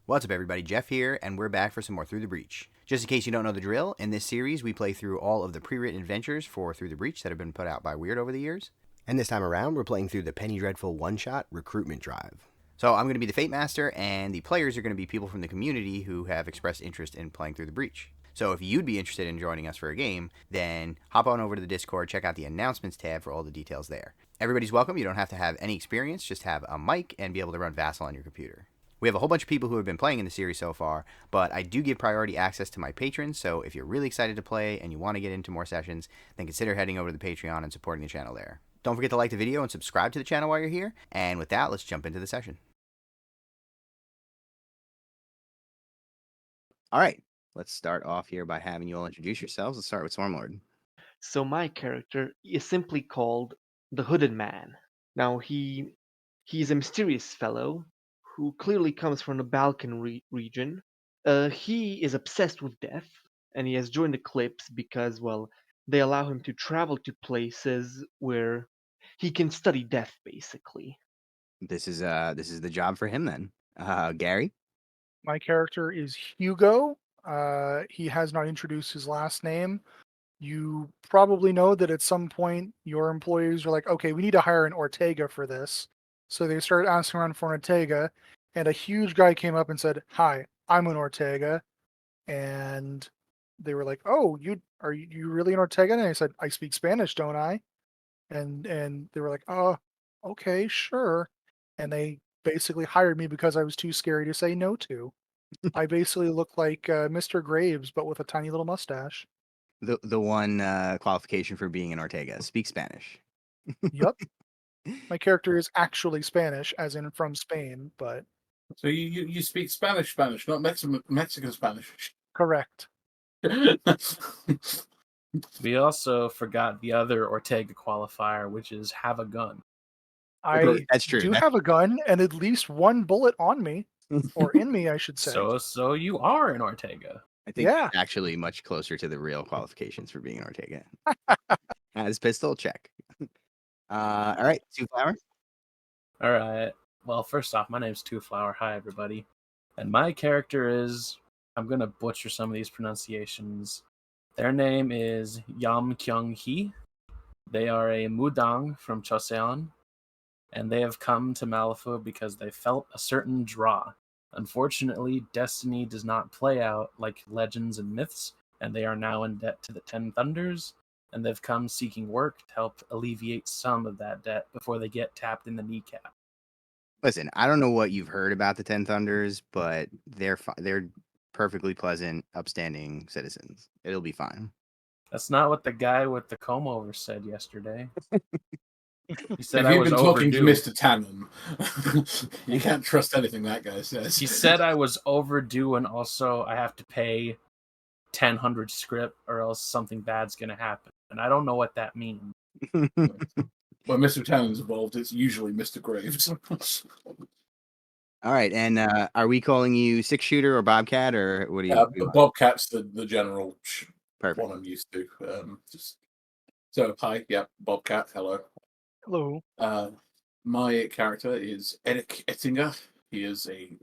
What's up, everybody? Jeff here, and we're back for some more Through the Breach. Just in case you don't know the drill, in this series we play through all of the pre-written adventures for Through the Breach that have been put out by Weird over the years. And this time around, we're playing through the Penny Dreadful one-shot Recruitment Drive. So I'm going to be the Fate Master, and the players are going to be people from the community who have expressed interest in playing Through the Breach. So if you'd be interested in joining us for a game, then hop on over to the Discord, check out the announcements tab for all the details there. Everybody's welcome. You don't have to have any experience, just have a mic and be able to run Vassal on your computer. We have a whole bunch of people who have been playing in the series so far, but I do give priority access to my patrons, so if you're really excited to play and you want to get into more sessions, then consider heading over to the Patreon and supporting the channel there. Don't forget to like the video and subscribe to the channel while you're here, and with that, let's jump into the session. All right, let's start off here by having you all introduce yourselves. Let's start with Stormlord. So my character is simply called the Hooded Man. Now he's a mysterious fellow who clearly comes from the Balkan region. He is obsessed with death, and he has joined Eclipse because, well, they allow him to travel to places where he can study death, basically. This is the job for him then. Gary. My character is Hugo. He has not introduced his last name. You probably know that at some point your employees are like, okay, we need to hire an Ortega for this. So they started asking around for an Ortega, and a huge guy came up and said, "Hi, I'm an Ortega." And they were like, "Oh, are you really an Ortega?" And I said, "I speak Spanish, don't I?" And they were like, "Oh, okay, sure." And they basically hired me because I was too scary to say no to. I basically look like Mr. Graves, but with a tiny little mustache. The one qualification for being an Ortega, speak Spanish. Yep. My character is actually Spanish, as in from Spain, but So you speak Spanish, not Mexican Spanish. correct. We also forgot the other Ortega qualifier, which is have a gun. That's true. do have a gun and at least one bullet on me, or in me, I should say. So you are an Ortega. I think Yeah. actually much closer to the real qualifications for being an Ortega. Has pistol, check. All right, Two Flower. All right. Well, first off, my name's Two Flower. Hi, everybody. And my character is, I'm going to butcher some of these pronunciations. Their name is Yam Kyung Hee. They are a Mudang from Choseon, and they have come to Malifaux because they felt a certain draw. Unfortunately, destiny does not play out like legends and myths, and they are now in debt to the Ten Thunders, and they've come seeking work to help alleviate some of that debt before they get tapped in the kneecap. Listen, I don't know what you've heard about the Ten Thunders, but they're perfectly pleasant, upstanding citizens. It'll be fine. That's not what the guy with the comb over said yesterday. He said If I you've was been talking to overdue. Mr. Tannen, you can't trust anything that guy says. He said I was overdue, and also I have to pay 1,000 script, or else something bad's going to happen. And I don't know what that means. When Mr. Tannen's involved, it's usually Mr. Graves. All right, and are we calling you Six Shooter or Bobcat, or what do you? Bobcat's the general Perfect. one I'm used to. So, hi, yeah, Bobcat, hello. Hello. My character is Eric Ettinger. He is a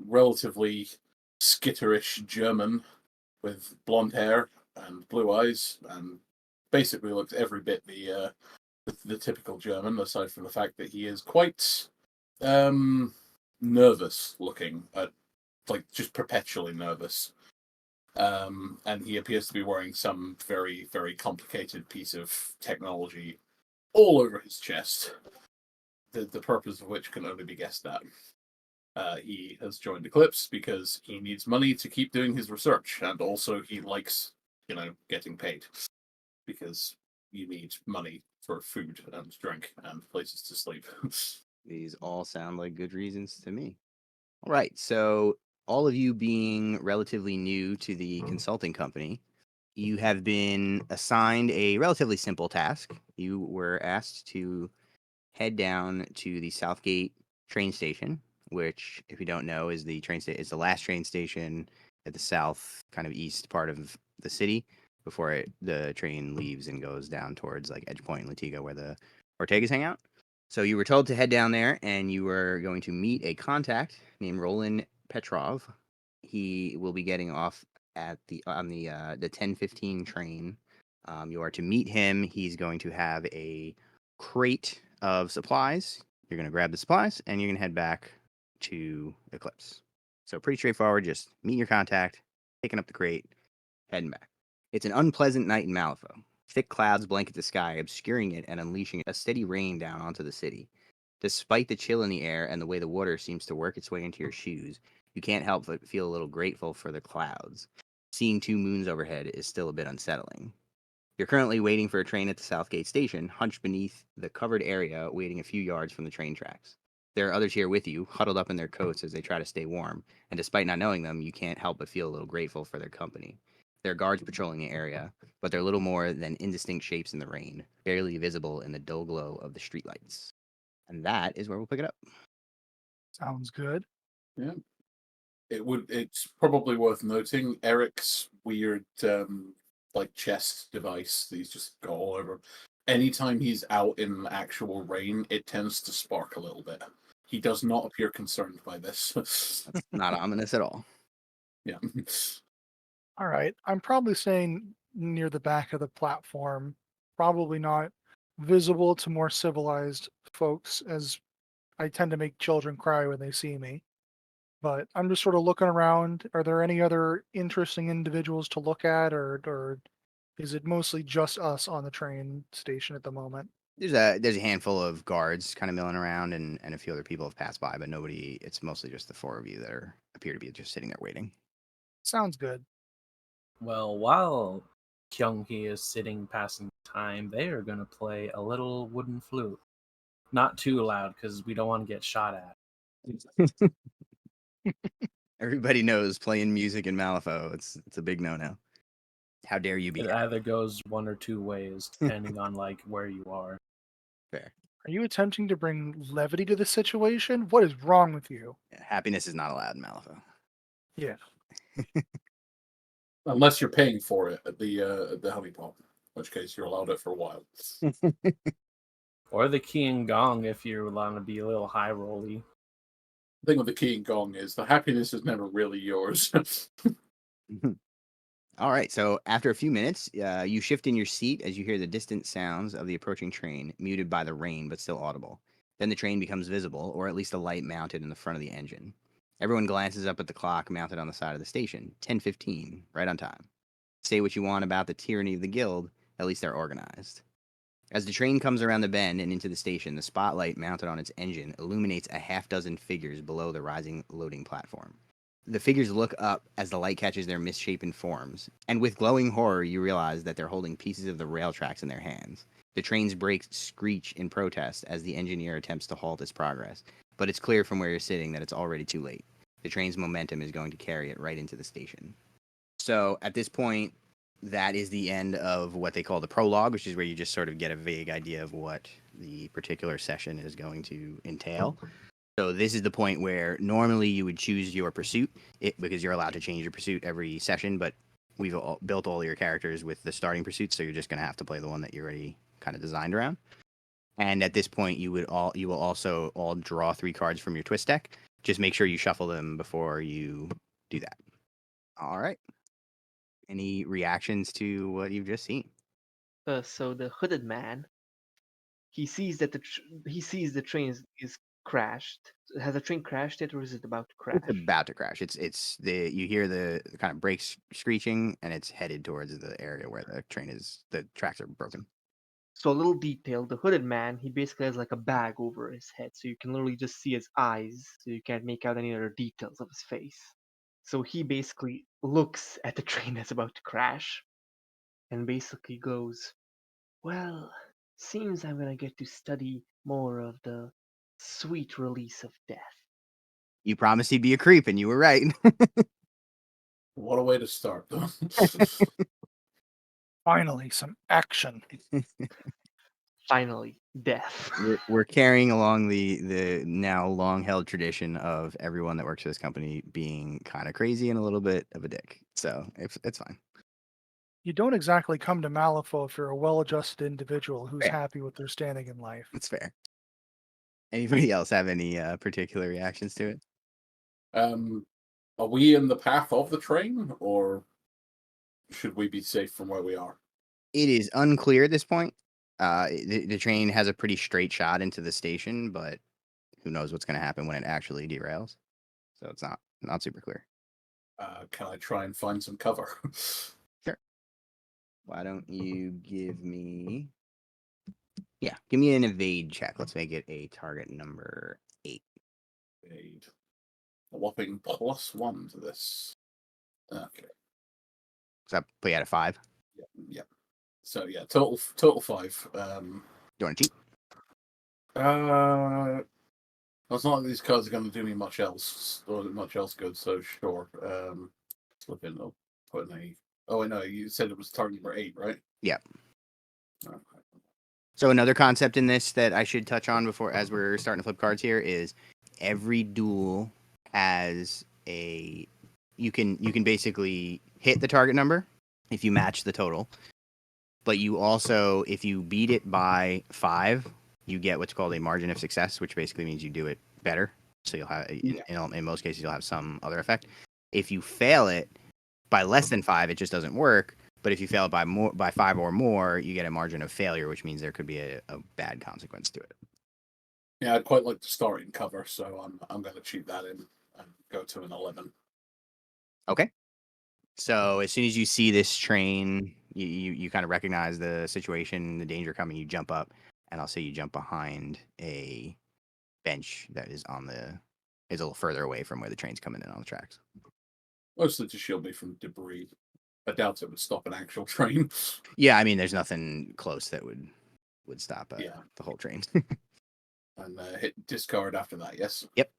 relatively skitterish German with blonde hair and blue eyes, and basically looks every bit the typical German, aside from the fact that he is quite nervous looking, like just perpetually nervous. And he appears to be wearing some very, very complicated piece of technology all over his chest, the purpose of which can only be guessed at. He has joined Eclipse because he needs money to keep doing his research, and also he likes, getting paid, because you need money for food and drink and places to sleep. These all sound like good reasons to me. All right, so all of you being relatively new to the consulting company, you have been assigned a relatively simple task. You were asked to head down to the Southgate train station, which, if you don't know, is the last train station at the south, kind of east part of the city before the train leaves and goes down towards like Edge Point and Latiga, where the Ortegas hang out. So you were told to head down there, and you were going to meet a contact named Roland Petrov. He will be getting off at the 10:15 train. You are to meet him. He's going to have a crate of supplies. You're going to grab the supplies, and you're going to head back to Eclipse. So pretty straightforward. Just meet your contact, picking up the crate, heading back. It's an unpleasant night in Malifaux. Thick clouds blanket the sky, obscuring it and unleashing a steady rain down onto the city. Despite the chill in the air and the way the water seems to work its way into your shoes, you can't help but feel a little grateful for the clouds. Seeing two moons overhead is still a bit unsettling. You're currently waiting for a train at the Southgate station, hunched beneath the covered area, waiting a few yards from the train tracks. There are others here with you, huddled up in their coats as they try to stay warm, and despite not knowing them, you can't help but feel a little grateful for their company. There are guards patrolling the area, but they're little more than indistinct shapes in the rain, barely visible in the dull glow of the streetlights. And that is where we'll pick it up. Sounds good. Yeah. It's probably worth noting Eric's weird like chest device that he's just got all over. Anytime he's out in actual rain, it tends to spark a little bit. He does not appear concerned by this. That's not ominous at all. Yeah. All right. I'm probably staying near the back of the platform, probably not visible to more civilized folks, as I tend to make children cry when they see me. But I'm just sort of looking around. Are there any other interesting individuals to look at, or is it mostly just us on the train station at the moment? There's a handful of guards kind of milling around, and a few other people have passed by, but nobody. It's mostly just the four of you that appear to be just sitting there waiting. Sounds good. Well, while Kyung-hee is sitting passing time, they are going to play a little wooden flute. Not too loud, because we don't want to get shot at. Everybody knows playing music in Malifaux. It's a big no-no. How dare you be? It either goes one or two ways, depending on like where you are. Fair. Are you attempting to bring levity to the situation? What is wrong with you? Yeah, happiness is not allowed in Malifaux. Yeah. Unless you're paying for it at the honey pot, in which case you're allowed it for a while. Or the key and gong if you want to be a little high rolly. The thing with the key and gong is the happiness is never really yours. All right, so after a few minutes, you shift in your seat as you hear the distant sounds of the approaching train, muted by the rain but still audible. Then the train becomes visible, or at least a light mounted in the front of the engine. Everyone glances up at the clock mounted on the side of the station. 10:15, right on time. Say what you want about the tyranny of the guild, at least they're organized. As the train comes around the bend and into the station, the spotlight mounted on its engine illuminates a half-dozen figures below the rising loading platform. The figures look up as the light catches their misshapen forms, and with glowing horror you realize that they're holding pieces of the rail tracks in their hands. The train's brakes screech in protest as the engineer attempts to halt its progress, but it's clear from where you're sitting that it's already too late. The train's momentum is going to carry it right into the station. So at this point, that is the end of what they call the prologue, which is where you just sort of get a vague idea of what the particular session is going to entail. So this is the point where normally you would choose your pursuit, because you're allowed to change your pursuit every session, but we've built all your characters with the starting pursuit, so you're just going to have to play the one that you already kind of designed around. And at this point, you will also all draw 3 cards from your twist deck. Just make sure you shuffle them before you do that. All right. Any reactions to what you've just seen? So the hooded man, he sees that the train is crashed. Has the train crashed yet, or is it about to crash? It's about to crash. You hear the kind of brakes screeching, and it's headed towards the area where the tracks are broken. So a little detail: the hooded man, he basically has like a bag over his head, so you can literally just see his eyes, so you can't make out any other details of his face. So he basically looks at the train that's about to crash, and basically goes, "Well, seems I'm gonna get to study more of the sweet release of death." You promised he'd be a creep, and you were right. What a way to start, though. Finally, some action. Finally, death. We're carrying along the now long-held tradition of everyone that works for this company being kind of crazy and a little bit of a dick. So it's fine. You don't exactly come to Malifaux if you're a well-adjusted individual who's Fair. happy with their standing in life. It's fair. Anybody else have any particular reactions to it? Are we in the path of the train, or should we be safe from where we are? It is unclear at this point. The train has a pretty straight shot into the station, but who knows what's going to happen when it actually derails. So it's not super clear. Can I try and find some cover? Sure. Why don't you give me... Yeah, give me an evade check. Let's make it a target number 8. Evade. A whopping +1 to this. Okay. So that put you at a 5. Yeah. So yeah, total 5. Do you want to cheat? It's not like these cards are going to do me much else good. So sure. Slip in. I'll put in a. Oh, I know. You said it was target number 8, right? Yeah. Okay. So another concept in this that I should touch on before, as we're starting to flip cards here, is every duel has a. You can basically hit the target number if you match the total, but you also, if you beat it by 5, you get what's called a margin of success, which basically means you do it better. So you'll have, in most cases, you'll have some other effect. If you fail it by less than 5, it just doesn't work. But if you fail it by 5 or more, you get a margin of failure, which means there could be a bad consequence to it. Yeah, I'd quite like to start in cover, so I'm going to cheat that in and go to an 11. Okay. So as soon as you see this train, you kind of recognize the situation, the danger coming. You jump up, and I'll say you jump behind a bench that is a little further away from where the train's coming in on the tracks. Mostly to shield me from debris. I doubt it would stop an actual train. Yeah, I mean, there's nothing close that would stop the whole train. And hit discard after that, yes? Yep.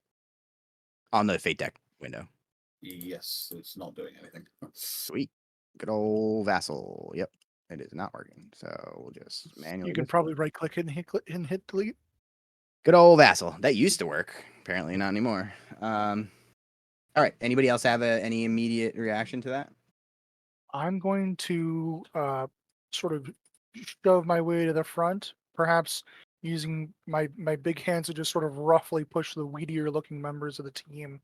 On the fate deck window. Yes, it's not doing anything. Sweet. Good old vassal. Yep. It is not working. So we'll just manually. You can probably right click and hit delete. Good old vassal. That used to work. Apparently not anymore. All right. Anybody else have any immediate reaction to that? I'm going to sort of shove my way to the front, perhaps using my big hands to just sort of roughly push the weedier looking members of the team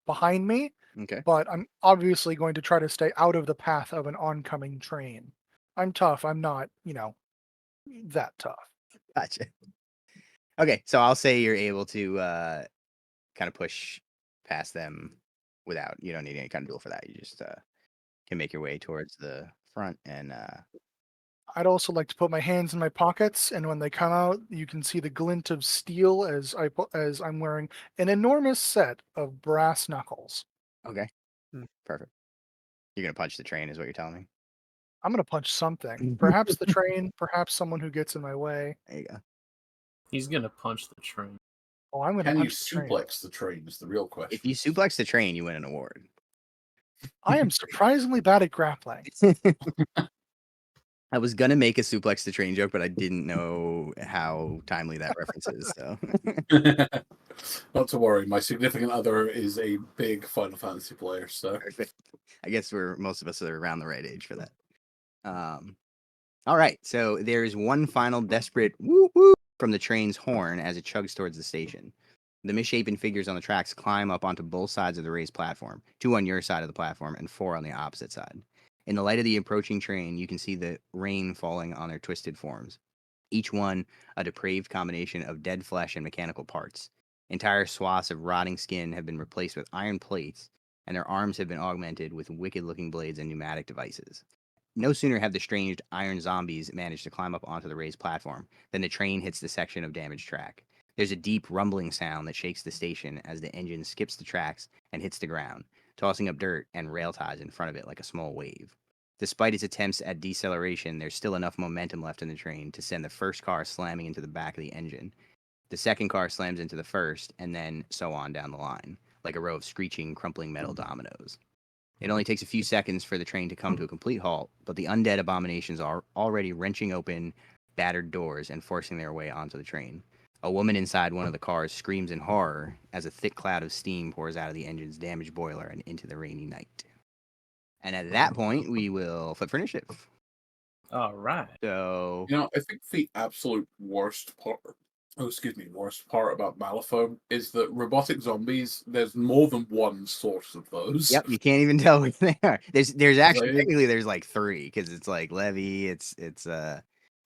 behind me. Okay. But I'm obviously going to try to stay out of the path of an oncoming train. I'm tough. I'm not, that tough. Gotcha. Okay. So I'll say you're able to kind of push past them without, you don't need any kind of duel for that. You just can make your way towards the front and I'd also like to put my hands in my pockets, and when they come out, you can see the glint of steel as I'm wearing an enormous set of brass knuckles. okay. Perfect. You're gonna punch the train, is what you're telling me? I'm gonna punch something. Perhaps the train, perhaps someone who gets in my way. There you go. He's gonna punch the train. Oh, I'm gonna Can you punch the train. suplex the train is the real question. If you suplex the train, you win an award. I am surprisingly bad at grappling. I was gonna make a suplex the train joke, but I didn't know how timely that reference is. So Not to worry, my significant other is a big Final Fantasy player, so perfect. I guess most of us are around the right age for that. All right, so there's one final desperate whoop whoop from the train's horn as it chugs towards the station. The misshapen figures on the tracks climb up onto both sides of the raised platform, 2 on your side of the platform and 4 on the opposite side. In the light of the approaching train, you can see the rain falling on their twisted forms, each one a depraved combination of dead flesh and mechanical parts. Entire swaths of rotting skin have been replaced with iron plates, and their arms have been augmented with wicked-looking blades and pneumatic devices. No sooner have the strange iron zombies managed to climb up onto the raised platform than the train hits the section of damaged track. There's a deep rumbling sound that shakes the station as the engine skips the tracks and hits the ground, tossing up dirt and rail ties in front of it like a small wave. Despite its attempts at deceleration, there's still enough momentum left in the train to send the first car slamming into the back of the engine. The second car slams into the first, and then so on down the line, like a row of screeching, crumpling metal dominoes. It only takes a few seconds for the train to come to a complete halt, but the undead abominations are already wrenching open battered doors and forcing their way onto the train. A woman inside one of the cars screams in horror as a thick cloud of steam pours out of the engine's damaged boiler and into the rainy night. And at that point, we will flip for initiative. All right. So, I think the absolute worst part Oh, excuse me. Worst part about Malifaux is that robotic zombies. There's more than one source of those. Yep, you can't even tell which they are. There's actually Like- technically there's like 3 because it's like Levy. It's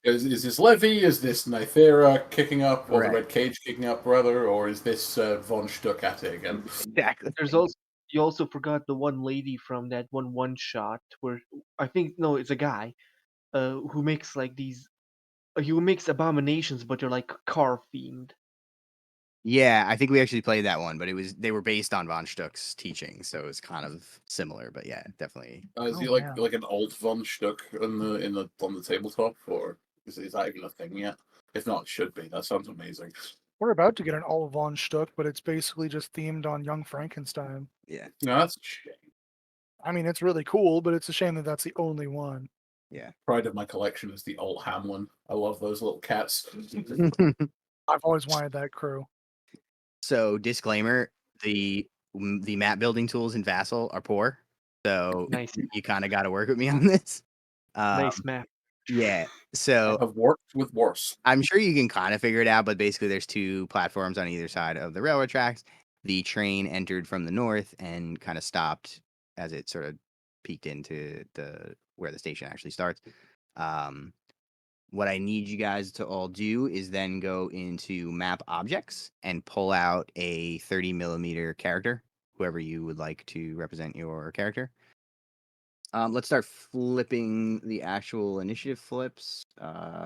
Is this Levy? Is this Nythera kicking up, or Right. the Red Cage kicking up, rather, or is this Von Stuck at it again? exactly. There's also you also forgot the one lady from that one shot where I think no, it's a guy, who makes like these. He makes abominations, but they're like car themed. Yeah, I think we actually played that one, but they were based on von Stuck's teaching, so it's kind of similar. But yeah, definitely. Is Oh, he man. like an old Von Stuck on the tabletop, or is that even a thing yet? If not, it should be. That sounds amazing. We're about to get an all von Stuck, but it's basically just themed on Young Frankenstein. Yeah, No, that's a shame. I mean, it's really cool, but it's a shame that that's the only one. yeah. Pride of my collection is the old Hamlin. I love those little cats. I've always wanted that crew. So disclaimer: the map building tools in Vassal are poor, so Nice, you kind of got to work with me on this. nice map. Yeah. I So have worked with worse. I'm sure you can kind of figure it out, but basically there's 2 platforms on either side of the railroad tracks. The train entered from the north and kind of stopped as it sort of peeked into where the station actually starts. What I need you guys to all do is then go into map objects and pull out a 30 millimeter character, whoever you would like to represent your character. Let's start flipping the actual initiative flips.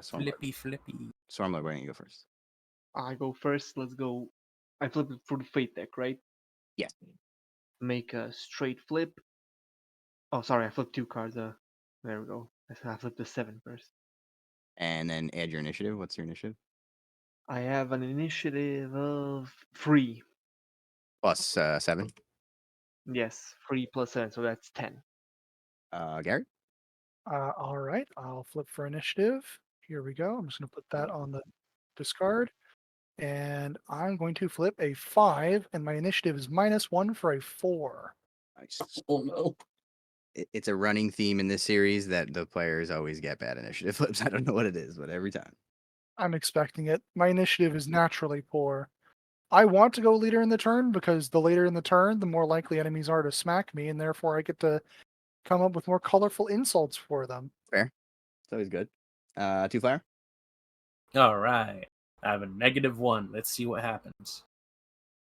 Flippy, flippy. Stormlord, why don't you go first? I go first. Let's go. I flip it for the fate deck, right? Yeah. Make a straight flip. Oh, sorry, I flipped 2 cards. There we go. I flipped the 7 first. And then add your initiative. What's your initiative? I have an initiative of 3. Plus 7. Yes, 3 plus 7, so that's 10. Gary? All right, I'll flip for initiative. Here we go. I'm just going to put that on the discard. And I'm going to flip a 5, and my initiative is -1 for a 4. Nice. Oh no. It's a running theme in this series that the players always get bad initiative flips. I don't know what it is, but every time. I'm expecting it. My initiative is naturally poor. I want to go leader in the turn because the later in the turn, the more likely enemies are to smack me, and therefore I get to come up with more colorful insults for them. Fair. It's always good. 2 flyer? All right. I have a -1. Let's see what happens.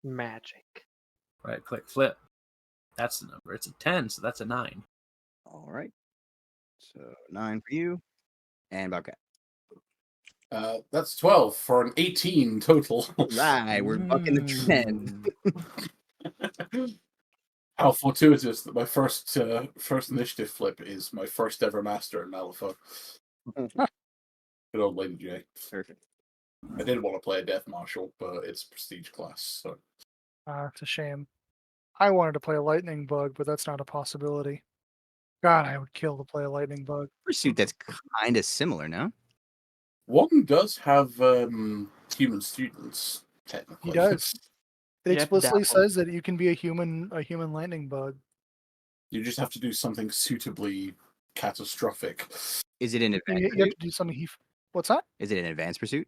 Magic. Right click, flip. That's the number. It's a 10, so that's a 9. All right. So 9 for you. And Bobcat. That's 12 for an 18 total. Right, we're bucking the trend. How fortuitous that my first initiative flip is my first ever master in Malifaux. Good old Lady J. Perfect. I did want to play a Death Marshal, but it's prestige class. So It's a shame. I wanted to play a lightning bug, but that's not a possibility. God, I would kill to play a lightning bug. Pursuit that's kind of similar, no? one does have human students technically. He does. It Yep, explicitly that one. says that you can be a human lightning bug. You just have to do something suitably catastrophic. Is it an You, advanced you have pursuit? to do something. What's that? Is it an advanced pursuit?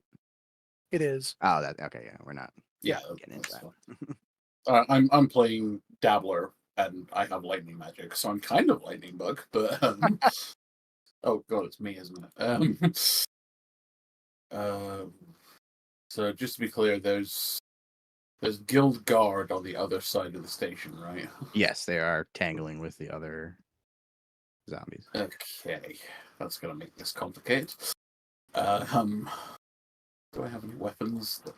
It is. Oh, that okay. Yeah, we're not Yeah, getting into that's that. fine. I'm playing Dabbler and I have lightning magic, so I'm kind of lightning bug. But oh god, it's me, isn't it? So just to be clear, there's Guild Guard on the other side of the station, right? Yes, they are tangling with the other zombies. Okay, that's gonna make this complicated. Do I have any weapons that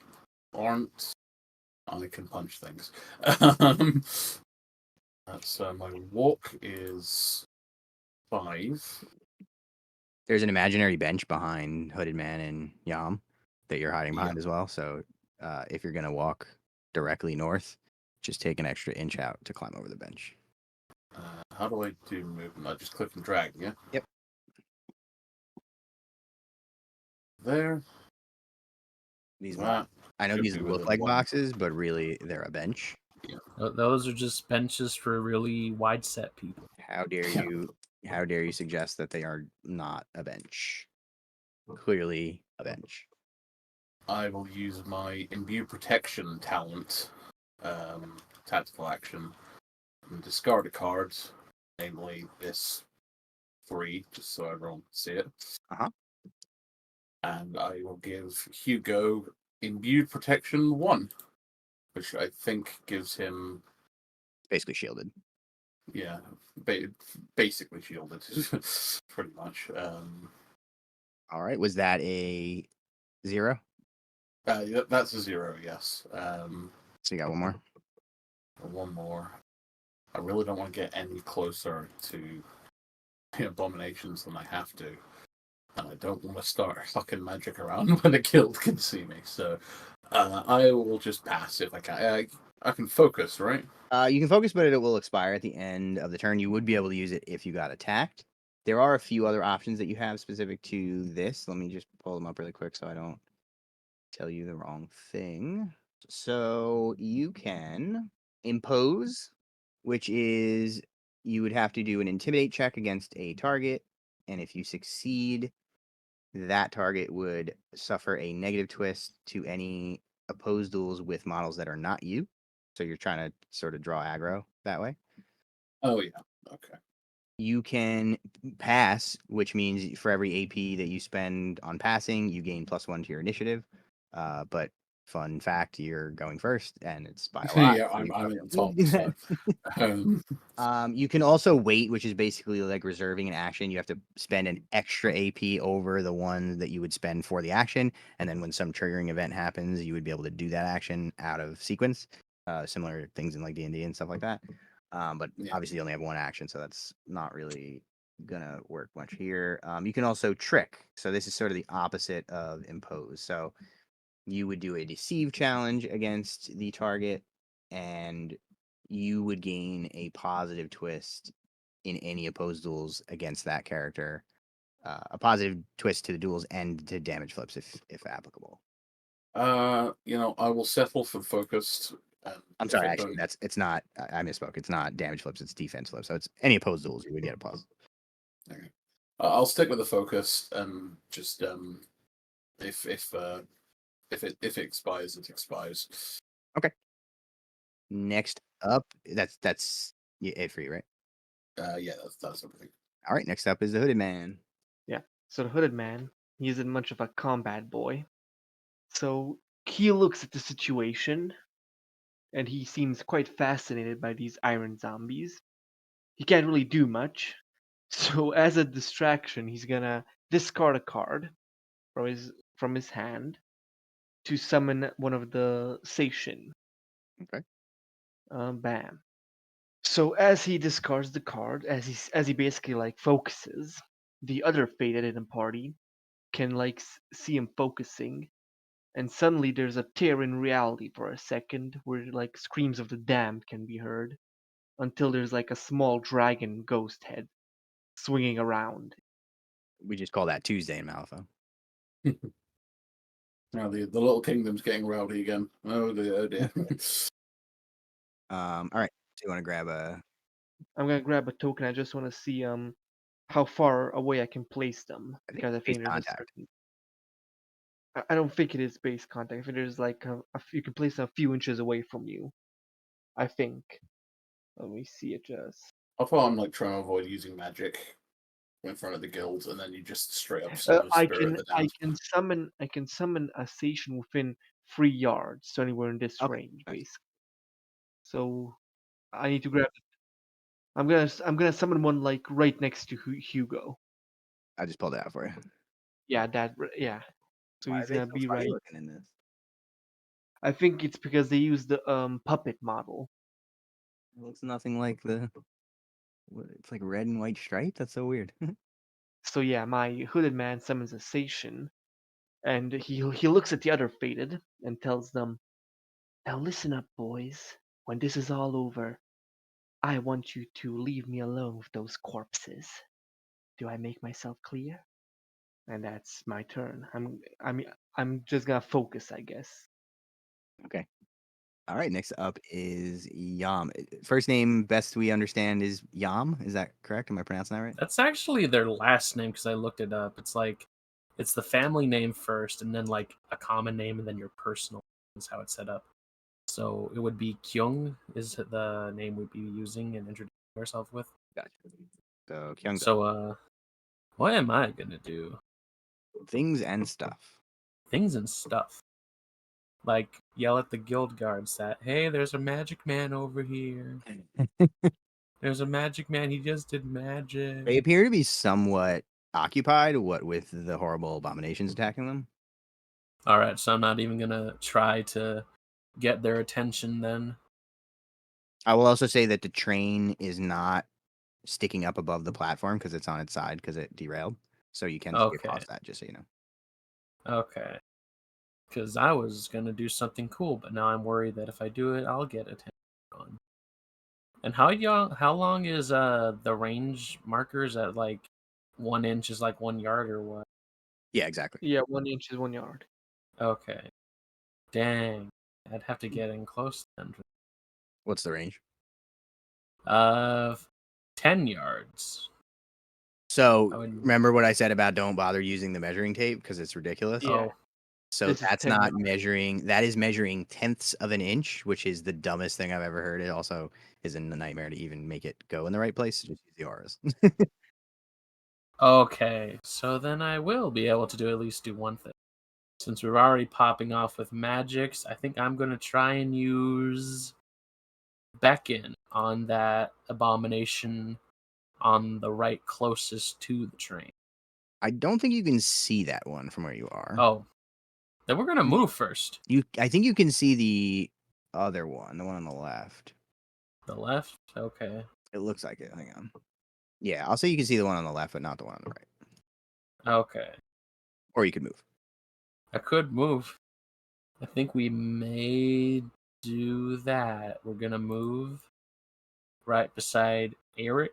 aren't? I can punch things. That's my walk is 5. There's an imaginary bench behind Hooded Man and Yam that you're hiding behind as well. So if you're gonna walk directly north, just take an extra inch out to climb over the bench. How do I do movement? I just click and drag, yeah? Yep. There. These That. I know should these be look within like 1. boxes, but really they're a bench. Those are just benches for really wide set people. How dare Yeah. you? How dare you suggest that they are not a bench? Clearly a bench. I will use my Imbue Protection talent, tactical action, and discard a card, namely this 3, just so everyone can see it. Uh-huh. And I will give Hugo Imbued Protection 1, which I think gives him, Basically shielded. yeah, basically shielded, pretty much. All right. Was that a 0? That's a 0, yes. So you got one more. One more. I really don't want to get any closer to the abominations than I have to. And I don't want to start fucking magic around when a guild can see me. So I will just pass if I can. I can focus, right? You can focus, but it will expire at the end of the turn. You would be able to use it if you got attacked. There are a few other options that you have specific to this. Let me just pull them up really quick so I don't tell you the wrong thing. So you can impose, which is you would have to do an intimidate check against a target, and if you succeed, that target would suffer a negative twist to any opposed duels with models that are not you. So you're trying to sort of draw aggro that way. Oh, yeah. Okay. You can pass, which means for every AP that you spend on passing, you gain +1 to your initiative. But fun fact, you're going first, and it's by a lot. Yeah, so you I'm probably in don't top. need So, You can also wait, which is basically like reserving an action. You have to spend an extra AP over the one that you would spend for the action, and then when some triggering event happens, you would be able to do that action out of sequence. Similar things in like D&D and stuff like that. But Yeah. obviously you only have one action, so that's not really gonna work much here. You can also trick. So this is sort of the opposite of impose. So you would do a deceive challenge against the target, and you would gain a positive twist in any opposed duels against that character. A positive twist to the duels and to damage flips if applicable. I will settle for focused. I'm sorry, actually, it's not. I misspoke. It's not damage flips. It's defense flips. So it's any opposed duels you would get a plus. Okay. I'll stick with the focus and just if it expires, it expires. Okay. Next up, that's it for you, right? Yeah, that's everything. All right. Next up is the Hooded Man. Yeah. So the hooded man, he isn't much of a combat boy. So he looks at the situation and he seems quite fascinated by these iron zombies. He can't really do much. So as a distraction, he's gonna discard a card from his hand to summon one of the Seishin. Okay. Bam. So as he discards the card, as he basically like focuses, the other fated in the party can like see him focusing, and suddenly there's a tear in reality for a second where like screams of the damned can be heard until there's like a small dragon ghost head swinging around. We just call that Tuesday in Malifaux. Now the little kingdom's getting rowdy again. Oh dear, oh dear. All right. So you want to grab a? I'm gonna grab a token. I just want to see how far away I can place them I think because I base think there's a contact. certain. I don't think it is base contact. I think there's like you can place them a few inches away from you. I think. Let me see it just. I thought I'm like trying to avoid using magic in front of the guilds, and then you just straight up summon a spirit of the damned. I can summon a station within 3 yards, so anywhere in this Okay, range, nice. basically. So I need to grab. I'm gonna summon one like right next to Hugo. I just pulled it out for you. Yeah, yeah. So Why he's are they gonna so be funny right. looking in this? I think it's because they use the puppet model. It looks nothing like it's like red and white striped. That's so weird. So yeah, my hooded man summons a Seishin, and he looks at the other fated and tells them, "Now listen up, boys. When this is all over, I want you to leave me alone with those corpses. Do I make myself clear?" And that's my turn. I'm just gonna focus, I guess. Okay. All right. Next up is Yam. First name, best we understand, is Yam. Is that correct? Am I pronouncing that right? That's actually their last name because I looked it up. It's like It's the family name first, and then like a common name, and then your personal is how it's set up. So it would be Kyung is the name we'd be using and introducing ourselves with. Gotcha. So Kyung, So what am I gonna do? things and stuff. Things and stuff. Like yell at the guild guards that, hey, there's a magic man over here. There's a magic man, he just did magic. They appear to be somewhat occupied, what with the horrible abominations attacking them. Alright, so I'm not even gonna try to get their attention then. I will also say that the train is not sticking up above the platform because it's on its side because it derailed. So you can see Okay. across that, just so you know. Okay. Because I was gonna do something cool, but now I'm worried that if I do it, I'll get attention on. And how long is the range markers at like 1 inch is like 1 yard or what? Yeah, exactly. Yeah, 1 inch is 1 yard. Okay. Dang. I'd have to get in close then. What's the range? 10 yards. So I would- remember what I said about don't bother using the measuring tape because it's ridiculous. Yeah. Oh, So This is that's 10 not yards. measuring. That is measuring tenths of an inch, which is the dumbest thing I've ever heard. It also is a nightmare to even make it go in the right place. Just use the auras. okay. So then I will be able to at least do one thing. Since we're already popping off with magics, I think I'm gonna try and use Beckon on that abomination on the right closest to the train. I don't think you can see that one from where you are. Oh. Then we're gonna move first. I think you can see the other one, the one on the left. The left? Okay. It looks like it. Hang on. Yeah, I'll say you can see the one on the left, but not the one on the right. Okay. Or you could move. I could move. I think we may do that. We're gonna move right beside Eric.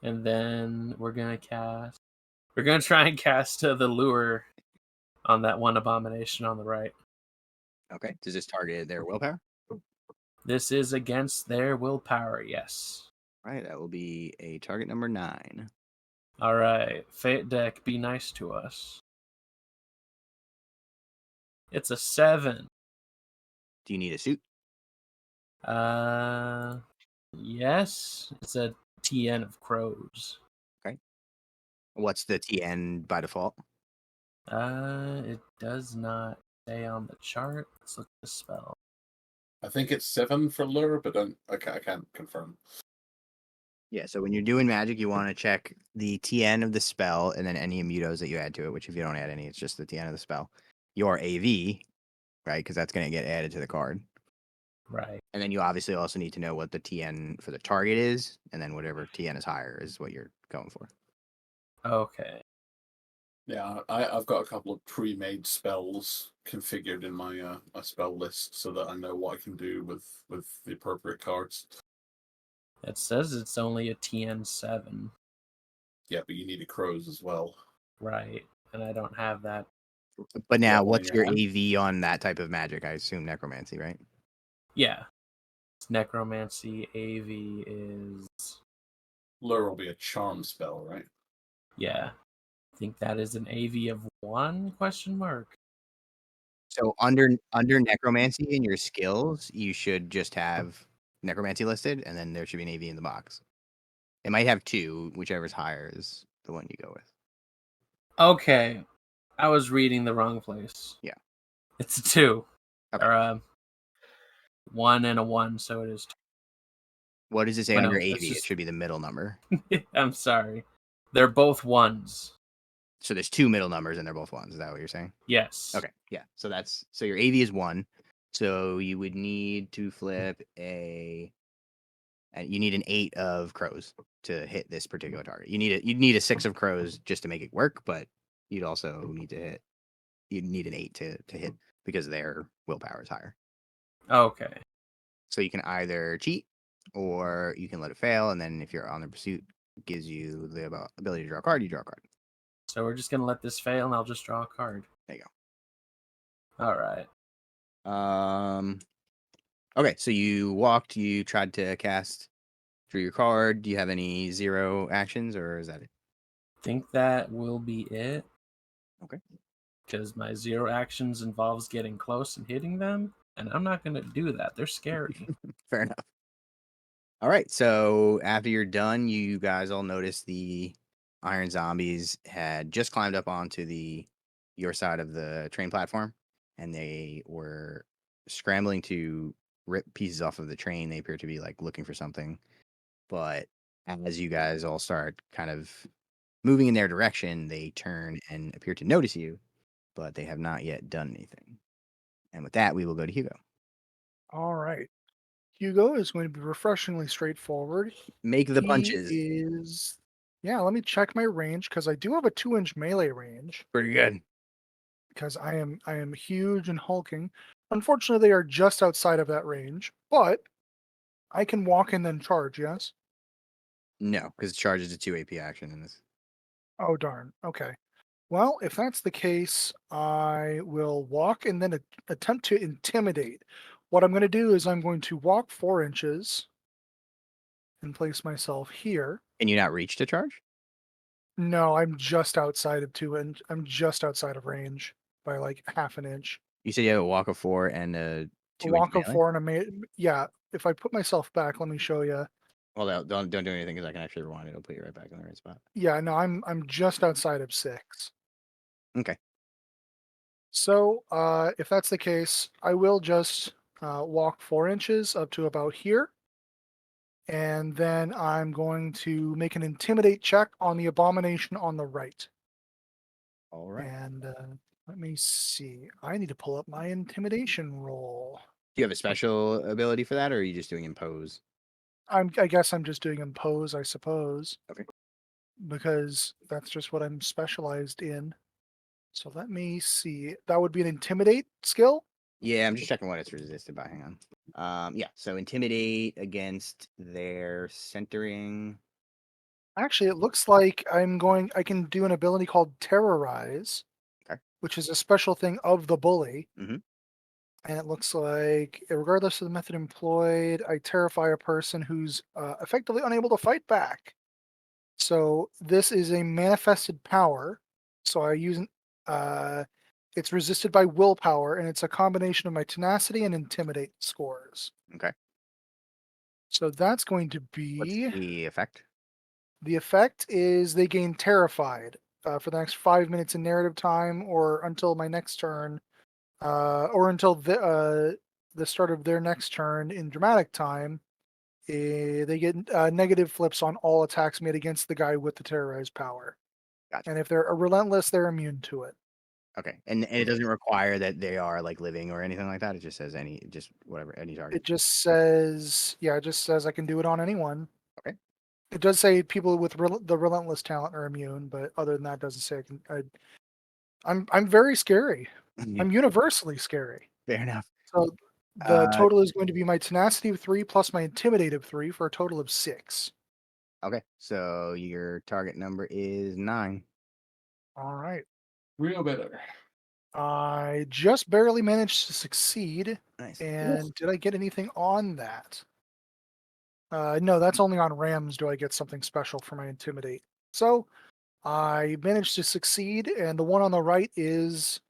And then we're gonna try and cast the lure on that one abomination on the right. Okay. Does this target their willpower? This is against their willpower, yes. All right, that will be a target number 9. Alright. Fate deck, be nice to us. It's a 7. Do you need a suit? Yes. It's a TN of crows. What's the TN by default? It does not say on the chart. Let's look at the spell. I think it's 7 for lure, but I can't confirm. Yeah, so when you're doing magic, you want to check the TN of the spell and then any immutos that you add to it, which if you don't add any, it's just the TN of the spell. Your AV, right? Because that's going to get added to the card. Right. And then you obviously also need to know what the TN for the target is, and then whatever TN is higher is what you're going for. Okay. Yeah, I've got a couple of pre-made spells configured in my my spell list so that I know what I can do with the appropriate cards. It says it's only a TN 7. Yeah, but you need a crows as well. Right. And I don't have that. But now, Yeah, well, what's your yeah. AV on that type of magic? I assume necromancy, right? Yeah. It's necromancy. AV is. Lure will be a charm spell, right? Yeah. I think that is an AV of 1 question mark. So under necromancy in your skills, you should just have necromancy listed, and then there should be an AV in the box. It might have 2, whichever's higher is the one you go with. Okay. I was reading the wrong place. Yeah. It's a 2. Okay. Or 1 and a 1, so it is 2. What does it say Well, under no, AV? that's It just- should be the middle number. I'm sorry. They're both 1s. So there's 2 middle numbers, and they're both 1s. Is that what you're saying? Yes. Okay, yeah. So your AV is 1. So you would need to flip and you need an 8 of crows to hit this particular target. You'd need a 6 of crows just to make it work, but you'd also need an 8 to hit because their willpower is higher. Okay. So you can either cheat or you can let it fail, and then if you're on the pursuit, it gives you the ability to draw a card, you draw a card. So we're just going to let this fail, and I'll just draw a card. There you go. All right. Okay, so you walked, you tried to cast through your card. Do you have any 0 actions, or is that it? I think that will be it. Okay. Because my 0 actions involves getting close and hitting them, and I'm not going to do that. They're scary. Fair enough. All right. So after you're done, you guys all notice the iron zombies had just climbed up onto your side of the train platform, and they were scrambling to rip pieces off of the train. They appear to be like looking for something, but as you guys all start kind of moving in their direction, they turn and appear to notice you, but they have not yet done anything. And with that, we will go to Hugo. All right. Hugo is going to be refreshingly straightforward. Make the He punches. is. Yeah, let me check my range because I do have a 2-inch melee range Pretty good. because I am huge and hulking. Unfortunately, they are just outside of that range, but I can walk and then charge. Yes. No, because charge is a 2 AP action in this. Oh darn. Okay. Well, if that's the case, I will walk and then attempt to intimidate. What I'm going to do is I'm going to walk 4 inches and place myself here. Can you not reach to charge? No, I'm just outside of 2 inch. I'm just outside of range by like half an inch. You said you have a walk of 4 and a A 2-inch walk of melee? 4 and yeah. If I put myself back, let me show you. Well, don't do anything because I can actually rewind it. It'll put you right back in the right spot. Yeah, no, I'm just outside of 6. Okay. So, if that's the case, I will just walk 4 inches up to about here. And then I'm going to make an intimidate check on the abomination on the right. All right. And let me see. I need to pull up my intimidation roll. Do you have a special ability for that, or are you just doing impose? I guess I'm just doing impose, I suppose. Okay. Because that's just what I'm specialized in. So let me see. That would be an intimidate skill. Yeah, I'm just checking what it's resisted by. Hang on. Yeah. So intimidate against their centering. Actually, it looks like I can do an ability called terrorize, Okay. which is a special thing of the bully. Mhm. And it looks like, regardless of the method employed, I terrify a person who's effectively unable to fight back. So this is a manifested power. So I use it's resisted by willpower, and it's a combination of my tenacity and intimidate scores. Okay. So that's going to What's be the effect? the effect is they gain terrified for the next 5 minutes in narrative time, or until my next turn, or until the start of their next turn in dramatic time. They get negative flips on all attacks made against the guy with the terrorized power. Gotcha. And if they're relentless, they're immune to it. Okay. And it doesn't require that they are like living or anything like that. It just says just whatever, any target. It just says I can do it on anyone. Okay. It does say people with the relentless talent are immune, but other than that, it doesn't say I can. I'm very scary. Yeah, I'm universally scary. fair enough. So the total is going to be my tenacity of 3 plus my intimidate of 3 for a total of 6. Okay. So your target number is 9. All right. Real better. I just barely managed to succeed. Nice. And did I get anything on that? No, that's only on Rams do I get something special for my intimidate. So I managed to succeed, and the one on the right is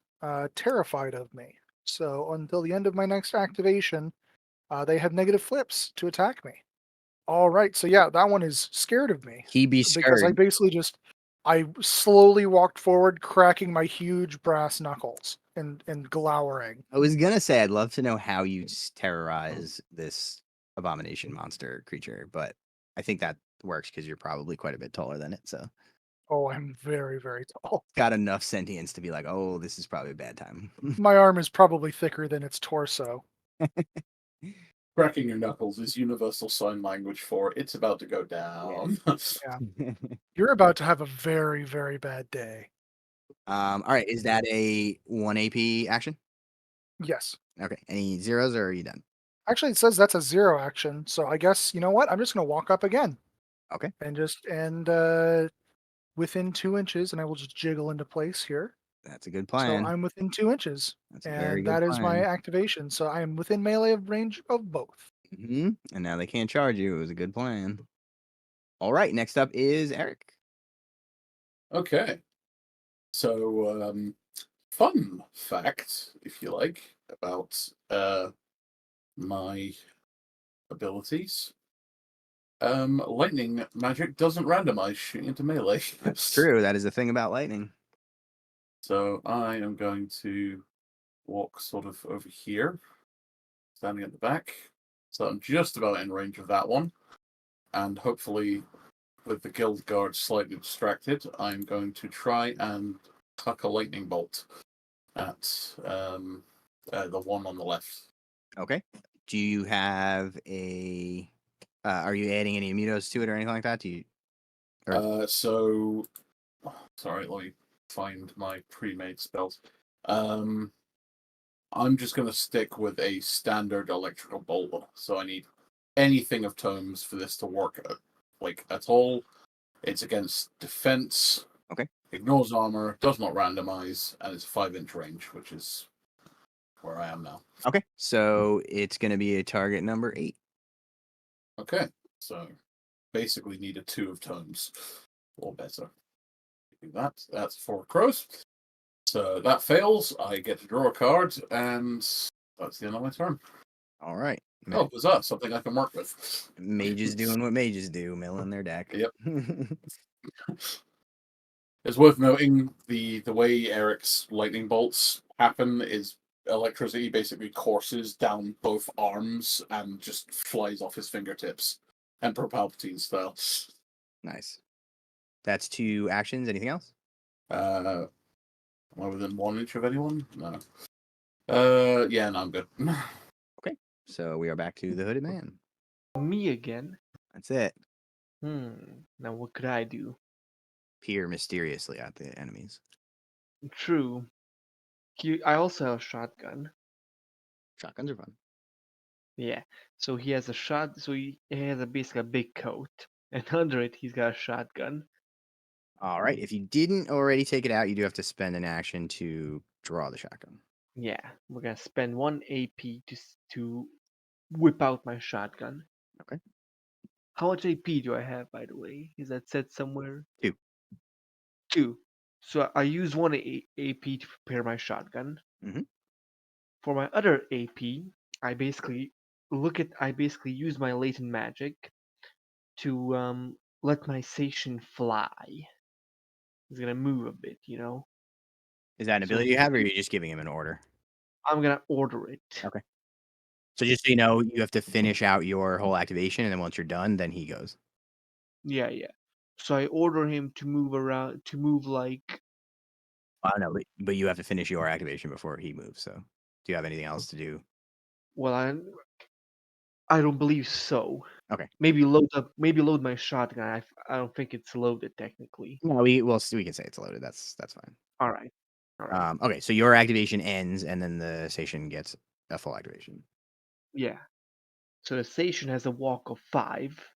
terrified of me. So until the end of my next activation, they have negative flips to attack me. All right, so yeah, that one is scared of me He be because I scared. basically I slowly walked forward, cracking my huge brass knuckles and glowering. I was gonna say I'd love to know how you terrorize this abomination monster creature, but I think that works because you're probably quite a bit taller than it, so Oh, I'm very, very tall. got enough sentience to be like, oh, this is probably a bad time. My arm is probably thicker than its torso. Cracking your knuckles is universal sign language for it's about to go down. You're about to have a very, very bad day. All right, is that a 1 AP action? Yes. Okay, any zeros or are you done? Actually, it says that's a 0 action, so I guess, you know what? I'm just going to walk up again. Okay. And within 2 inches, and I will just jiggle into place here. That's a good So plan. I'm within 2 inches, That's a very and good that is my plan. activation. So I am within melee of range of both. And now they can't charge you. It was a good plan. All right, next up is Eric. Okay. So, fun fact, if you like, about my abilities. Lightning magic doesn't randomize shooting into melee. That's true. That is the thing about lightning. So I am going to walk sort of over here, standing at the back. So I'm just about in range of that one. And hopefully, with the guild guard slightly distracted, I'm going to try and tuck a lightning bolt at the one on the left. Okay. Do you have a? Are you adding any immunos to it or anything like that? Do you? So, sorry, let me find my pre-made spells. I'm just going to stick with a standard electrical bolt. So I need anything of tomes for this to work at all. It's against defense. Okay. Ignores armor, does not randomize, and it's 5-inch range, which is where I am now. Okay. So it's going to be a target number 8. Okay. So basically need a 2 of tomes or better. Do that. That's 4 crows. So that fails. I get to draw a card, and that's the end of my turn. All right. Oh, huzzah, something I can work with. Mages doing what mages do, milling their deck. Yep. It's worth noting the way Eric's lightning bolts happen is electricity basically courses down both arms and just flies off his fingertips, Emperor Palpatine style. Nice. That's 2 actions. Anything else? Am I within 1 inch of anyone? No. Yeah, no, I'm good. Okay. So we are back to the hooded man. Me again. That's it. Now what could I do? Peer mysteriously at the enemies. True. I also have a shotgun. Shotguns are fun. Yeah. So he has a shot. So he has basically a big coat, and under it he's got a shotgun. All right. If you didn't already take it out, you do have to spend an action to draw the shotgun. Yeah, we're gonna spend 1 AP to whip out my shotgun. Okay. How much AP do I have, by the way? Is that said somewhere? 2. 2. So I use 1 AP to prepare my shotgun. Mhm. For my other AP, I basically use my latent magic to let my station fly. It's gonna move a bit, you know. Is that an So ability you have, or are you just giving him an order? I'm gonna order it. Okay. So just so you know, you have to finish out your whole activation, and then once you're done, then he goes. Yeah. So I order him to move around, to move like. No, but you have to finish your activation before he moves. So, do you have anything else to do? Well, I don't believe so. Okay. Maybe load my shotgun. I don't think it's loaded technically. No, we can say it's loaded. That's fine. All right. Okay, so your activation ends, and then the station gets a full activation. Yeah. So the station has a walk of 5.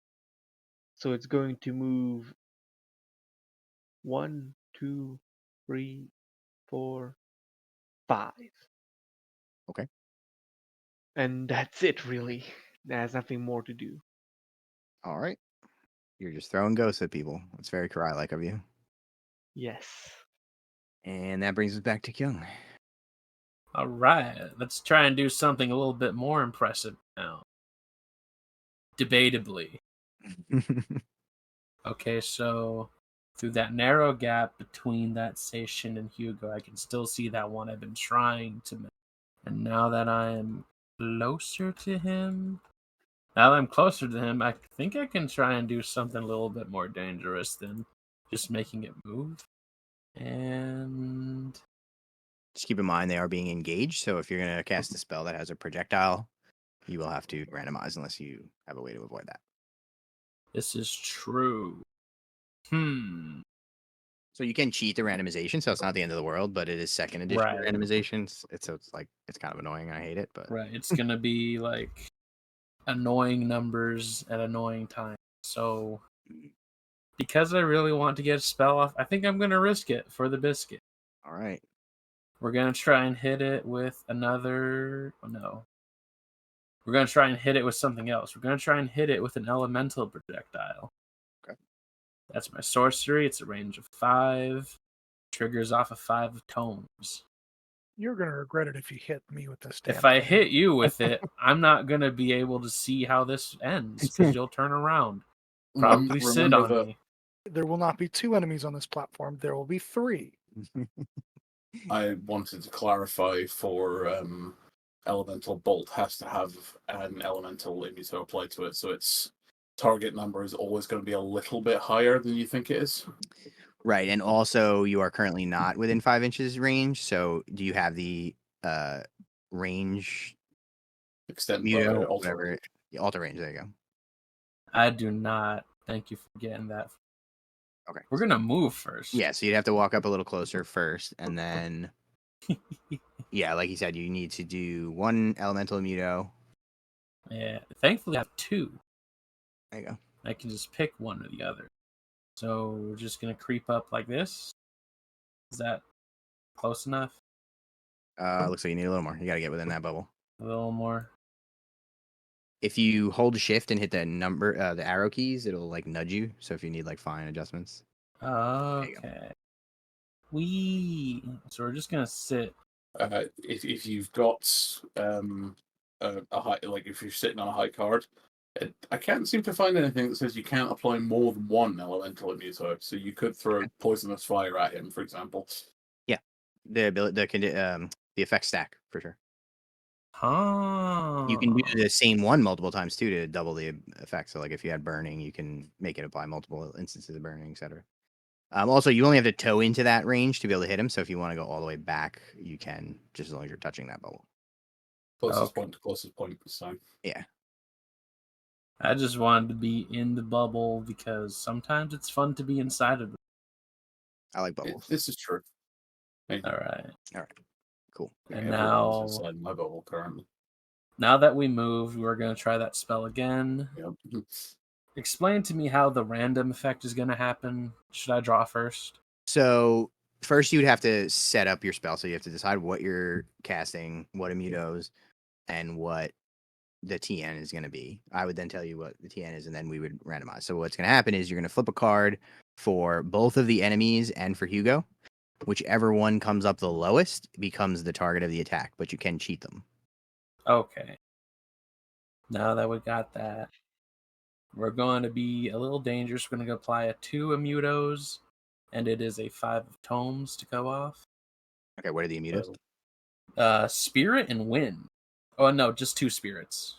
So it's going to move 1, 2, 3, 4, 5. Okay. And that's it, really. There's nothing more to do. All right. You're just throwing ghosts at people. It's very Karai-like of you. Yes. And that brings us back to Kyung. All right, let's try and do something a little bit more impressive now. Debatably. Okay, so through that narrow gap between that station and Hugo, I can still see that one I've been trying to make. And now that I am closer to him, I think I can try and do something a little bit more dangerous than just making it move. And Just keep in mind they are being engaged, so if you're going to cast a spell that has a projectile, you will have to randomize unless you have a way to avoid that. this is true. So you can cheat the randomization, so it's not the end of the world, but it is second edition Right. randomizations. It's kind of annoying. I hate it, but Right, it's gonna be like annoying numbers at annoying times. So because I really want to get a spell off, I think I'm gonna risk it for the biscuit. all right. We're gonna try and hit it with another. Oh, no. We're gonna try and hit it with something else. We're gonna try and hit it with an elemental projectile. Okay. That's my sorcery. It's a range of 5. Triggers off of 5 of tomes. You're gonna regret it if you hit me with this. Damn If I thing. hit you with it, I'm not going to be able to see how this ends because you'll turn around. Probably sit Remember on that me. There will not be 2 enemies on this platform. There will be 3. I wanted to clarify for Elemental Bolt has to have an elemental immuto applied to it, so its target number is always going to be a little bit higher than you think it is. Right, and also you are currently not within 5 inches range. So, do you have the range Extend muto, alter. whatever? Alter range. There you go. I do not. Thank you for getting that. Okay. We're going to move first. Yeah, so you'd have to walk up a little closer first, and then, yeah, like you said, you need to do 1 elemental immuto. Yeah. Thankfully, I have 2. There you go. I can just pick one or the other. So we're just going to creep up like this. Is that close enough? Looks like you need a little more. You got to get within that bubble. A little more. If you hold shift and hit the the arrow keys, it'll like nudge you. So if you need like fine adjustments. Okay. So we're just going to sit. If you've got a high, like if you're sitting on a high card, I can't seem to find anything that says you can't apply more than 1 elemental immuto. So you could throw poisonous fire at him, for example. Yeah, the effect stack for sure. Huh. You can do the same one multiple times too to double the effect. So like if you had burning, you can make it apply multiple instances of burning, etc. Also, you only have to toe into that range to be able to hit him. So if you want to go all the way back, you can, just as long as you're touching that bubble. Closest point to closest point this time. Yeah. I just wanted to be in the bubble because sometimes it's fun to be inside of it. I like bubbles. This is true. All right. Cool. And everyone's inside my bubble currently. Now that we moved, we're going to try that spell again. Yep. Explain to me how the random effect is going to happen. Should I draw first? So first you'd have to set up your spell. So you have to decide what you're casting, what immutos, and what the TN is going to be. I would then tell you what the TN is, and then we would randomize. So what's going to happen is you're going to flip a card for both of the enemies and for Hugo. Whichever one comes up the lowest becomes the target of the attack, but you can cheat them. Okay. Now that we got that, we're going to be a little dangerous. We're going to apply a 2 immutos, and it is a 5 of tomes to go off. Okay, what are the immutos? Spirit and wind. Oh, no, just 2 spirits.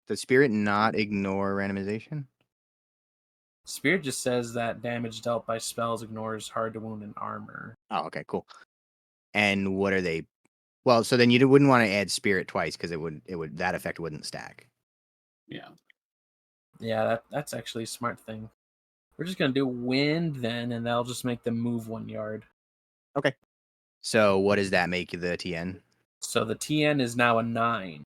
Does spirit not ignore randomization? Spirit just says that damage dealt by spells ignores hard to wound and armor. Oh, okay, cool. And what are they? Well, so then you wouldn't want to add spirit twice because it would that effect wouldn't stack. Yeah. Yeah, that's actually a smart thing. We're just gonna do wind then, and that'll just make them move 1 yard. Okay. So what does that make the TN? So the TN is now a 9.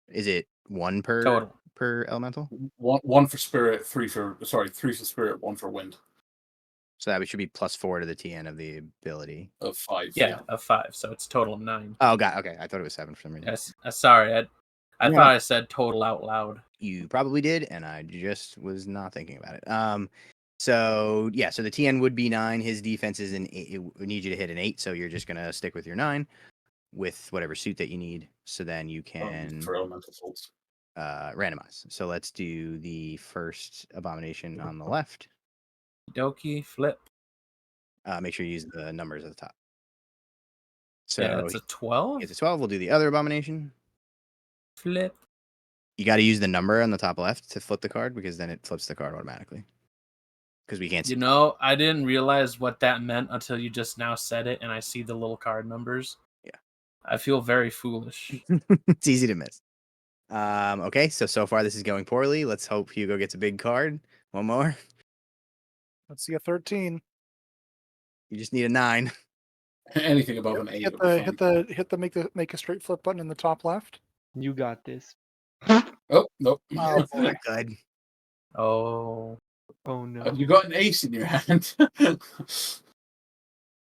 Is it 1 per Total. per elemental? 1 for spirit, 3 for spirit, 1 for wind. So that should be +4 to the TN of the ability. Of 5. Yeah, a 5. So it's total of 9. Oh, God. Okay, I thought it was 7 for some reason. Yes. Sorry, I thought I said total out loud. You probably did, and I just was not thinking about it. So yeah, so the TN would be 9. His defense is an 8. It would need you to hit an 8, so you're just gonna stick with your 9 with whatever suit that you need. So then you can for elemental faults. Randomize. So let's do the first abomination on the left. Doki, flip. Make sure you use the numbers at the top. So yeah, that's a 12. It's a 12. We'll do the other abomination. Flip. You got to use the number on the top left to flip the card because then it flips the card automatically. Because we can't see. You know, I didn't realize what that meant until you just now said it, and I see the little card numbers. Yeah. I feel very foolish. It's easy to miss. Okay, so far this is going poorly. Let's hope Hugo gets a big card. One more. Let's see a 13. You just need a 9. Anything above an 8. Hit the make a straight flip button in the top left. You got this. Oh, nope. Oh, boy. Good. Oh, Oh no. Have you got an ace in your hand?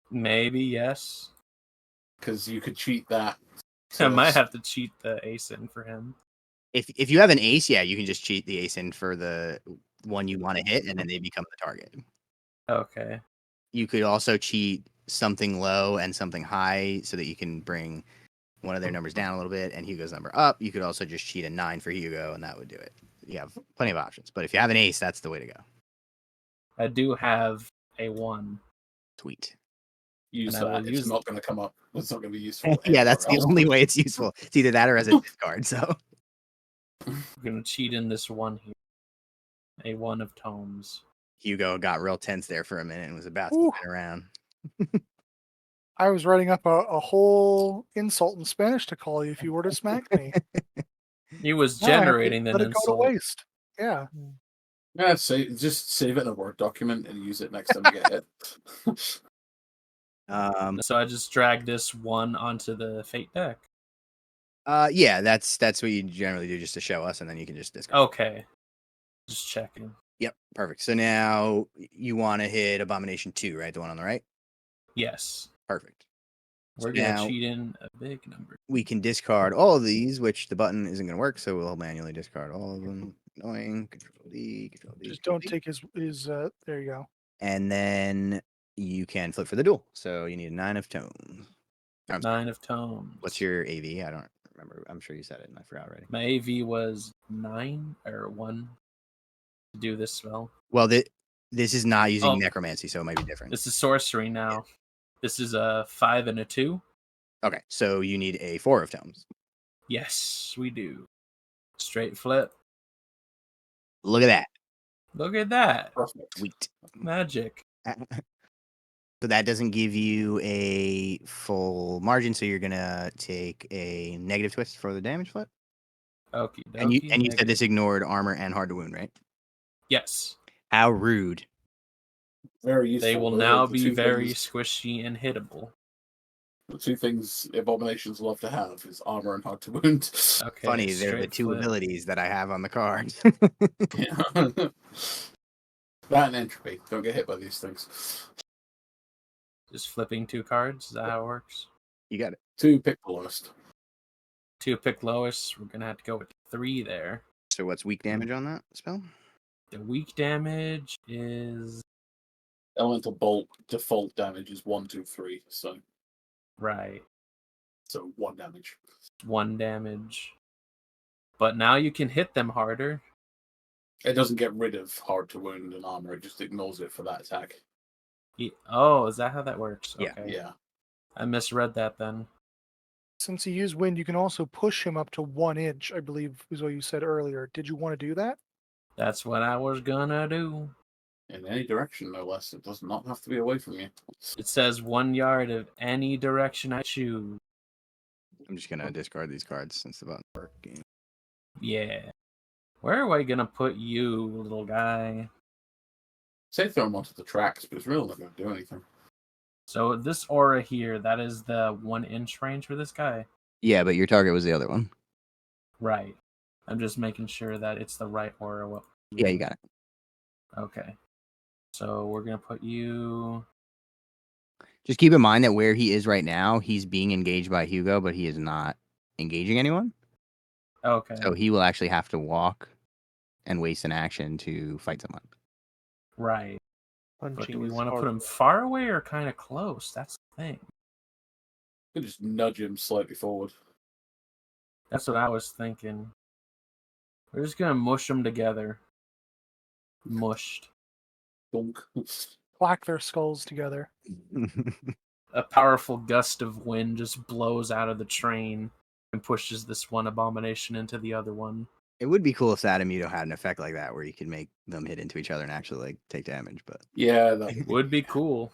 maybe, yes. Because you could cheat that. I might have to cheat the ace in for him. If you have an ace, yeah, you can just cheat the ace in for the one you want to hit, and then they become the target. Okay. you could also cheat something low and something high so that you can bring one of their numbers down a little bit and Hugo's number up. You could also just cheat a 9 for Hugo, and that would do it. You have plenty of options. But if you have an ace, that's the way to go. I do have a 1. Sweet. Use And I will that. use It's not going to come up. It's not going to be useful. Yeah, that's the anywhere else. only way it's useful. It's either that or as a discard. So I'm going to cheat in this 1 here. A 1 of tomes. Hugo got real tense there for a minute and was about to Ooh. spin around. I was writing up a whole insult in Spanish to call you if you were to smack me. He was Now I have to generating let an it go insult. to waste. Yeah. Yeah, just save it in a Word document and use it next time you get hit. So I just dragged this 1 onto the fate deck. Yeah, that's what you generally do just to show us, and then you can just discard. Okay. Just checking. Yep, perfect. So now you want to hit Abomination 2, right? The one on the right? Yes. Perfect. We're So going now to cheat in a big number. we can discard all of these, which the button isn't going to work, so we'll manually discard all of them. Annoying. Control D, Control D. Just Control don't D. take his there you go. And then you can flip for the duel. So you need a 9 of tomes. 9 of tomes. What's your AV? I don't remember. I'm sure you said it and I forgot already. My AV was 9 or 1 to do this spell. Well, this is not using Oh. necromancy, so it might be different. This is sorcery now. This is a 5 and a 2. Okay, so you need a 4 of tomes. Yes, we do. Straight flip. Look at that. Look at that. Perfect. Sweet. Magic. So that doesn't give you a full margin, so you're gonna take a negative twist for the damage flip. Okie And you dokie, said this ignored armor and hard to wound, right? Yes. How rude. Very useful. They will Those are now the be two very things- squishy and hittable. The two things abominations love to have is armor and hard to wound. Okay. Funny, they're the straight 2 flip. abilities that I have on the card. Yeah. That and entropy. Don't get hit by these things. Just flipping 2 cards. Is that how it works? You got it. 2, pick the lowest. 2 pick lowest. We're gonna have to go with 3 there. So what's weak damage on that spell? The weak damage is Elemental bolt default damage is 1, 2, 3. So right. 1 damage. 1 damage. But now you can hit them harder. It doesn't get rid of hard to wound and armor. It just ignores it for that attack. Oh, is that how that works? Yeah. Okay. Yeah. I misread that then. Since you use wind, you can also push him up to 1 inch, I believe is what you said earlier. Did you want to do that? That's what I was gonna do. In any direction, no less. It does not have to be away from you. It says 1 yard of any direction I choose. I'm just gonna discard these cards since the button's working. Yeah. Where are we gonna put you, little guy? Say throw him onto the tracks, but it's really not going to do anything. So this aura here, that is the 1 inch range for this guy. Yeah, but your target was the other one. Right. I'm just making sure that it's the right aura. Yeah, you got it. Okay. So we're gonna put you. Just keep in mind that where he is right now, he's being engaged by Hugo, but he is not engaging anyone. Okay. So he will actually have to walk and waste an action to fight someone. Right. But Punching do we is want to hard. put him far away or kind of close? That's the thing. You could just nudge him slightly forward. That's what I was thinking. We're just gonna mush them together. Mushed. Dunk. Clack their skulls together. A powerful gust of wind just blows out of the train and pushes this one abomination into the other one. It would be cool if Sadamuto had an effect like that where you could make them hit into each other and actually like take damage, but Yeah, that Would be cool.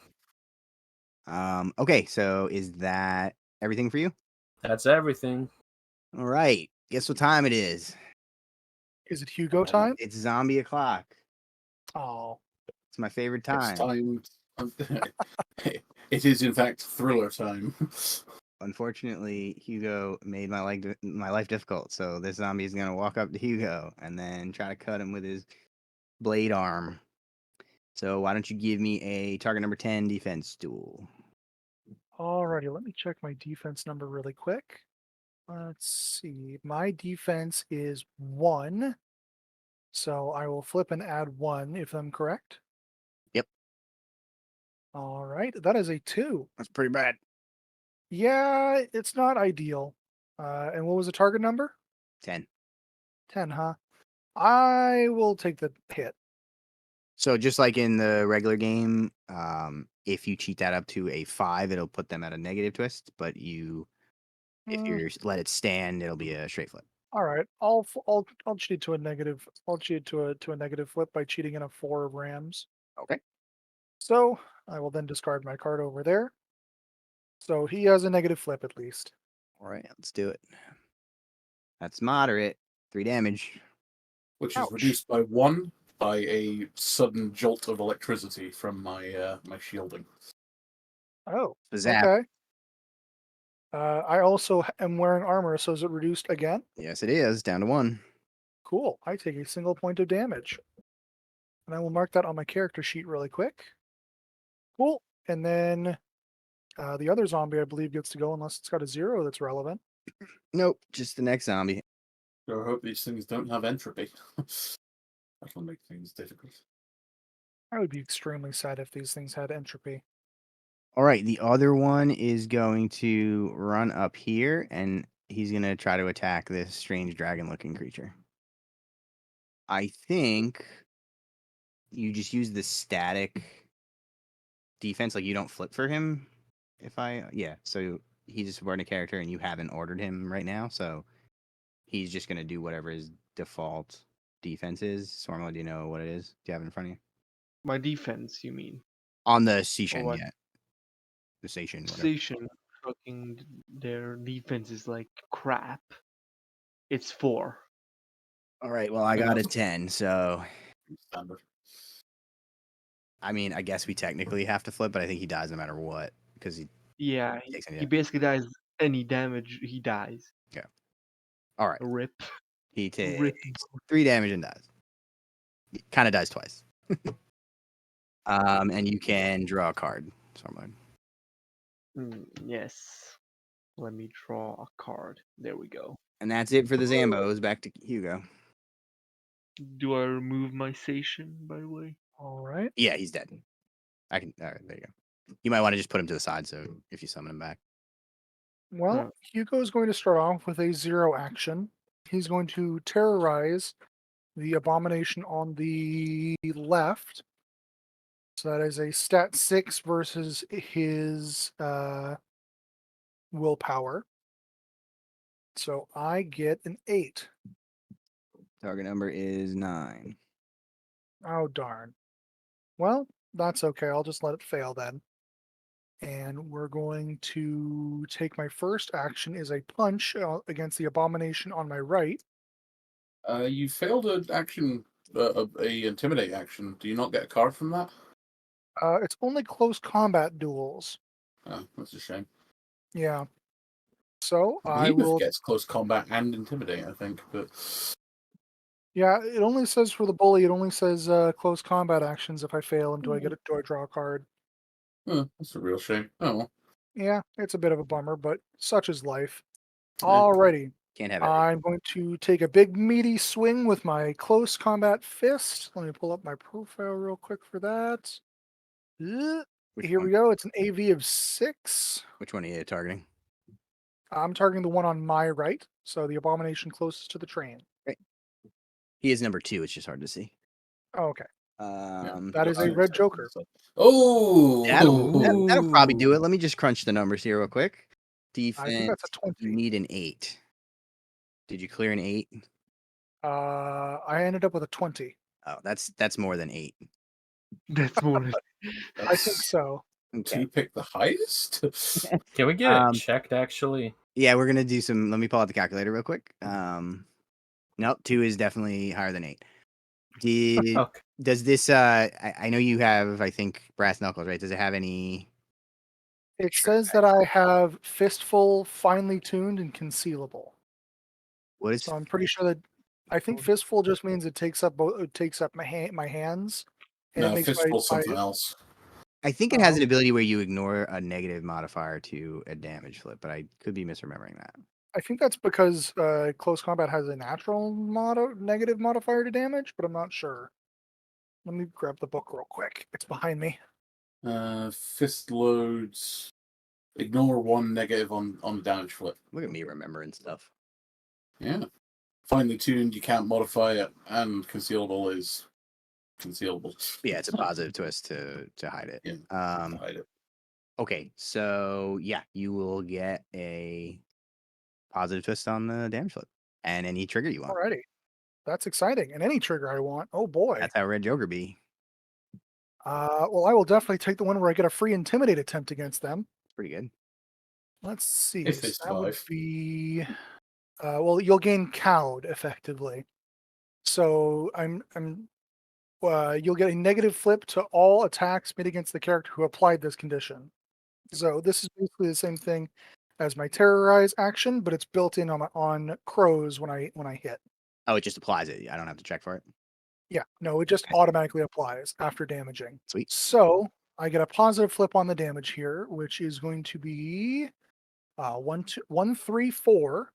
okay, so is that everything for you? That's everything. All right. Guess what time it is? Is it Hugo time? It's zombie o'clock. Oh, It's my favorite it's time. time. It is, in fact, thriller time. Unfortunately, Hugo made my life difficult, so this zombie is gonna walk up to Hugo and then try to cut him with his blade arm. So why don't you give me a target number 10 defense duel? alrighty. Let me check my defense number really quick. Let's see. My defense is 1. So I will flip and add 1 if I'm correct. Yep. All right, that is a 2. That's pretty bad. Yeah, it's not ideal. And what was the target number? 10. 10, huh? I will take the hit. So just like in the regular game, if you cheat that up to a 5, it'll put them at a negative twist. But if Mm, you let it stand, it'll be a straight flip. all right, I'll cheat to a negative. I'll cheat to a negative flip by cheating in a 4 of Rams. Okay. So I will then discard my card over there. So he has a negative flip at least. All right, let's do it. That's moderate. 3 damage. Which Ouch. is reduced by 1 by a sudden jolt of electricity from my my shielding. Oh, Zap. okay. I also am wearing armor, so is it reduced again? Yes, it is. Down to 1. Cool. I take a single point of damage. And I will mark that on my character sheet really quick. Cool. And then the other zombie, I believe, gets to go unless it's got a 0 that's relevant. Nope, just the next zombie. So I hope these things don't have entropy. That'll make things difficult. I would be extremely sad if these things had entropy. All right, the other one is going to run up here, and he's going to try to attack this strange dragon-looking creature. I think you just use the static defense, like you don't flip for him. So he's just wearing a character, and you haven't ordered him right now, so he's just going to do whatever his default defense is. Sormo, do you know what it is? Do you have it in front of you? My defense, you mean? On the Or station, what? yeah. The station, whatever. Station, fucking their defense is like crap. It's 4. All right, well, I got a 10, so Standard. I mean, I guess we technically have to flip, but I think he dies no matter what because he Yeah, takes any he damage. basically dies any damage, he dies. All right, Rip. he takes Rip. 3 damage and dies. He kind of dies twice. And you can draw a card. Sorry. Yes. Let me draw a card. There we go. And that's it for the Zambos. Back to Hugo. Do I remove my station, by the way? All right. Yeah, he's dead. I can. All right, there you go. You might want to just put him to the side, so if you summon him back. Well, Hugo is going to start off with a 0 action. He's going to terrorize the abomination on the left. So that is a stat 6 versus his willpower. So I get an 8. Target number is 9. Oh, darn. Well, that's okay. I'll just let it fail then. And we're going to take my first action is a punch against the abomination on my right. You failed an action, a intimidate action. Do you not get a card from that? It's only close combat duels. Oh, that's a shame. Yeah. So I Behemoth will. gets close combat and intimidate, I think, but Yeah, it only says for the bully. It only says close combat actions. If I fail them, do I draw a card? that's a real shame. Oh, well. Yeah, it's a bit of a bummer, but such is life. Yeah. Alrighty. Can't have it. I'm going to take a big meaty swing with my close combat fist. Let me pull up my profile real quick for that. Here we go. It's an AV of 6. Which one are you targeting? I'm targeting the one on my right, so the abomination closest to the train. He is number 2. It's just hard to see. Oh, okay. That is a red joker. Oh, That'll probably do it. Let me just crunch the numbers here real quick. Defense. I think that's a 20. You need an 8. Did you clear an 8? I ended up with a 20. Oh, that's more than 8. That's more than. I think so. Okay. You picked the highest? Can we get it checked, actually? Yeah, we're gonna do some. Let me pull out the calculator real quick. Nope, 2 is definitely higher than 8. Okay. Does this? I know you have. I think brass knuckles, right? Does it have any? It says that I have fistful, finely tuned, and concealable. What is? So I'm pretty sure that I think fistful just means it takes up both. It takes up my hands. And No, it makes fistful something else. I think it has an ability where you ignore a negative modifier to a damage flip, but I could be misremembering that. I think that's because close combat has a natural negative modifier to damage, but I'm not sure. Let me grab the book real quick. It's behind me. Fist loads. Ignore 1 negative on the damage flip. Look at me remembering stuff. Yeah. Finely tuned, you can't modify it, and concealable is concealable. Yeah, it's a positive twist to hide it. Yeah, hide it. Okay, so yeah, you will get a positive twist on the damage flip and any trigger you want. Alrighty. That's exciting. And any trigger I want. Oh boy. That's how Red Joker be. Well, I will definitely take the one where I get a free intimidate attempt against them. Pretty good. Let's see. If they So that would survive. be. Well, you'll gain cowed effectively. So you'll get a negative flip to all attacks made against the character who applied this condition. So this is basically the same thing as my terrorize action, but it's built in on crows when I hit. Oh, it just applies it. I don't have to check for it. Yeah, no, it just automatically applies after damaging. Sweet. So I get a positive flip on the damage here, which is going to be 1, 3, 4,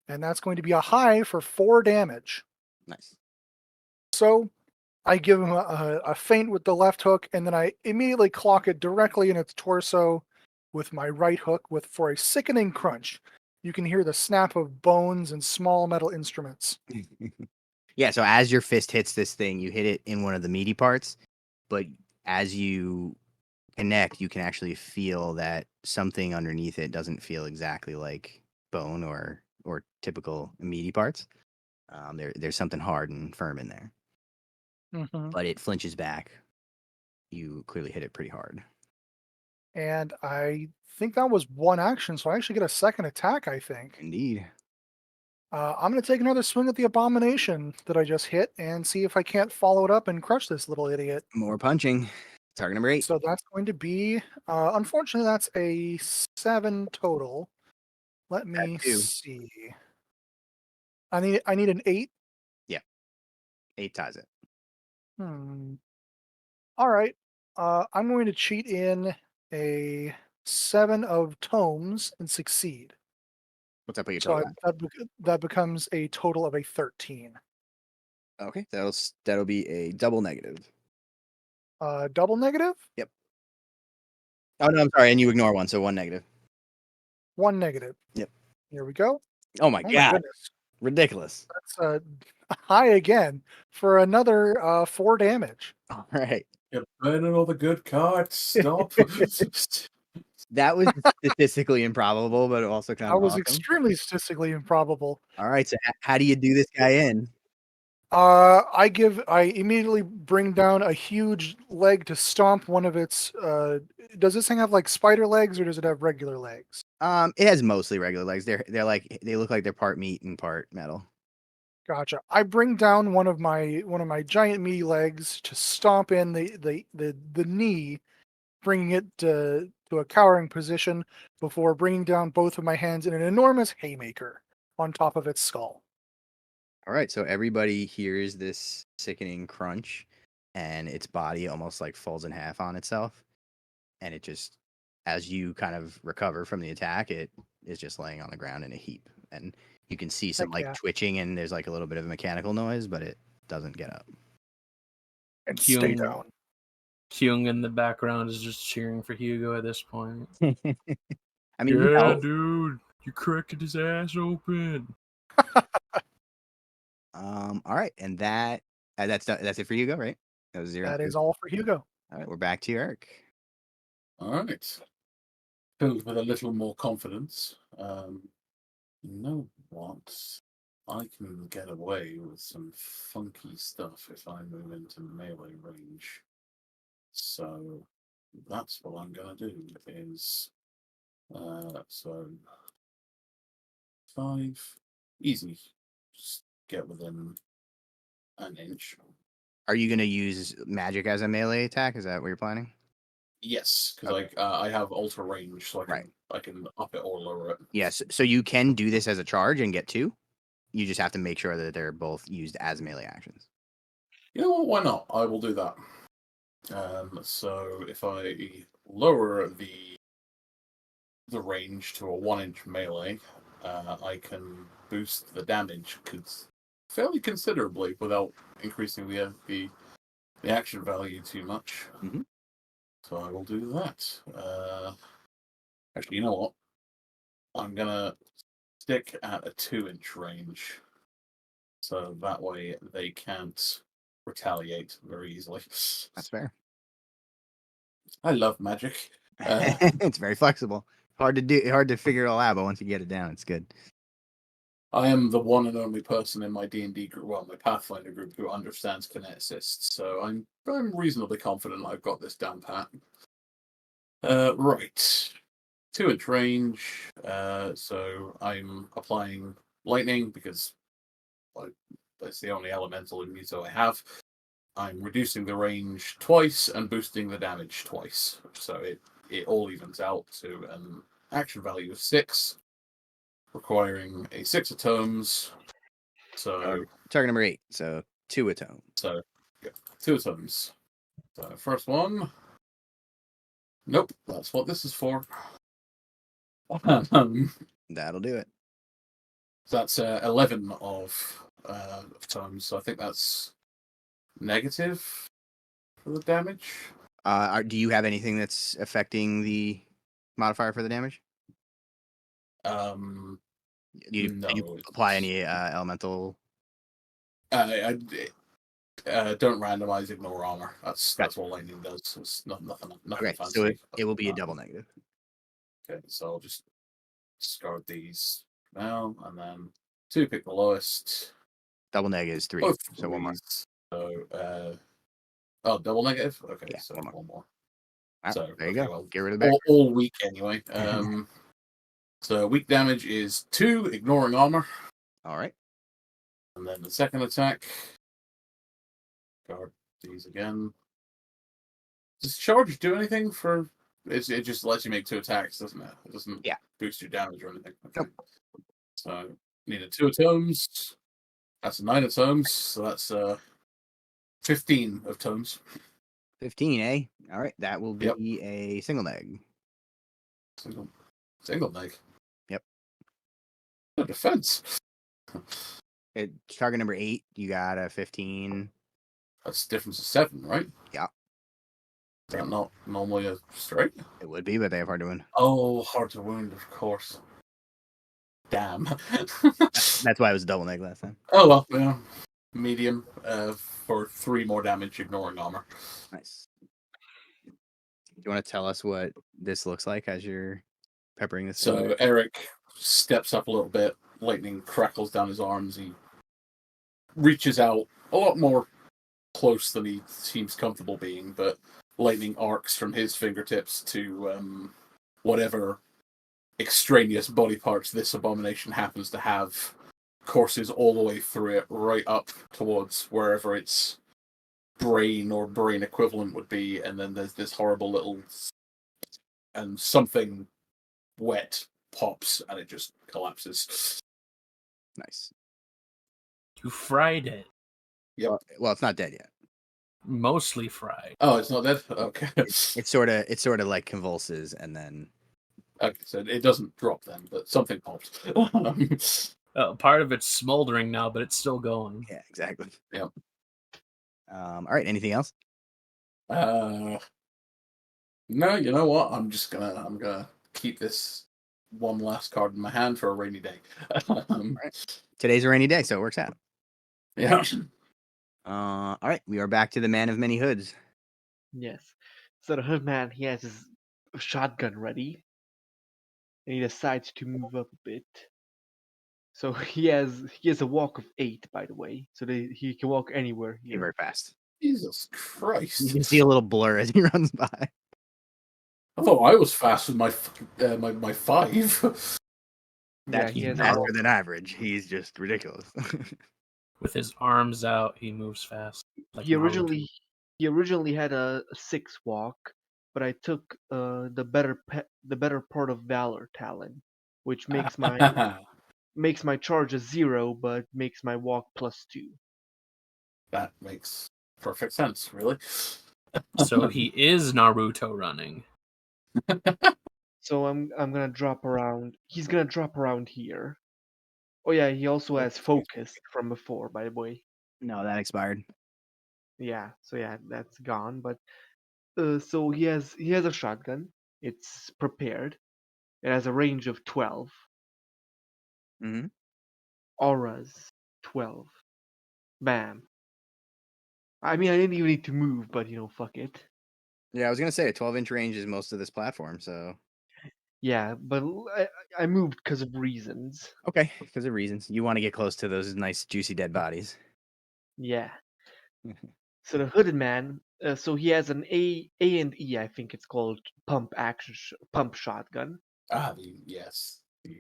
and that's going to be a high for 4 damage. Nice. So I give him a feint with the left hook, and then I immediately clock it directly in its torso with my right hook for a sickening crunch. You can hear the snap of bones and small metal instruments. Yeah, so as your fist hits this thing, you hit it in one of the meaty parts, but as you connect, you can actually feel that something underneath it doesn't feel exactly like bone or typical meaty parts. There's something hard and firm in there, but it flinches back. You clearly hit it pretty hard. And I think that was one action, so I actually get a second attack, I think. Indeed. I'm going to take another swing at the abomination that I just hit and see if I can't follow it up and crush this little idiot. More punching. Target number 8. So that's going to be, unfortunately, that's a 7 total. Let me see. I need an 8. Yeah. 8 ties it. All right. I'm going to cheat in a 7 of tomes and succeed. What's up with your So total? that becomes a total of a 13. Okay, that'll be a double negative. Double negative? Yep. Oh no, I'm sorry, and you ignore 1, so 1 negative. 1 negative. Yep. Here we go. Oh my god. Goodness. Ridiculous. That's high again for another 4 damage. All right. You're burning all the good cards. Stop. That was statistically improbable, but also kind That of was awesome. extremely statistically improbable. All right, so how do you do this guy in? I immediately bring down a huge leg to stomp one of its. Does this thing have like spider legs or does it have regular legs? It has mostly regular legs. They look like they're part meat and part metal. Gotcha. I bring down one of my giant meaty legs to stomp in the knee, bringing it to a cowering position before bringing down both of my hands in an enormous haymaker on top of its skull. All right, so everybody hears this sickening crunch, and its body almost like folds in half on itself, and it just, as you kind of recover from the attack, it is just laying on the ground in a heap, and you can see some twitching, and there's like a little bit of mechanical noise, but it doesn't get up. And stay down. Kyung in the background is just cheering for Hugo at this point. I mean, yeah, dude, you cracked his ass open. All right, and that's it for Hugo, right? That was 0. That is all for Hugo. All right, we're back to Eric. All right. Filled with a little more confidence. You know what? I can get away with some funky stuff if I move into melee range. So that's what I'm going to do is, so 5, easy, just get within an inch. Are you going to use magic as a melee attack? Is that what you're planning? Yes, because I have ultra range, so I can up it or lower it. Yes, so you can do this as a charge and get 2. You just have to make sure that they're both used as melee actions. You know what? Why not? I will do that. So if I lower the range to a 1-inch melee, I can boost the damage fairly considerably without increasing the action value too much. Mm-hmm. So I will do that. Actually, you know what? I'm gonna stick at a 2-inch range, so that way they can't retaliate very easily. That's fair. I love magic. It's very flexible. Hard to figure it all out, but once you get it down, it's good. I am the one and only person in my D&D group, well, my Pathfinder group, who understands kineticists, so I'm reasonably confident I've got this down pat. Right. 2-inch range, so I'm applying lightning because that's the only elemental in Muto I have. I'm reducing the range twice and boosting the damage twice, so it all evens out to an action value of 6, requiring a 6 atomes. So target number 8, so 2 atone. So yeah, 2 atomes. So first one. Nope, that's what this is for. That'll do it. So that's 11 of atomes. So I think that's negative for the damage. Do you have anything that's affecting the modifier for the damage? No, you apply any elemental? I don't randomize ignore armor. That's what lightning does. It's nothing Okay, fancy. so it will be a double negative. Okay, so I'll just discard these now, and then 2 pick the lowest. Double negative is 3, Both so one more. So, double negative? Okay, Yeah, so one more. Right, So there you go. Well, get rid of the back. all weak anyway. So weak damage is 2, ignoring armor. All right. And then the second attack. Guard these again. Does charge do anything for? It just lets you make 2 attacks, doesn't it? It doesn't boost your damage or anything. Okay. Nope. So needed 2 atomes. That's 9 atomes. So that's 15 of tomes. 15, eh? All right, that will be a single neg. Single neg. Yep. No defense. It's target number 8. You got a 15. That's difference of 7, right? Yeah. Is that not normally a straight? It would be, but they have hard to wound. Oh, hard to wound, of course. Damn. That's why it was a double neg last time. Oh well, yeah. Medium for 3 more damage, ignoring armor. Nice. Do you want to tell us what this looks like as you're peppering this? So Eric steps up a little bit. Lightning crackles down his arms. He reaches out a lot more close than he seems comfortable being, but lightning arcs from his fingertips to whatever extraneous body parts this abomination happens to have, courses all the way through it, right up towards wherever its brain or brain equivalent would be, and then there's this horrible little, and something wet pops and it just collapses. Nice. You fried it. Yep. Well, it's not dead yet. Mostly fried. Oh, it's not dead? Okay. It sort of like convulses and then. Okay, so it doesn't drop then, but something pops. Part of it's smoldering now, but it's still going. Yeah, exactly. Yep. All right. Anything else? No, you know what? I'm gonna keep this one last card in my hand for a rainy day. Right. Today's a rainy day, so it works out. Yeah. All right, we are back to the man of many hoods. Yes. So the hood man, he has his shotgun ready, and he decides to move up a bit. So he has a walk of 8, by the way, so he can walk anywhere He's here. very fast. Jesus Christ! You can see a little blur as he runs by. I thought I was fast with my 5. Yeah, He's he has faster than average. He's just ridiculous. With his arms out, he moves fast. Like he Naruto. originally had a 6 walk, but I took the better part of valor talent, which makes my charge a 0, but makes my walk +2. That makes perfect sense, really. So he is Naruto running. So I'm gonna drop around. He's gonna drop around here. Oh yeah, he also has focus from before, by the way. No, that expired. Yeah, so yeah, that's gone. But So he has a shotgun. It's prepared. It has a range of 12. Mm-hmm. Auras 12. Bam. I mean, I didn't even need to move, but fuck it. Yeah, I was gonna say a 12-inch range is most of this platform, so Yeah, but I moved because of reasons. okay, because of reasons you want to get close to those nice juicy dead bodies. Yeah. So the hooded man. So he has an A and E. I think it's called pump shotgun. Yes. The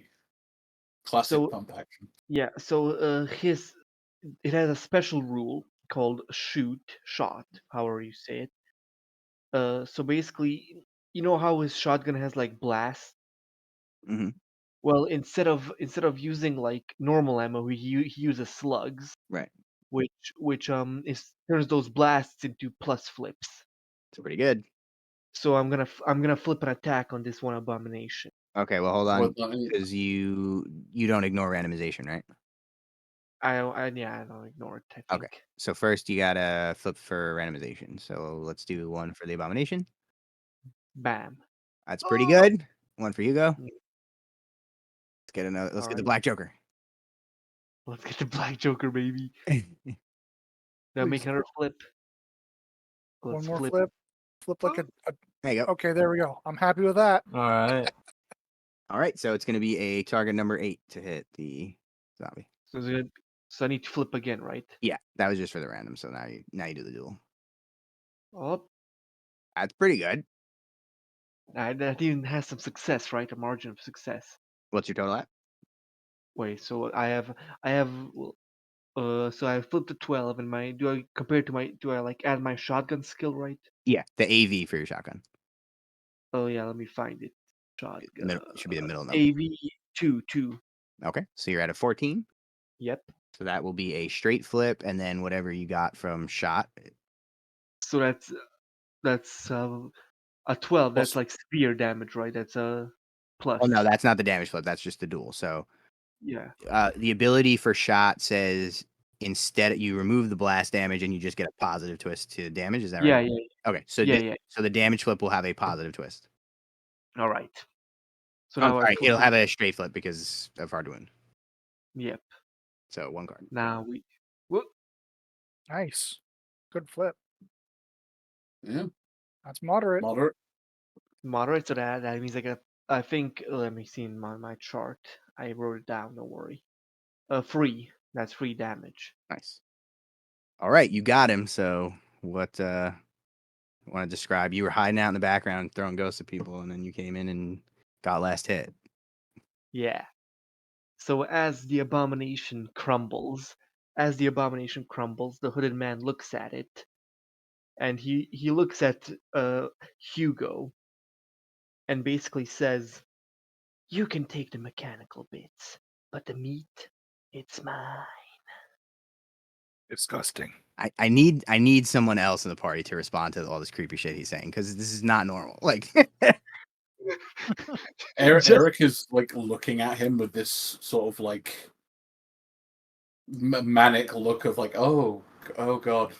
classic So pump action. yeah. So it has a special rule called shot, however you say it. So basically, you know how his shotgun has like blast. Mm-hmm. Well, instead of using like normal ammo, he uses slugs, Right. which is turns those blasts into plus flips. It's pretty good. So I'm gonna flip an attack on this one abomination. Okay, well hold Well, on, because you don't ignore randomization, right? I don't ignore it. I Okay. think. So first you gotta flip for randomization. So let's do one for the abomination. Bam. That's pretty good. One for Hugo. Mm, Let's get another. Let's all get the right. Black Joker. Let's get the Black Joker, baby. Now make Please. another flip. One Let's more flip. flip. Flip like a. There you go. Okay, there we go. I'm happy with that. All right. All right, so it's gonna be a target number 8 to hit the zombie. So I need to flip again, right? Yeah, that was just for the random. So now you do the duel. Oh, That's pretty good. that even has some success, right? A margin of success. What's your total at? Wait, so I have so I flipped to 12 and my do I like add my shotgun skill, right? Yeah, the AV for your shotgun. Oh yeah, let me find it. Shotgun It should be the middle number. AV 2. Okay, so you're at a 14. Yep. So that will be a straight flip, and then whatever you got from shot. So that's a 12. That's Plus, like spear damage, right? That's a plus. Oh no, that's not the damage flip. That's just the duel. So Yeah. the ability for shot says instead you remove the blast damage and you just get a positive twist to damage. Is that right? Yeah, yeah, Okay, so yeah. so the damage flip will have a positive twist. All right. So I'm now I sorry, flip it'll it. have a straight flip because of hard to win. Yep. So one card. Now we. Whoop. Nice. Good flip. yeah, That's moderate. moderate. Moderate. So that means I think. Let me see in my chart. I wrote it down. Don't worry. 3. That's 3 damage. Nice. All right, you got him. So what want to describe? You were hiding out in the background throwing ghosts at people, and then you came in and got last hit. Yeah. So as the abomination crumbles, the hooded man looks at it, and he looks at Hugo, and basically says, "You can take the mechanical bits, but the meat, it's mine." Disgusting. I need someone else in the party to respond to all this creepy shit he's saying because this is not normal. Like Just Eric is like looking at him with this sort of like manic look of like, oh god,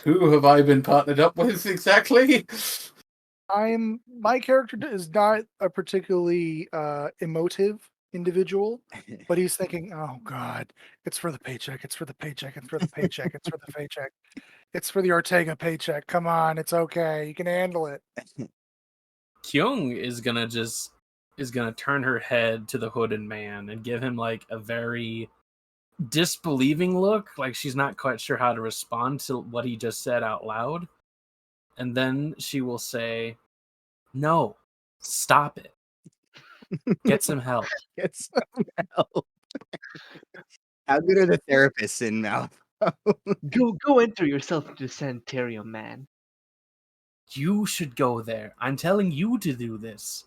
who have I been partnered up with exactly? My character is not a particularly emotive individual, but he's thinking, oh God, it's for the paycheck, it's for the paycheck, it's for the paycheck, it's for the paycheck. It's for the Ortega paycheck. Come on, it's okay. You can handle it. Kyung is gonna turn her head to the hooded man and give him like a very disbelieving look, like she's not quite sure how to respond to what he just said out loud. And then she will say, "No, stop it. Get some help." get some help. How good are the therapists in Malifaux? go enter yourself into the sanitarium, man. You should go there. I'm telling you to do this.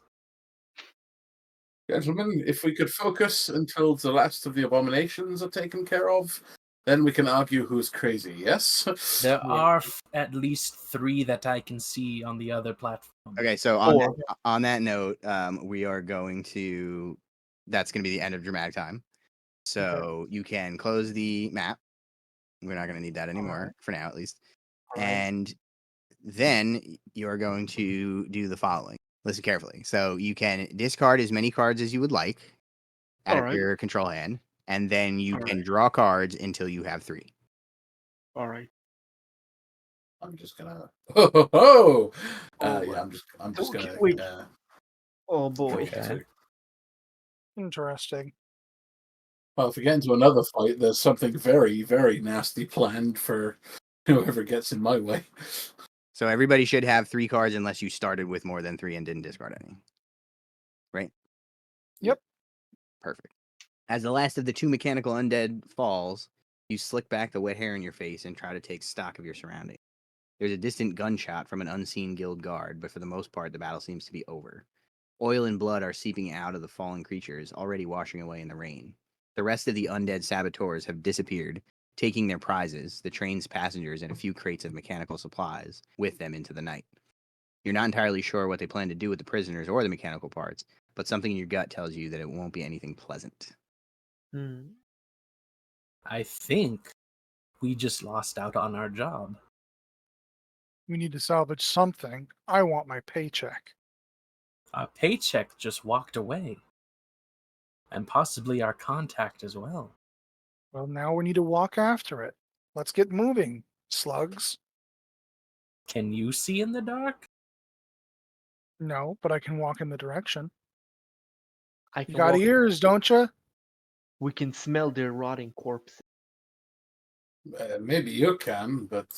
Gentlemen, if we could focus until the last of the abominations are taken care of, then we can argue who's crazy, yes? There Yeah. are at least 3 that I can see on the other platform. Okay, so on that note, we are going to. That's going to be the end of dramatic time. So you can close the map. We're not going to need that anymore for now, at least. All right. And then you're going to do the following. Listen carefully. So you can discard as many cards as you would like out of Alright. your control hand, and then you All can right. draw cards until you have 3. All right. I'm just gonna. Oh, Oh, yeah. I'm just okay, gonna. wait. Oh boy. draw Okay. 2. Interesting. Well, if we get into another fight, there's something very, very nasty planned for whoever gets in my way. So everybody should have 3 cards unless you started with more than 3 and didn't discard any. Right? Yep. Perfect. As the last of the 2 mechanical undead falls, you slick back the wet hair in your face and try to take stock of your surroundings. There's a distant gunshot from an unseen guild guard, but for the most part, the battle seems to be over. Oil and blood are seeping out of the fallen creatures, already washing away in the rain. The rest of the undead saboteurs have disappeared, taking their prizes, the train's passengers, and a few crates of mechanical supplies, with them into the night. You're not entirely sure what they plan to do with the prisoners or the mechanical parts, but something in your gut tells you that it won't be anything pleasant. Hmm. I think we just lost out on our job. We need to salvage something. I want my paycheck. Our paycheck just walked away. And possibly our contact as well. Well, now we need to walk after it. Let's get moving, slugs. Can you see in the dark? No, but I can walk in the direction. I You can got walk. ears, don't you? We can smell their rotting corpses. Maybe you can, but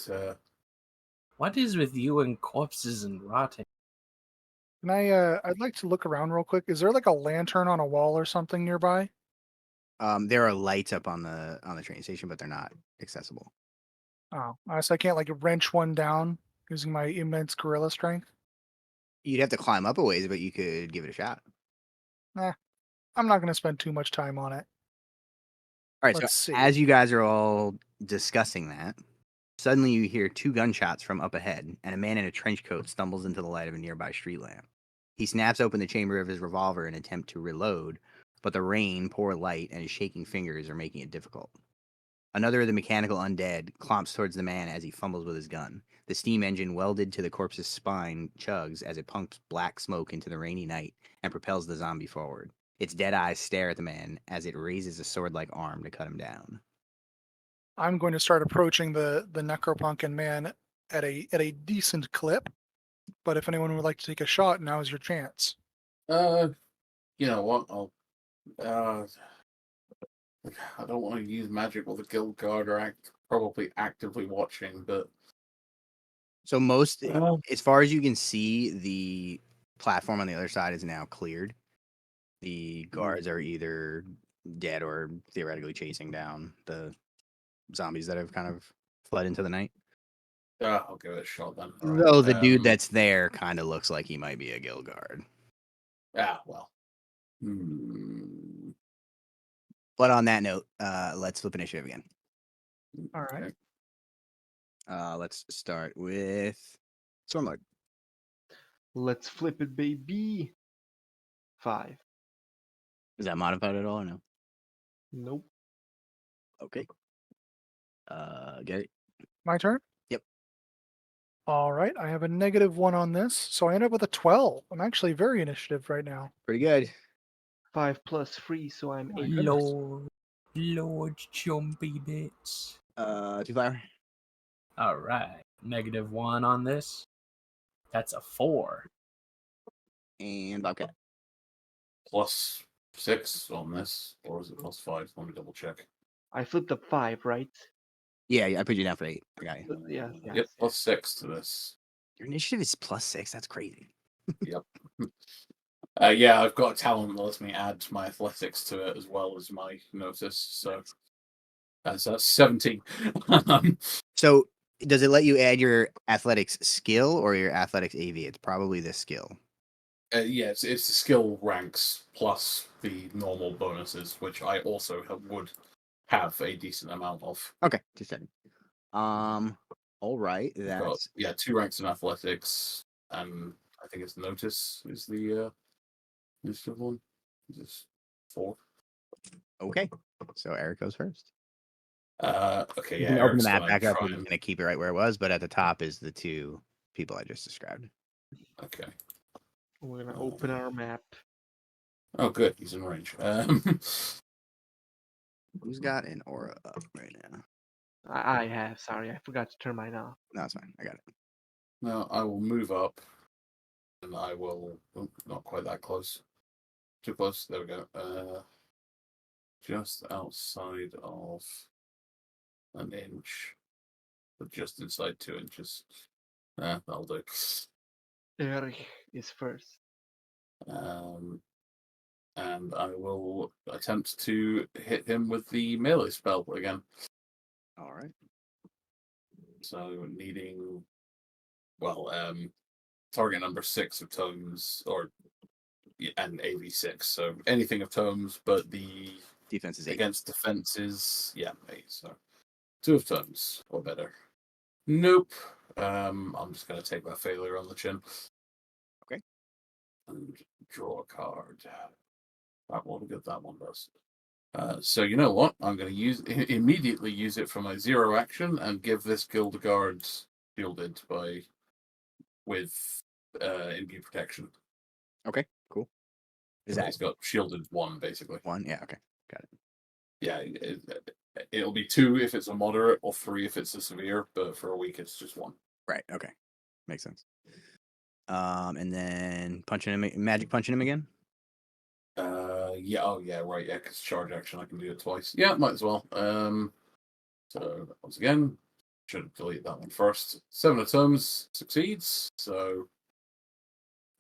What is with you and corpses and rotting? Can I'd like to look around real quick. Is there like a lantern on a wall or something nearby? There are lights up on the train station, but they're not accessible. Oh, so I can't like wrench one down using my immense gorilla strength. You'd have to climb up a ways, but you could give it a shot. I'm not going to spend too much time on it. All right, Let's so see. as you guys are all discussing that, suddenly you hear 2 gunshots from up ahead, and a man in a trench coat stumbles into the light of a nearby street lamp. He snaps open the chamber of his revolver in an attempt to reload, but the rain, poor light, and his shaking fingers are making it difficult. Another of the mechanical undead clomps towards the man as he fumbles with his gun. The steam engine welded to the corpse's spine chugs as it pumps black smoke into the rainy night and propels the zombie forward. Its dead eyes stare at the man as it raises a sword-like arm to cut him down. I'm going to start approaching the necropunkin man at a decent clip. But if anyone would like to take a shot, now is your chance. you know what? I don't want to use magic with a guild guard or probably actively watching, but So as far as you can see, the platform on the other side is now cleared. The guards are either dead or theoretically chasing down the zombies that have kind of fled into the night. I'll give it a shot then. All Though right. the dude that's there kind of looks like he might be a guild guard. Well. Hmm. But on that note, let's flip initiative again. All right. Let's start with Stormlord. Let's flip it, baby. 5. Is that modified at all or no? Nope. Okay. Get it? My turn? Yep. All right. I have a -1 on this, so I end up with a 12. I'm actually very initiative right now. Pretty good. 5 plus 3, so I'm My 8. goodness. Lord Chumpy Bits. 2 flower. All right. -1 on this. That's a 4. And Bobcat. +6 on this, or is it +5? Let me double check. I flipped a 5, right? Yeah, I put you down for 8. I got you. Yeah. Yep, +6 to this. Your initiative is +6. That's crazy. Yep. Yeah, I've got a talent that lets me add my athletics to it as well as my notice. So that's 17. So does it let you add your athletics skill or your athletics AV? It's probably the skill. Yeah, it's the skill ranks plus the normal bonuses, which I also would have a decent amount of. Okay, just checking. All right. That's 2 ranks in athletics, and I think it's notice is the initiative one. Is this 4? okay. So Eric goes first. Okay, You yeah. can open the Eric's map gonna back up. try We're and- gonna keep it right where it was, but at the top is the 2 people I just described. Okay. We're gonna open our map. Oh, good. He's in range. Who's got an aura up right now? I have. Sorry, I forgot to turn mine off. No, it's fine. I got it. Now I will move up, and I will. Oh, not quite that close. Too close. There we go. Just outside of an inch, but just inside 2 inches. That'll do. Erich is first. And I will attempt to hit him with the melee spell again. All right. So needing, target number 6 of tomes, and AV6. So anything of tomes, but the Defense is 8. against defense is 8. So 2 of tomes or better. Nope. I'm just going to take that failure on the chin. Okay. And draw a card. That one, good. That one does. So you know what? I'm going to immediately use it for my 0 action and give this guild guard shielded with imbue protection. Okay, cool. Is So that he's got shielded 1 basically? 1? Yeah, okay. Got it. Yeah, it'll be 2 if it's a moderate or 3 if it's a severe, but for a week it's just 1. Right, okay. Makes sense. And then magic punching him again? Right, because charge action I can do it twice. Yeah, might as well. So once again, should have deleted that one first. 7 of tomes succeeds, so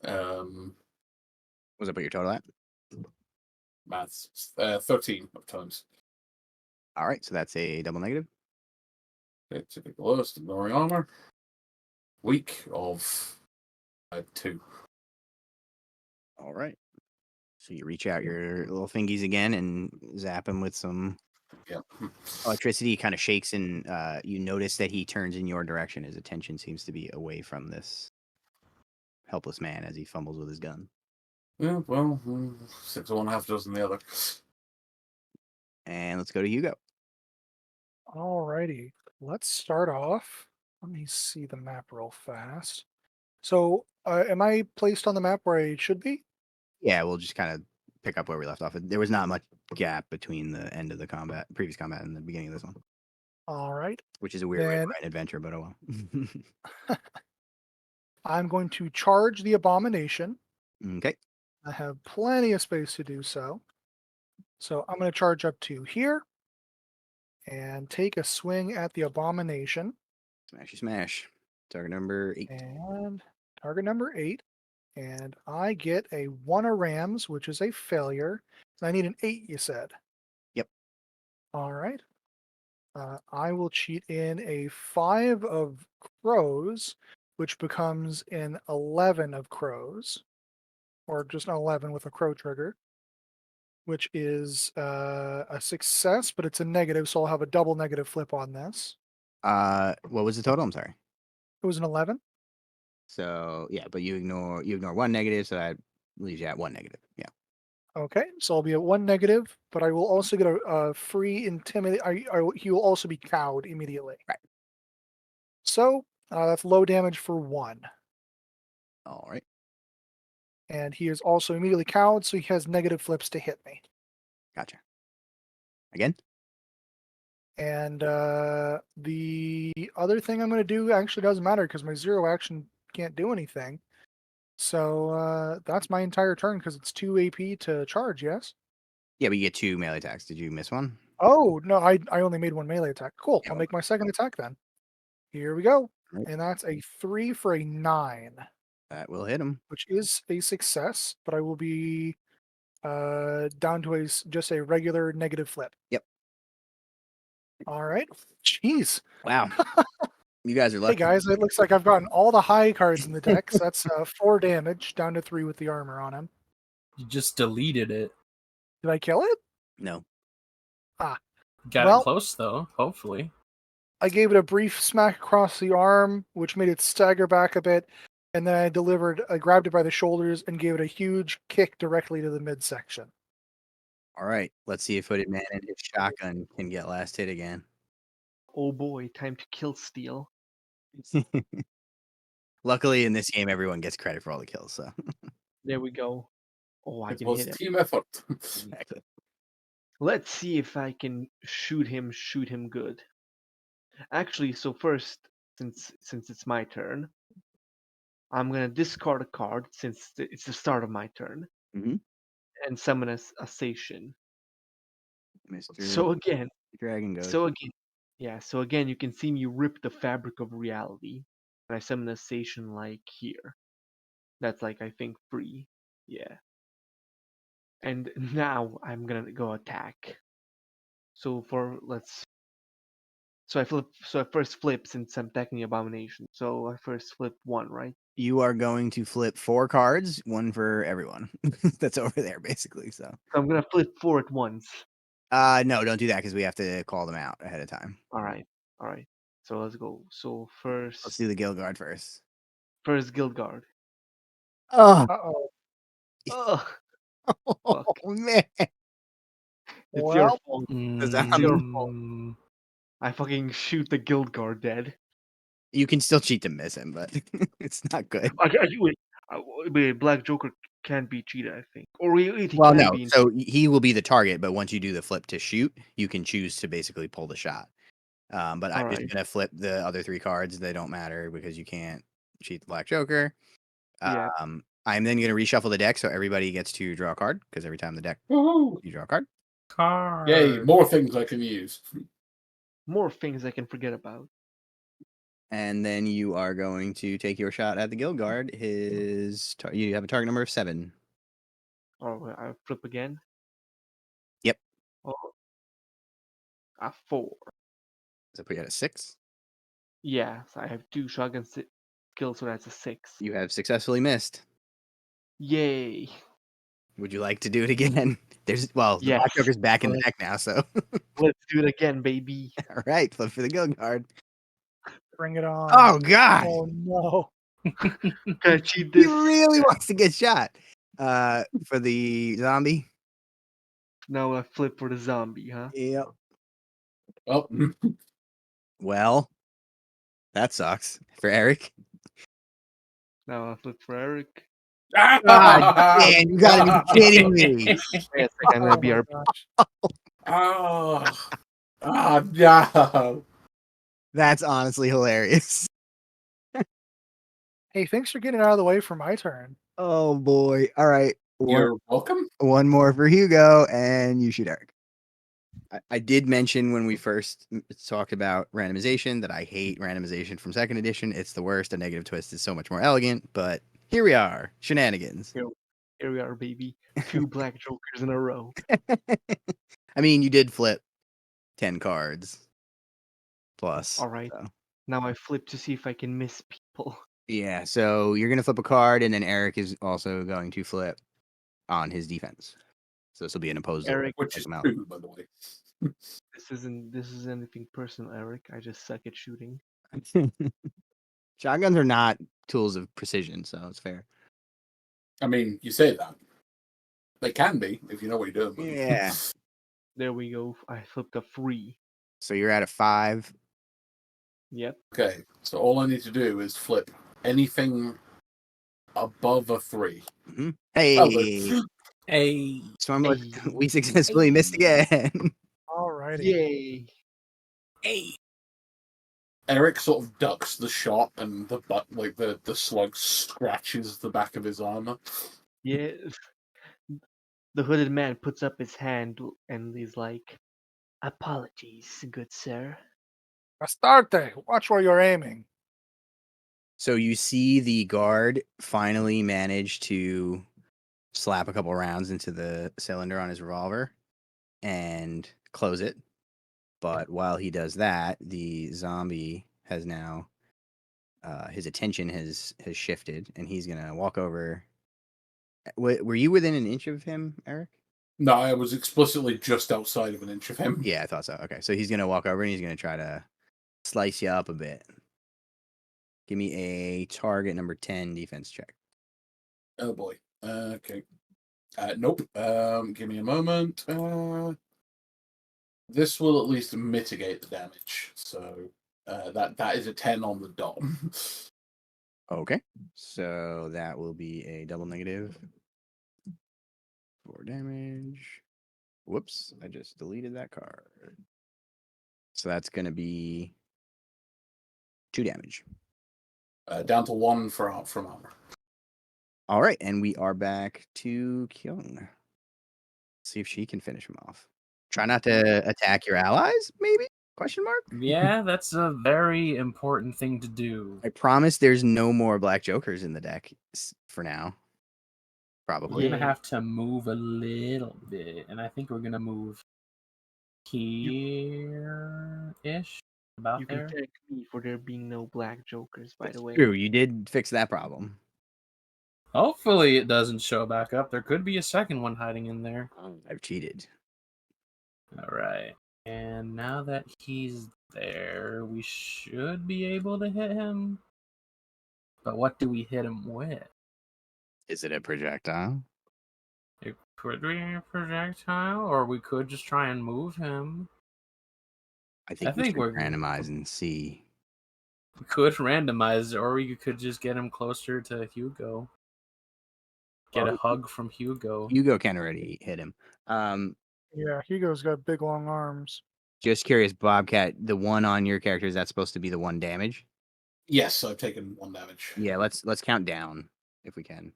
Was that what your total at? maths 13 of tomes. All right, so that's a double negative. Okay, to pick the lowest, ignoring armor. Weak of 2. All right. So you reach out your little fingies again and zap him with some Yeah. electricity. He kind of shakes, and you notice that he turns in your direction. His attention seems to be away from this helpless man as he fumbles with his gun. Yeah, well, 6 of one, half dozen the other. And let's go to Hugo. Alrighty, let's start off. Let me see the map real fast. So, am I placed on the map where I should be? Yeah, we'll just kind of pick up where we left off. There was not much gap between the end of the previous combat, and the beginning of this one. All right. Which is a weird way to Then- write an adventure, but oh well. I'm going to charge the abomination. Okay. I have plenty of space to do so. So I'm going to charge up to here and take a swing at the abomination. Smashy smash. Target number 8. And target number 8. And I get a 1 of rams, which is a failure. So I need an 8, you said? Yep. All right. I will cheat in a 5 of crows, which becomes an 11 of crows. Or just an 11 with a crow trigger, which is a success, but it's a negative, so I'll have a double negative flip on this. What was the total? I'm sorry. It was an 11. So yeah, but you ignore 1 negative, so that leaves you at 1 negative. Yeah. Okay, so I'll be at 1 negative, but I will also get a free intimidate. He will also be cowed immediately. Right. So that's low damage for 1. All right. And he is also immediately cowed, so he has negative flips to hit me. Gotcha. Again? And the other thing I'm going to do actually doesn't matter because my 0 action can't do anything. So that's my entire turn because it's 2 AP to charge, yes? Yeah, but you get 2 melee attacks. Did you miss one? Oh, no, I only made 1 melee attack. Cool. Yeah, I'll well- make my second attack then. Here we go. Right. And that's a 3 for a 9, That will hit him. which is a success, but I will be down to just a regular negative flip. Yep. All right. Jeez. Wow. You guys are lucky. Hey guys, it looks like I've gotten all the high cards in the decks. That's 4 damage, down to 3 with the armor on him. You just deleted it. Did I kill it? No. Got Well- it close though, hopefully. I gave it a brief smack across the arm, which made it stagger back a bit, and then I grabbed it by the shoulders and gave it a huge kick directly to the midsection. All right. Let's see if Hooded Man and his shotgun can get last hit again. Oh boy, time to kill Steel. Luckily, in this game, everyone gets credit for all the kills. So There we go. Oh, I It can was hit him. team effort. exactly. Let's see if I can shoot him good. Actually, so first, since it's my turn, I'm gonna discard a card since it's the start of my turn, Mhm. and summon a station. Mr. So again, Dragon Ghost. so again, you can see me rip the fabric of reality, and I summon a station like here. That's like I think 3. Yeah. And now I'm gonna go attack. So I first flip since I'm attacking Abomination. So I first flip 1, right? You are going to flip 4 cards, one for everyone that's over there, basically. So, So I'm gonna flip 4 at once. no, don't do that because we have to call them out ahead of time. Alright. So let's go. So Let's do the Guild Guard first. first Guild Guard. Oh, Uh-oh. Ugh, fuck. man. It's your Well, fault. It's It's your fault. Mm, I fucking shoot the Guild Guard dead. You can still cheat to miss him, but it's not good. Wait, Black Joker can't be cheated, I think. Or he Well, can no. be. So he will be the target, but once you do the flip to shoot, you can choose to basically pull the shot. But I'm just Alright. gonna flip the other 3 cards. They don't matter because you can't cheat the Black Joker. Yeah. I'm then gonna reshuffle the deck so everybody gets to draw a card because every time the deck Woohoo! you draw a card. card. Yay, more things I can use. More things I can forget about. And then you are going to take your shot at the Guild Guard. You have a target number of 7. Or I flip again. Yep. Oh, a 4. Does that put you at a 6? Yeah, so I have 2 shotgun kills, so that's a 6. You have successfully missed. Yay. Would you like to do it again? The Yes. Black Joker's back in the Let's- deck now, so Let's do it again, baby. all right, flip for the Guild Guard. bring it on. Oh God, Oh, no. Can I cheat he this? really wants to get shot. For the zombie. Now I flip for the zombie, huh? Yep. Oh, Well, that sucks for Eric. Now I flip for Eric. God damn, you gotta be kidding me. Wait a second, I'm gonna be Oh, our. my gosh. no. That's honestly hilarious. Hey, thanks for getting out of the way for my turn. Oh boy. All right. You're welcome. One more for Hugo, and you shoot Eric. I did mention when we first talked about randomization that I hate randomization from 2nd edition. It's the worst. A negative twist is so much more elegant, but here we are. Shenanigans. Here we are, baby. 2 Black Jokers in a row. I mean, you did flip 10 cards plus. All right. So. Now I flip to see if I can miss people. Yeah, so you're going to flip a card, and then Eric is also going to flip on his defense. So this will be an opposed. Eric, Which is true, by the way. this isn't anything personal, Eric. I just suck at shooting. Shotguns are not tools of precision, so it's fair. I mean, you say that. They can be, if you know what you're doing. Yeah. There we go. I flipped a 3. So you're at a 5. Yep. Okay, so all I need to do is flip anything above a 3. Mm-hmm. Hey, Oh, Hey. Stormlord, we successfully missed again. All righty. Yay. Hey. Eric sort of ducks the shot, and the slug scratches the back of his armor. Yeah. The hooded man puts up his hand and he's like, "Apologies, good sir." Astarte, watch where you're aiming. So you see the guard finally manage to slap a couple rounds into the cylinder on his revolver and close it. But while he does that, the zombie has now his attention has shifted, and he's gonna walk over. Were you within an inch of him, Eric? No, I was explicitly just outside of an inch of him. Yeah, I thought so. Okay, so he's gonna walk over and he's gonna try to slice you up a bit. Give me a target number 10 defense check. Oh boy. Okay. Nope. Give me a moment. This will at least mitigate the damage. So that is a 10 on the dot. Okay. So that will be a double negative. 4 damage. Whoops, I just deleted that card. So that's going to be 2 damage. Down to 1 from armor. All right, and we are back to Kyung. See if she can finish him off. Try not to attack your allies, maybe? Question mark? Yeah, that's a very important thing to do. I promise there's no more black jokers in the deck for now. We're Probably. gonna have to move a little bit, and I think we're gonna move here-ish, about You can there. thank me for there being no black jokers, by the way. True, you did fix that problem. Hopefully it doesn't show back up. There could be a second one hiding in there. I've cheated. All right. And now that he's there, we should be able to hit him. But what do we hit him with? Is it a projectile? It could be a projectile, or we could just try and move him. I think we should we're randomize and see. We could randomize it, or we could just get him closer to Hugo. Get a hug from Hugo. Hugo can already hit him. Yeah, Hugo's got big long arms. Just curious, Bobcat, the one on your character, is that supposed to be the 1 damage? Yes, I've taken 1 damage. Yeah, let's count down if we can.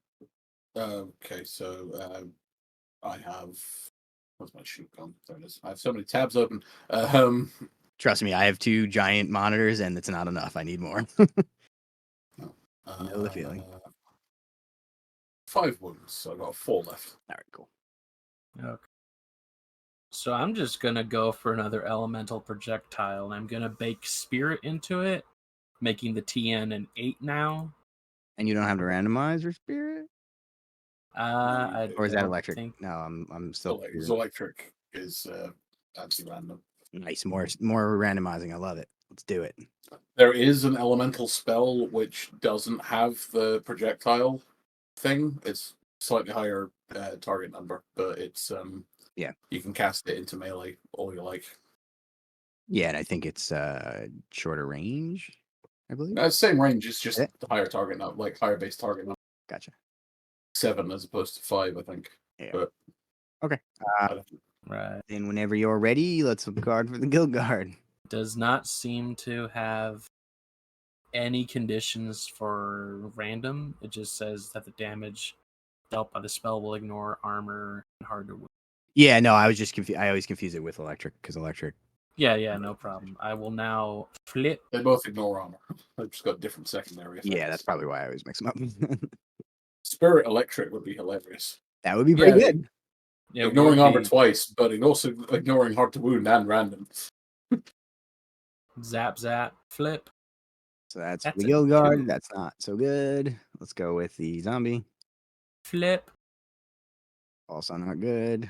Okay, so I have. Where's my sheet gone? There it is. I have so many tabs open. Trust me, I have 2 giant monitors and it's not enough. I need more. Know the feeling. 5 wounds, so I've got 4 left. All right, cool. Okay. So I'm just gonna go for another elemental projectile, and I'm gonna bake spirit into it, making the TN an 8 now. And you don't have to randomize your spirit? Or is that don't electric? think- No, I'm still. It's electric is anti-random. Nice, more randomizing. I love it. Let's do it. There is an elemental spell which doesn't have the projectile thing. It's slightly higher target number, but it's yeah. You can cast it into melee all you like. Yeah, and I think it's shorter range, I believe. No, it's same range. It's just the higher target number, like higher base target number. Gotcha. 7 as opposed to 5, I think. Yeah. But okay. Right. Then whenever you're ready, let's flip a card for the guild guard. Does not seem to have any conditions for random. It just says that the damage dealt by the spell will ignore armor and harder wound. Yeah, no, I was just confused. I always confuse it with electric because electric. Yeah, no problem. I will now flip. They both ignore armor. They've just got different secondary effects. Yeah, that's probably why I always mix them up. Spirit electric would be hilarious. That would be pretty good. Ignoring armor twice, but also ignoring hard to wound and random. Zap, flip. So that's the guild guard. 2. That's not so good. Let's go with the zombie. Flip. Also not good.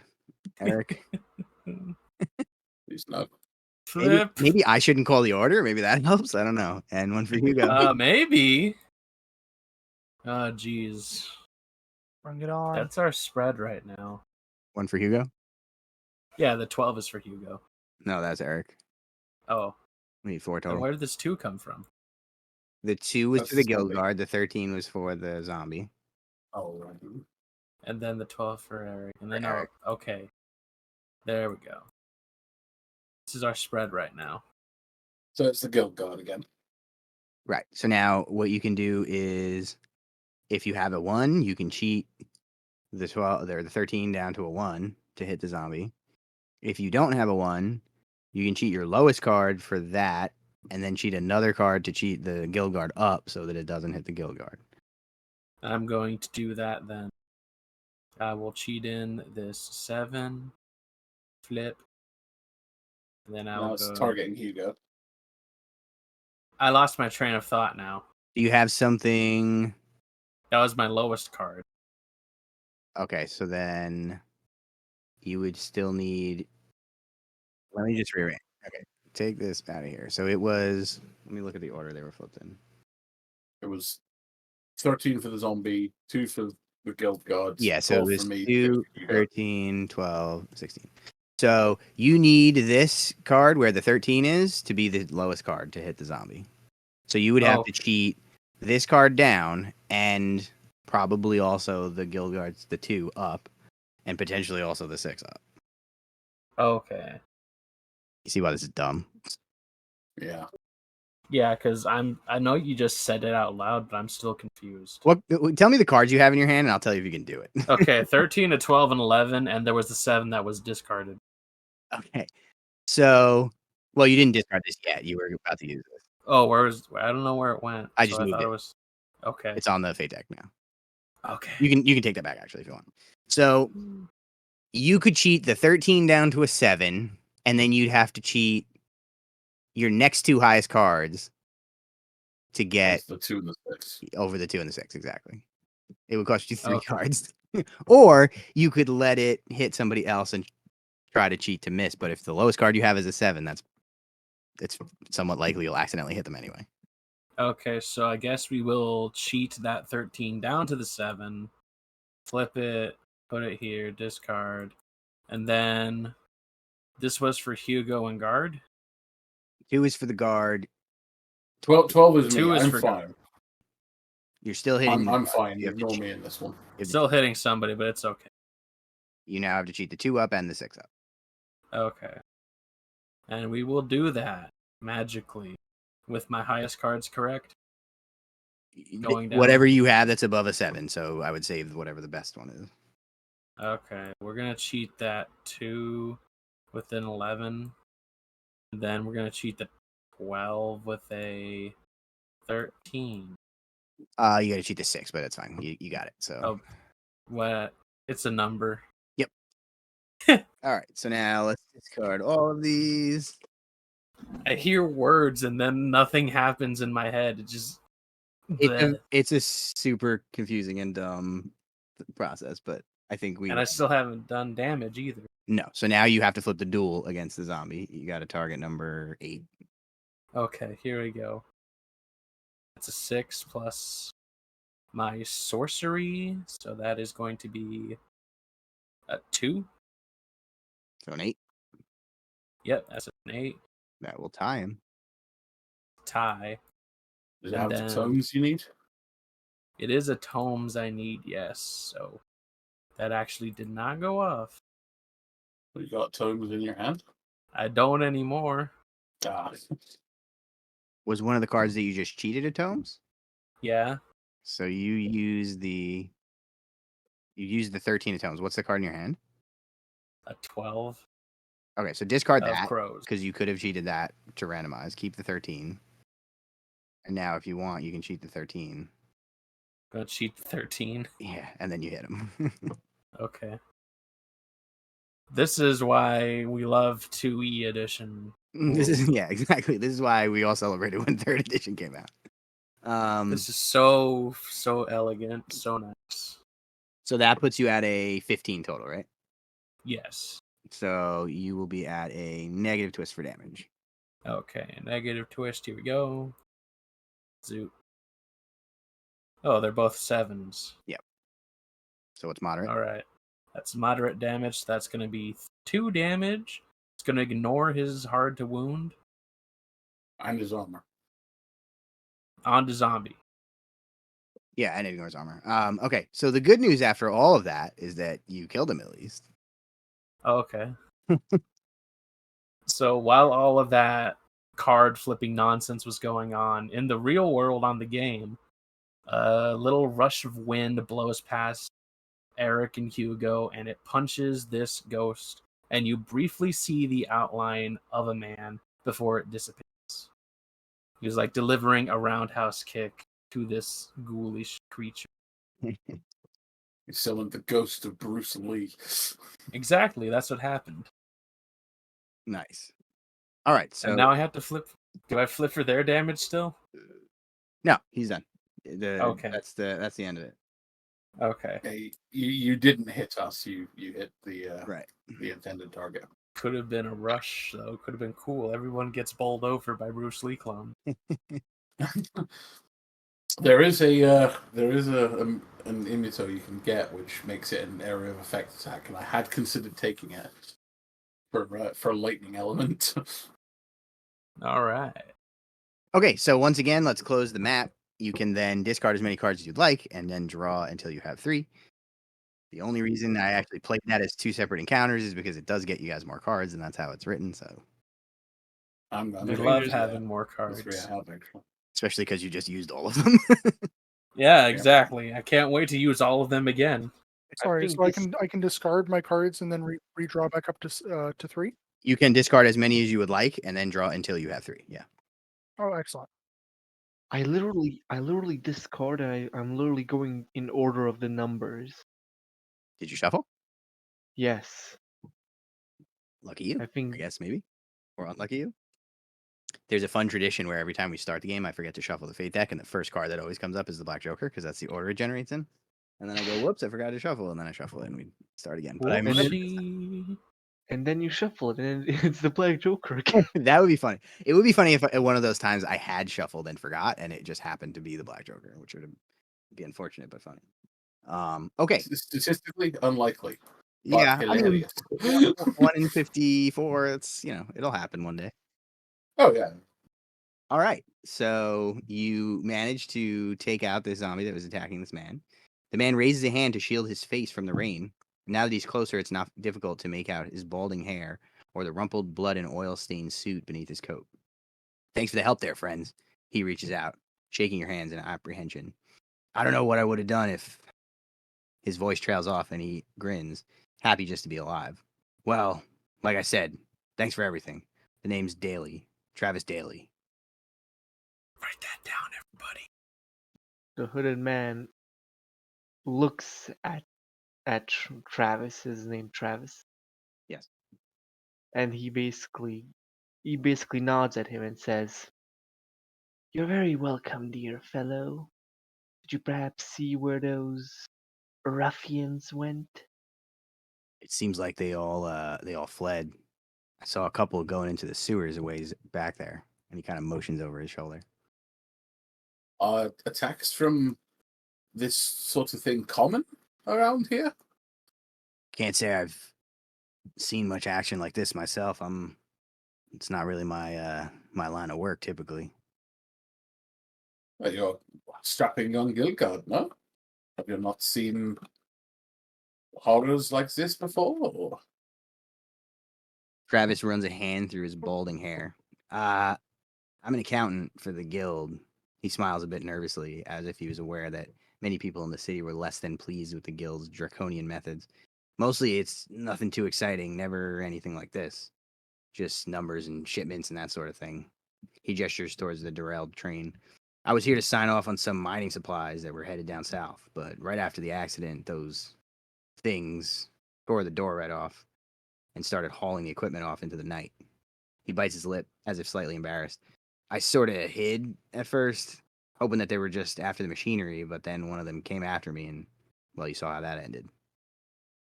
Eric. He's not. Flip. Maybe I shouldn't call the order. Maybe that helps. I don't know. And 1 for Hugo. Maybe. Oh, jeez. Bring it on. That's our spread right now. 1 for Hugo? Yeah, the 12 is for Hugo. No, that's Eric. Oh. We need 4 And total. where did this 2 come from? The 2 was That's for the the guild zombie. guard. The 13 was for the zombie. Oh, right. And then the 12 for Eric. And then Eric. okay. There we go. This is our spread right now. So it's the guild guard again. Right. So now what you can do is if you have a 1, you can cheat the 12 or the 13 down to a 1 to hit the zombie. If you don't have a 1, you can cheat your lowest card for that and then cheat another card to cheat the guild guard up so that it doesn't hit the guild guard. I'm going to do that then. I will cheat in this 7. Flip. And then Now it's targeting Hugo. I lost my train of thought now. Do you have something? That was my lowest card. Okay, so then you would still need. Let me just rearrange. Okay, take this out of here. So it was. Let me look at the order they were flipped in. It was 13 for the zombie, 2 for the guild guards. Yeah, so it 12 was for me, 2, 6 for 13, 12, 16. So you need this card where the 13 is to be the lowest card to hit the zombie. So you would have to cheat this card down, and probably also the guild guards, the 2 up, and potentially also the 6 up. Okay. You see why this is dumb? Yeah. Yeah, because I know you just said it out loud, but I'm still confused. What? Tell me the cards you have in your hand, and I'll tell you if you can do it. Okay, 13 to 12 and 11, and there was the 7 that was discarded. Okay. So, well, you didn't discard this yet. You were about to use this. Oh, I don't know where it went. I just moved thought it. it was okay. It's on the fate deck now. Okay. You can take that back actually if you want. So you could cheat the 13 down to a 7, and then you'd have to cheat your next 2 highest cards to get That's the 2 and the 6. over the 2 and the 6 exactly. It would cost you 3 Okay. cards, or you could let it hit somebody else and try to cheat to miss. But if the lowest card you have is a 7, it's somewhat likely you'll accidentally hit them anyway. Okay, so I guess we will cheat that 13 down to the 7, flip it, put it here, discard, and then this was for Hugo and guard. 2 is for the guard. 12 is 2 me. is I'm for fine. guard. You're still hitting. I'm fine. You have to Ignore cheat. me in this one. You have to Still cheat. hitting somebody, but it's okay. You now have to cheat the 2 up and the 6 up. Okay. And we will do that magically with my highest cards correct. Going down. Whatever you have that's above a 7. So I would say whatever the best one is. Okay, we're going to cheat that 2 with an 11. And then we're going to cheat the 12 with a 13. You got to cheat the 6, but it's fine. You got it. So. Oh, what? It's a number. All right. So now let's discard all of these. I hear words and then nothing happens in my head. It just. bleh. It's a super confusing and dumb process, but I think we. And I still haven't done damage either. No. So now you have to flip the duel against the zombie. You got to target number 8. Okay, here we go. It's a 6 plus my sorcery, so that is going to be a 2. So an 8. Yep, that's an 8. That will tie him. Tie. Does it And have the then- tomes you need? It is a tomes I need, yes. So that actually did not go off. You got tomes in your hand? I don't anymore. Ah. Was one of the cards that you just cheated at tomes? Yeah, So you use the 13 of tomes. What's the card in your hand? a 12 Okay, so discard of that crows. because you could have cheated that to randomize. Keep the 13. And now if you want, you can cheat the 13. Gonna cheat 13. Yeah, and then you hit him. Okay. This is why we love 2E edition. This is exactly. This is why we all celebrated when 3rd edition came out. This is so elegant, so nice. So that puts you at a 15 total, right? Yes. So you will be at a negative twist for damage. Okay, negative twist. Here we go. Zoot. Oh, they're both 7s. So it's moderate. All right. That's moderate damage. That's going to be 2 damage. It's going to ignore his hard to wound And his armor. onto zombie. Yeah, and it ignores armor. Okay, so the good news after all of that is that you killed him at least. Okay. So while all of that card flipping nonsense was going on, in the real world on the game, a little rush of wind blows past Eric and Hugo, and it punches this ghost, and you briefly see the outline of a man before it dissipates. He was like delivering a roundhouse kick to this ghoulish creature. He's selling the ghost of Bruce Lee. Exactly, that's what happened. Nice. All right, so And now I have to flip. Do I flip for their damage still? no, he's done. Okay. That's the end of it. Okay. Hey, you didn't hit us. You hit the Right. the intended target. Could have been a rush, though. Could have been cool. Everyone gets bowled over by Bruce Lee clone. There is an imito you can get which makes it an area of effect attack, and I had considered taking it for a lightning element. All right. Okay, so once again, let's close the map. You can then discard as many cards as you'd like, and then draw until you have 3. The only reason I actually played that as 2 separate encounters is because it does get you guys more cards, and that's how it's written. So, We love having more cards. That's I have, actually. especially because you just used all of them. Yeah, exactly. I can't wait to use all of them again. Sorry, think so this- I can discard my cards and then redraw back up to 3. You can discard as many as you would like, and then draw until you have 3. Yeah. Oh, excellent. I literally discard. I'm literally going in order of the numbers. Did you shuffle? Yes, Lucky you, I I think. guess maybe, or unlucky you. There's a fun tradition where every time we start the game, I forget to shuffle the fate deck, and the first card that always comes up is the Black Joker because that's the order it generates in. And then I go, whoops, I forgot to shuffle, and then I shuffle it, and we start again. But I And then- remember Whoopsie. And then you shuffle it, and it's the Black Joker again. that would be funny. It would be funny if at one of those times I had shuffled and forgot, and it just happened to be the Black Joker, which would be unfortunate but funny. Okay, Statistically unlikely. but yeah, I mean, hilarious. 1 in 54. It's it'll happen one day. Oh yeah. All right, so you managed to take out this zombie that was attacking this man. The man raises a hand to shield his face from the rain. Now that he's closer, it's not difficult to make out his balding hair or the rumpled blood and oil-stained suit beneath his coat. Thanks for the help there, friends. He reaches out, shaking your hands in apprehension. I don't know what I would have done if... His voice trails off and he grins, happy just to be alive. Well, like I said, thanks for everything. The name's Daly. Travis Daly. Write that down, everybody. The hooded man looks at Travis. His name Travis. Yes. And he basically nods at him and says, "You're very welcome, dear fellow. Did you perhaps see where those ruffians went?" It seems like they all fled. I saw a couple going into the sewers a ways back there, and he kind of motions over his shoulder. Attacks from this sort of thing common around here? Can't say I've seen much action like this myself. It's not really my line of work typically. Well, you're a strapping young guild guard, no? Have you not seen horrors like this before? Or... Travis runs a hand through his balding hair. I'm an accountant for the guild. He smiles a bit nervously, as if he was aware that many people in the city were less than pleased with the guild's draconian methods. Mostly it's nothing too exciting, never anything like this. Just numbers and shipments and that sort of thing. He gestures towards the derailed train. I was here to sign off on some mining supplies that were headed down south, but right after the accident, those things tore the door right off and started hauling the equipment off into the night. He bites his lip, as if slightly embarrassed. I sort of hid at first, hoping that they were just after the machinery, but then one of them came after me, and, well, you saw how that ended.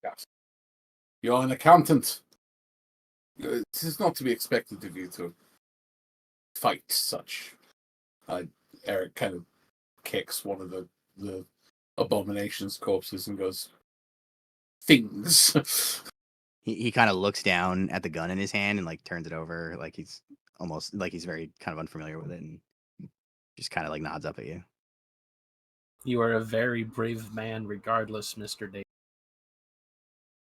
Yes. You're an accountant. This is not to be expected of you to fight such. Eric kind of kicks one of the abomination's corpses and goes, "Things." He kind of looks down at the gun in his hand and like turns it over, like he's very kind of unfamiliar with it, and just kind of like nods up at you. You are a very brave man, regardless, Mr. Day.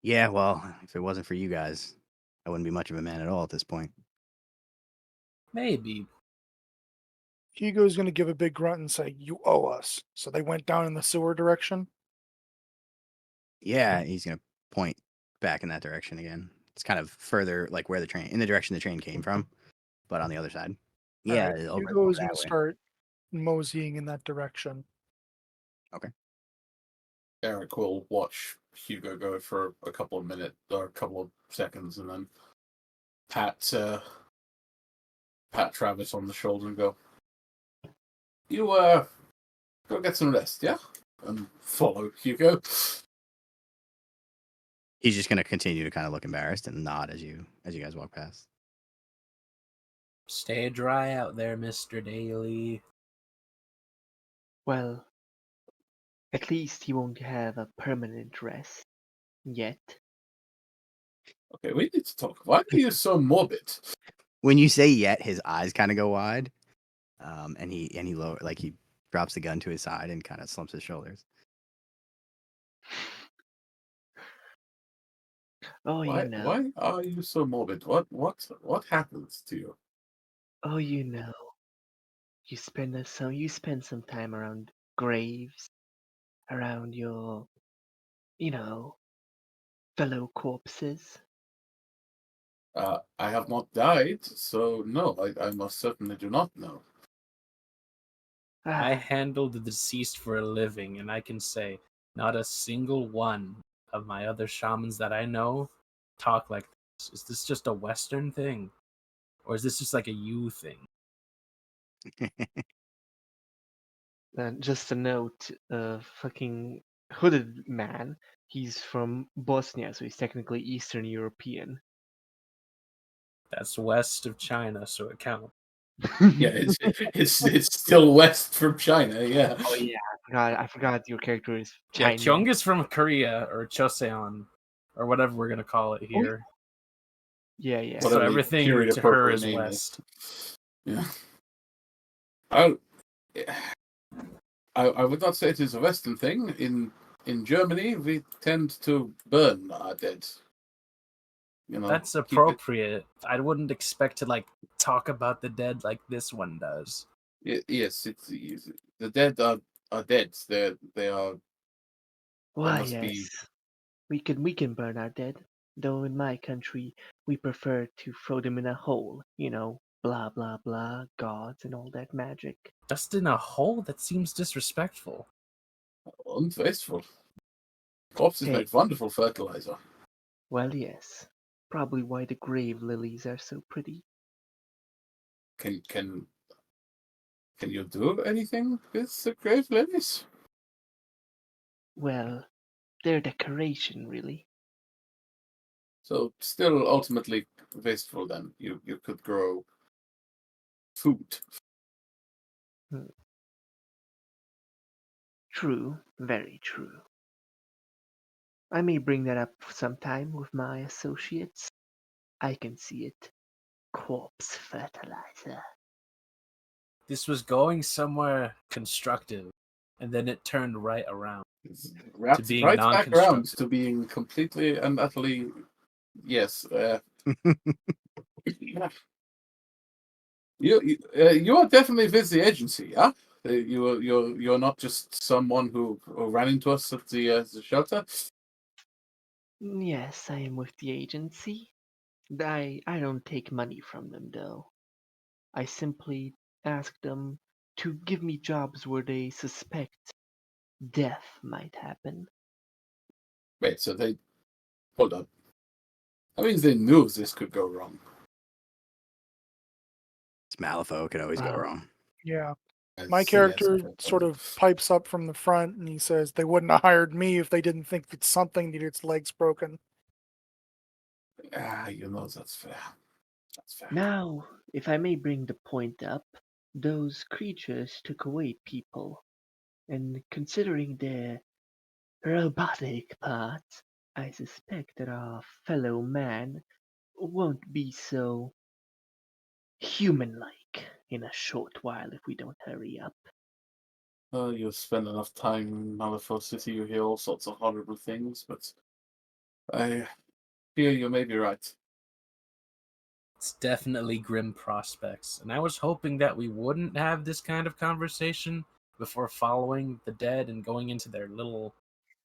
Yeah, well, if it wasn't for you guys, I wouldn't be much of a man at all at this point. Maybe. Hugo's going to give a big grunt and say, "You owe us." So they went down in the sewer direction. Yeah, he's gonna point back in that direction again. It's kind of further, like where in the direction the train came from, but on the other side. Yeah, Alright, over Hugo is that going to way. start moseying in that direction. Eric will watch Hugo go for a couple of minutes or a couple of seconds, and then pat Travis on the shoulder and go, "You go get some rest, yeah?" And follow Hugo. He's just gonna continue to kind of look embarrassed and nod as you guys walk past. Stay dry out there, Mr. Daly. Well, at least he won't have a permanent rest yet. Okay, we need to talk. Why are you so morbid? When you say "yet," his eyes kind of go wide, and he lower, like he drops the gun to his side and kind of slumps his shoulders. Oh, Why? you know. Why are you so morbid? What happens to you? Oh, you know. You spend some time around graves, around your, you know, fellow corpses. I have not died, so no, I most certainly do not know. I Ah, handle the deceased for a living, and I can say not a single one of my other shamans that I know talk like this. Is this just a Western thing? Or is this just like a you thing? and just a note, fucking hooded man. He's from Bosnia, so he's technically Eastern European. That's west of China, so it counts. Yeah, it's still west from China. Yeah. Oh yeah, I forgot your character is Yeah, Chinese. Kyung is from Korea, or Choseon, or whatever we're gonna call it here. Yeah, yeah. So Whatever the everything period to her appropriate is name west. Yeah. I I would not say it is a Western thing. In Germany, we tend to burn our dead. You know, That's keep it. appropriate. I wouldn't expect to like talk about the dead like this one does. Yes, the dead are dead. They are. They Why, must yes. be. We can burn our dead. Though in my country we prefer to throw them in a hole, you know, blah blah blah, gods and all that magic. Just in a hole? That seems disrespectful. Unwasteful. Corpses Hey, make wonderful fertilizer. well yes. Probably why the grave lilies are so pretty. Can you do anything with the grave lilies? Well, they're decoration really. So still ultimately wasteful. Then you could grow food. Hmm. True, very true. I may bring that up sometime with my associates. I can see it. Corpse fertilizer. This was going somewhere constructive, and then it turned right around It's to wrapped being right back around non-constructive. to being completely and utterly yes. Yeah. You are definitely with the agency, yeah. You're not just someone who ran into us at the shelter. Yes, I am with the agency. I don't take money from them though. I simply ask them to give me jobs where they suspect death might happen. Wait, so they hold up. That means they knew this could go wrong. It's Malifaux, could always go Wow. wrong. Yeah. Yes, My yes, character okay. sort of pipes up from the front and he says they wouldn't have hired me if they didn't think that something needed its legs broken. That's fair. That's fair. Now, if I may bring the point up, those creatures took away people, and considering their robotic parts, I suspect that our fellow man won't be so human-like in a short while if we don't hurry up. You spend enough time in Malifaux City, you hear all sorts of horrible things, but I fear you may be right. It's definitely grim prospects, and I was hoping that we wouldn't have this kind of conversation before following the dead and going into their little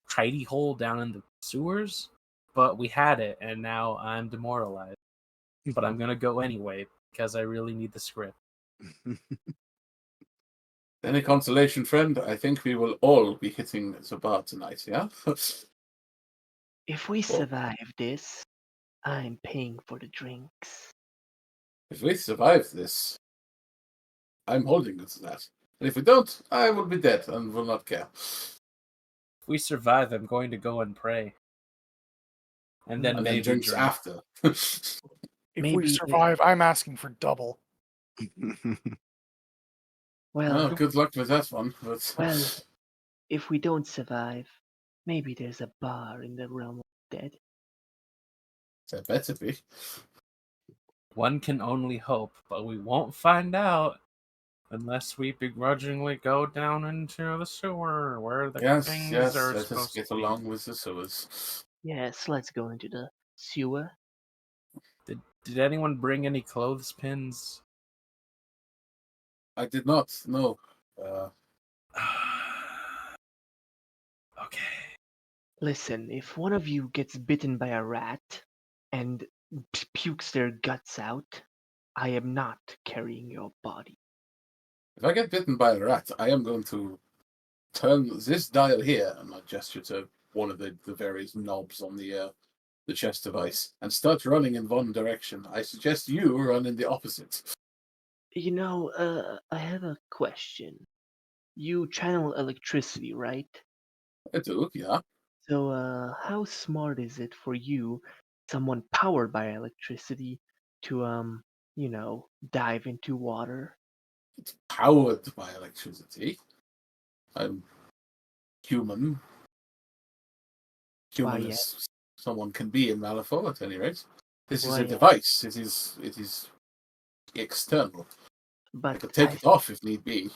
hidey hole down in the sewers. But we had it, and now I'm demoralized. But I'm gonna go anyway because I really need the script. Any consolation, friend? I think we will all be hitting the bar tonight, yeah? If we Well, survive this, I'm paying for the drinks. if we survive this, I'm holding you to that. And if we don't, I will be dead and will not care. If we survive, I'm going to go and pray. And then And then maybe drinks drink. after. If we Maybe survive, I'm asking for double. Well, well, good luck with that one. But well, if we don't survive, maybe there's a bar in the realm of dead. there better be. One can only hope, but we won't find out. Unless we begrudgingly go down into the sewer where the Yes, things yes, are let us supposed get to be. along with the sewers. Yes, let's go into the sewer. Did anyone bring any clothespins? I did not, no. Okay. Listen, if one of you gets bitten by a rat and pukes their guts out, I am not carrying your body. If I get bitten by a rat, I am going to turn this dial here, and I gesture to one of the various knobs on the chest device, and start running in one direction. I suggest you run in the opposite. You know, I have a question. You channel electricity, right? I do, yeah. So, how smart is it for you, someone powered by electricity, to, dive into water? It's powered by electricity. I'm human. Why, Human yeah. as someone can be in Malifaux, at any rate. This is Why, a yeah. device. It is external. I But could take it off if need be.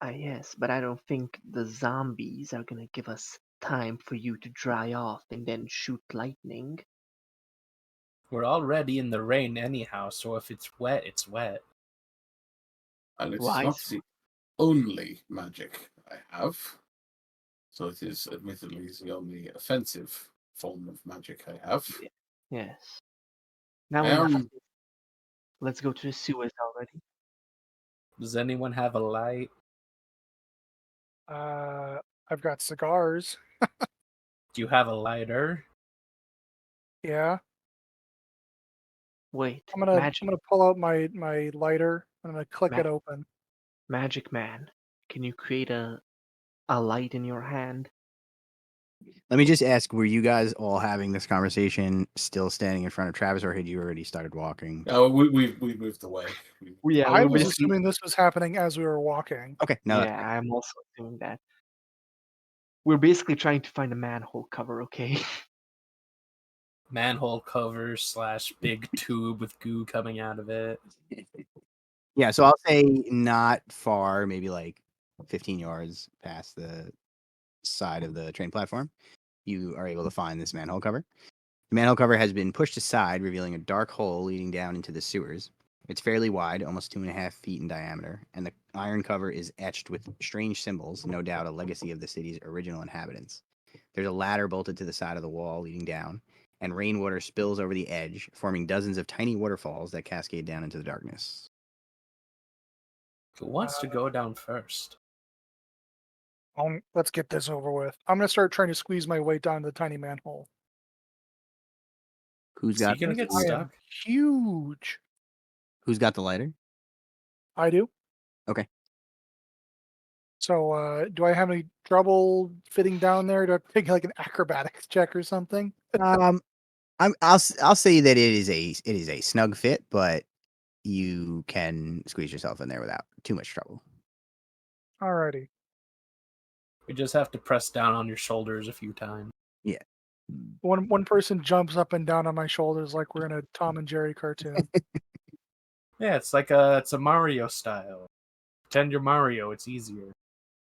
yes, but I don't think the zombies are gonna give us time for you to dry off and then shoot lightning. We're already in the rain anyhow, so if it's wet, it's wet. And it's Why? not the only magic I have. So it is admittedly the only offensive form of magic I have. Yes. Now I enough. am. Let's go to the sewers already. Does anyone have a light? I've got cigars. Do you have a lighter? Yeah. Wait, I'm gonna pull out my lighter. I'm gonna click Ma- it open. Magic Man, can you create a light in your hand? Let me just ask, were you guys all having this conversation still standing in front of Travis, or had you already started walking? We moved away. Yeah, I we're was basically. assuming this was happening as we were walking. Okay, no, that's Yeah, I'm also assuming that. We're basically trying to find a manhole cover, okay? Manhole cover / big tube with goo coming out of it. yeah. So I'll say not far, maybe like 15 yards past the side of the train platform, you are able to find this manhole cover. The manhole cover has been pushed aside, revealing a dark hole leading down into the sewers. It's fairly wide, almost 2.5 feet in diameter, and the iron cover is etched with strange symbols, no doubt a legacy of the city's original inhabitants. There's a ladder bolted to the side of the wall leading down, and rainwater spills over the edge, forming dozens of tiny waterfalls that cascade down into the darkness. Who wants to go down first? Let's get this over with. I'm gonna start trying to squeeze my way down the tiny manhole. Who's So got you're gonna get I am stuck? huge. who's got the lighter? I do. Okay. So, do I have any trouble fitting down there? Do I have to take like an acrobatics check or something? I'll say that it is a snug fit, but you can squeeze yourself in there without too much trouble. Alrighty. You just have to press down on your shoulders a few times. Yeah. One person jumps up and down on my shoulders like we're in a Tom and Jerry cartoon. Yeah, it's a Mario style. Pretend you're Mario, it's easier.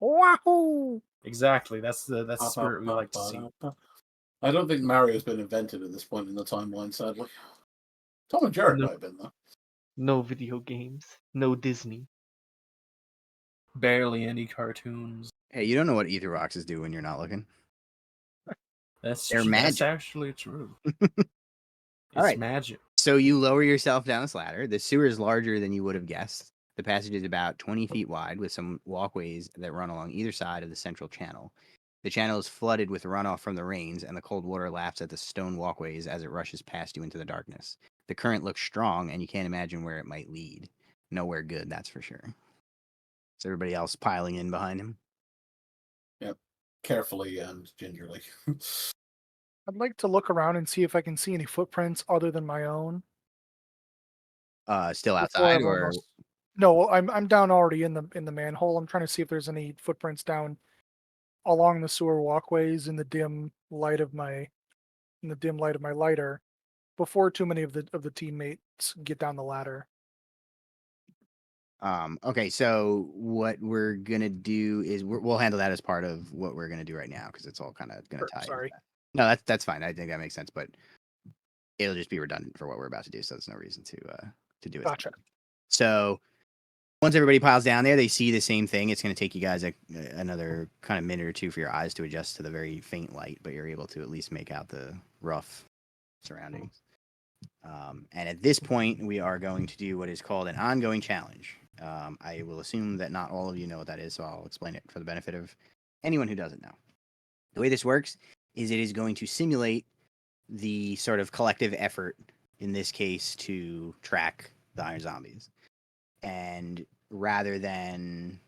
Wahoo! Exactly, that's the spirit we like to see. I don't think Mario's been invented at this point in the timeline, sadly. Tom and Jerry might have been, though. No video games, no Disney. Barely any cartoons. Hey, you don't know what ether boxes do when you're not looking. They're That's magic. actually true. All right. Magic. So you lower yourself down this ladder. The sewer is larger than you would have guessed. The passage is about 20 feet wide with some walkways that run along either side of the central channel. The channel is flooded with runoff from the rains, and the cold water laps at the stone walkways as it rushes past you into the darkness. The current looks strong, and you can't imagine where it might lead. Nowhere good, that's for sure. Is everybody else piling in behind him? Yep. Carefully and gingerly. I'd like to look around and see if I can see any footprints other than my own. Still before outside, everyone or else- No, I'm down already in the manhole. I'm trying to see if there's any footprints down along the sewer walkways in the dim light of my lighter before too many of the teammates get down the ladder. Okay, so what we're gonna do is we'll handle that as part of what we're gonna do right now because it's all kind of gonna tie into Sorry. that. No, that's fine. I think that makes sense, but it'll just be redundant for what we're about to do, so there's no reason to do it. Gotcha. So once everybody piles down there, they see the same thing. It's gonna take you guys another kind of minute or two for your eyes to adjust to the very faint light, but you're able to at least make out the rough surroundings. And at this point, we are going to do what is called an ongoing challenge. I will assume that not all of you know what that is, so I'll explain it for the benefit of anyone who doesn't know. The way this works is it is going to simulate the sort of collective effort, in this case, to track the Iron Zombies. And rather than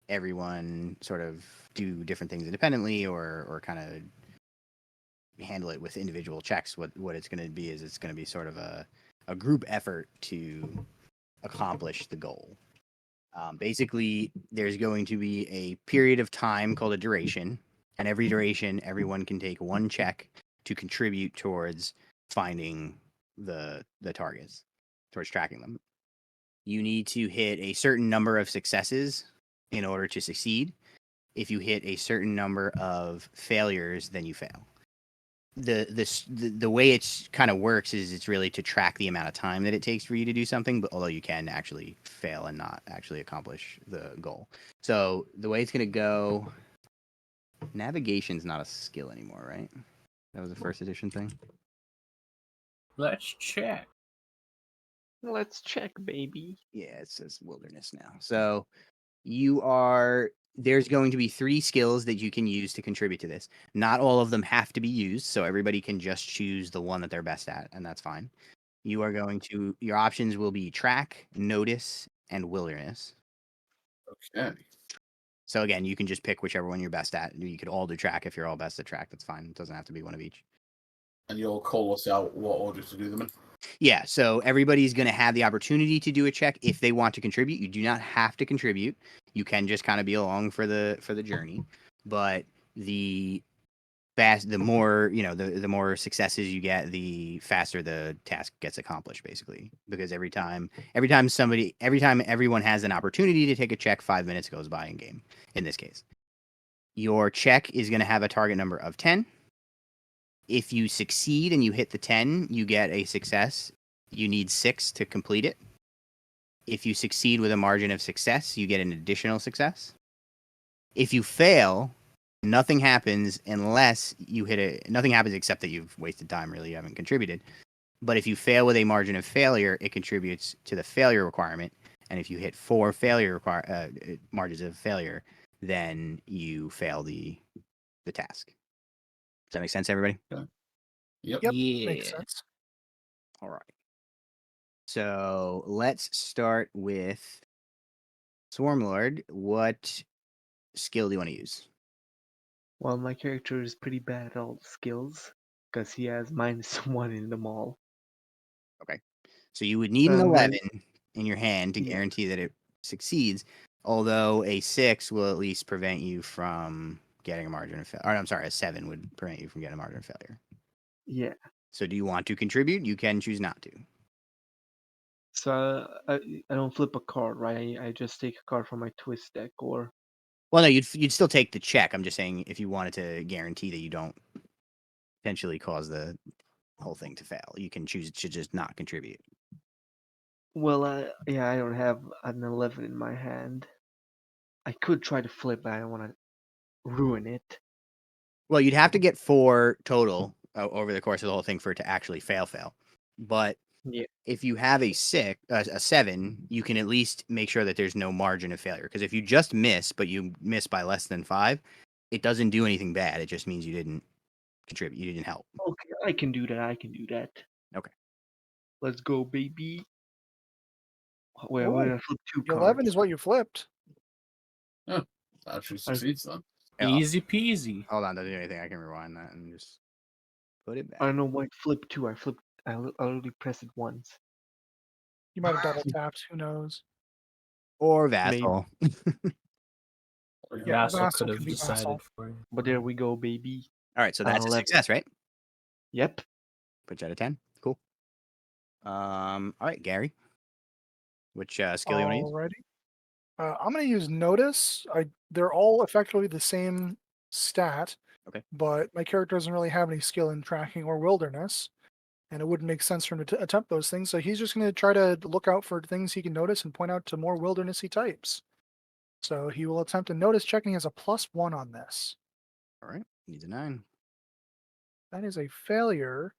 everyone sort of do different things independently or kind of handle it with individual checks, what it's going to be is it's going to be sort of a group effort to accomplish the goal. Basically, there's going to be a period of time called a duration, and every duration, everyone can take one check to contribute towards finding the targets, towards tracking them. You need to hit a certain number of successes in order to succeed. If you hit a certain number of failures, then you fail. The way it's kind of works is it's really to track the amount of time that it takes for you to do something, but although you can actually fail and not actually accomplish the goal. So the way it's going to go, navigation's not a skill anymore, right? That was a first edition thing. Let's check. Let's check, baby. Yeah, it says wilderness now. So there's going to be 3 skills that you can use to contribute to this. Not all of them have to be used, so everybody can just choose the one that they're best at, and that's fine. Your options will be track, notice, and wilderness. Okay. So again, you can just pick whichever one you're best at. You could all do track if you're all best at track. That's fine. It doesn't have to be one of each. And you'll call us out what order to do them in. Yeah, so everybody's going to have the opportunity to do a check if they want to contribute. You do not have to contribute. You can just kind of be along for the journey. But the more, the more successes you get, the faster the task gets accomplished, basically. Because every time everyone has an opportunity to take a check, 5 minutes goes by in game, in this case. Your check is going to have a target number of 10. If you succeed and you hit the 10, you get a success. You need 6 to complete it. If you succeed with a margin of success, you get an additional success. If you fail, nothing happens unless you nothing happens except that you've wasted time, really. You haven't contributed. But if you fail with a margin of failure, it contributes to the failure requirement. And if you hit 4 margins of failure, then you fail the task. Does that make sense, everybody? Yep. Yep. Yeah. Makes sense. All right. So let's start with Swarmlord. What skill do you want to use? Well, my character is pretty bad at all the skills because he has -1 in them all. So you would need an my- 11 in your hand to Yeah. guarantee that it succeeds, although a 6 will at least prevent you from getting a margin of failure. I'm sorry, a 7 would prevent you from getting a margin of failure. Yeah. So do you want to contribute? You can choose not to. So I don't flip a card, right? I just take a card from my twist deck, or Well, no, you'd still take the check. I'm just saying if you wanted to guarantee that you don't potentially cause the whole thing to fail, you can choose to just not contribute. well, I don't have an 11 in my hand. I could try to flip, but I don't want to ruin it. Well, you'd have to get 4 total over the course of the whole thing for it to actually fail. But Yeah. if you have a 7, you can at least make sure that there's no margin of failure. Because if you just miss, but you miss by less than 5, it doesn't do anything bad. It just means you didn't contribute. You didn't help. Okay, I can do that. Okay. Let's go, baby. Wait, Ooh, I flip 2 The cards. 11 is what you flipped. Actually succeeds then. Yeah. Easy peasy. Hold on, doesn't do anything. I can rewind that and just put it back. I don't know why flip 2. I already pressed it once. You might have double tapped. Who knows? Or Vassal. Yeah, Vassal Vassal could have can be decided Vassal. for you. But there we go, baby. All right, so that's a 11. success, right? Yep. Put you at a 10. Cool. All right, Gary. Which skill you want to use? Alrighty. I'm going to use notice. They're all effectively the same stat. Okay. But my character doesn't really have any skill in tracking or wilderness, and it wouldn't make sense for him to attempt those things. So he's just going to try to look out for things he can notice and point out to more wildernessy types. So he will attempt a notice check, and he has a +1 on this. All right. Needs a 9. That is a failure,